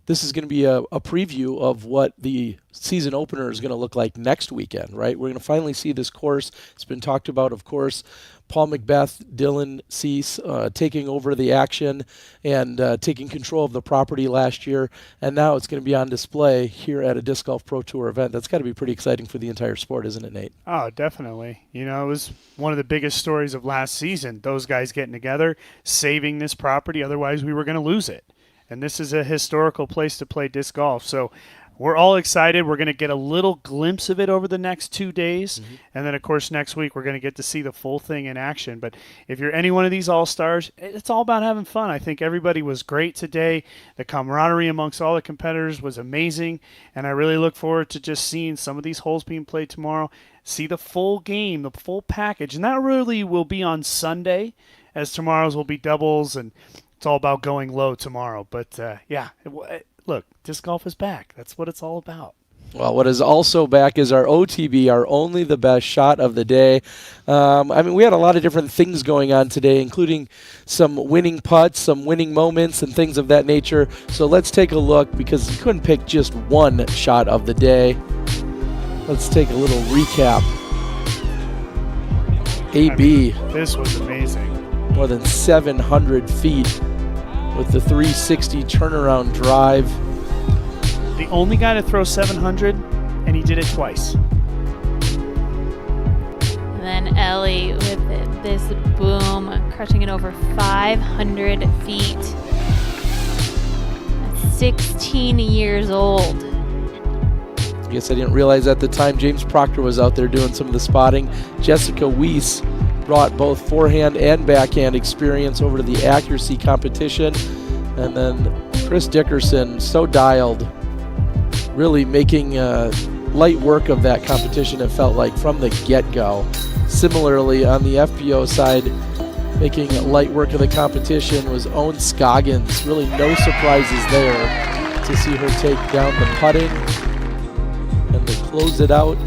this is going to be a preview of what the season opener is going to look like next weekend, right? We're going to finally see this course. It's been talked about, of course, Paul Macbeth, Dylan Cease taking over the action and taking control of the property last year. And now it's going to be on display here at a Disc Golf Pro Tour event. That's got to be pretty exciting for the entire sport, isn't it, Nate? Oh, definitely. You know, it was one of the biggest stories of last season, those guys getting together, saving this property. Otherwise, we were going to lose it. And this is a historical place to play disc golf. So we're all excited. We're going to get a little glimpse of it over the next 2 days. Mm-hmm. And then, of course, next week we're going to get to see the full thing in action. But if you're any one of these all-stars, it's all about having fun. I think everybody was great today. The camaraderie amongst all the competitors was amazing. And I really look forward to just seeing some of these holes being played tomorrow, see the full game, the full package. And that really will be on Sunday, as tomorrow's will be doubles, and it's all about going low tomorrow. But, yeah, look, disc golf is back. That's what it's all about. Well, what is also back is our OTB, our only the best shot of the day. I mean, we had a lot of different things going on today, including some winning putts, some winning moments, and things of that nature. So let's take a look, because you couldn't pick just one shot of the day. Let's take a little recap. AB. I mean, this was amazing. More than 700 feet with the 360 turnaround drive. The only guy to throw 700, and he did it twice. And then Ellie with this boom, crushing it over 500 feet. At 16 years old. I guess I didn't realize at the time James Proctor was out there doing some of the spotting. Jessica Weiss brought both forehand and backhand experience over to the accuracy competition. And then Chris Dickerson, so dialed, really making light work of that competition, it felt like, from the get-go. Similarly, on the FPO side, making light work of the competition was Owen Scoggins. Really no surprises there to see her take down the putting. And to close it out,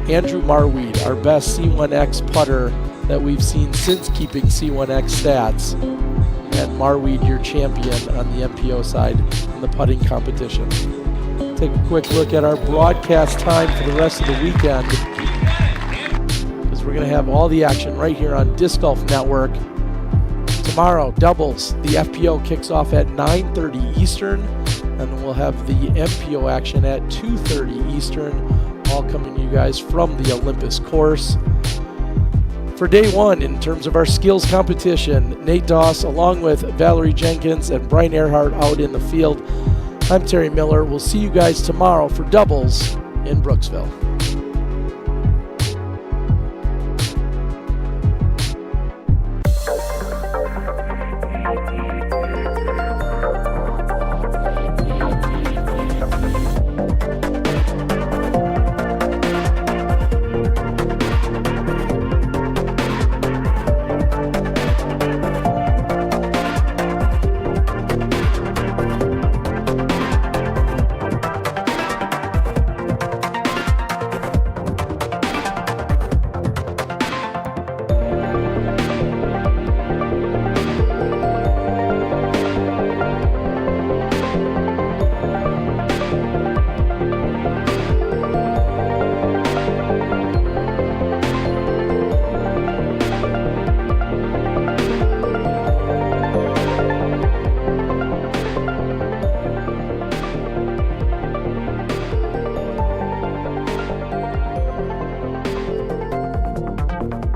Andrew Marweed, our best C1X putter that we've seen since keeping C1X stats. And Marweed, your champion on the MPO side in the putting competition. Take a quick look at our broadcast time for the rest of the weekend, because we're going to have all the action right here on Disc Golf Network. Tomorrow, doubles. The FPO kicks off at 9:30 Eastern, and then we'll have the MPO action at 2:30 Eastern, all coming to you guys from the Olympus course. For day one, in terms of our skills competition, Nate Doss along with Valerie Jenkins and Brian Earhart out in the field. I'm Terry Miller. We'll see you guys tomorrow for doubles in Brooksville.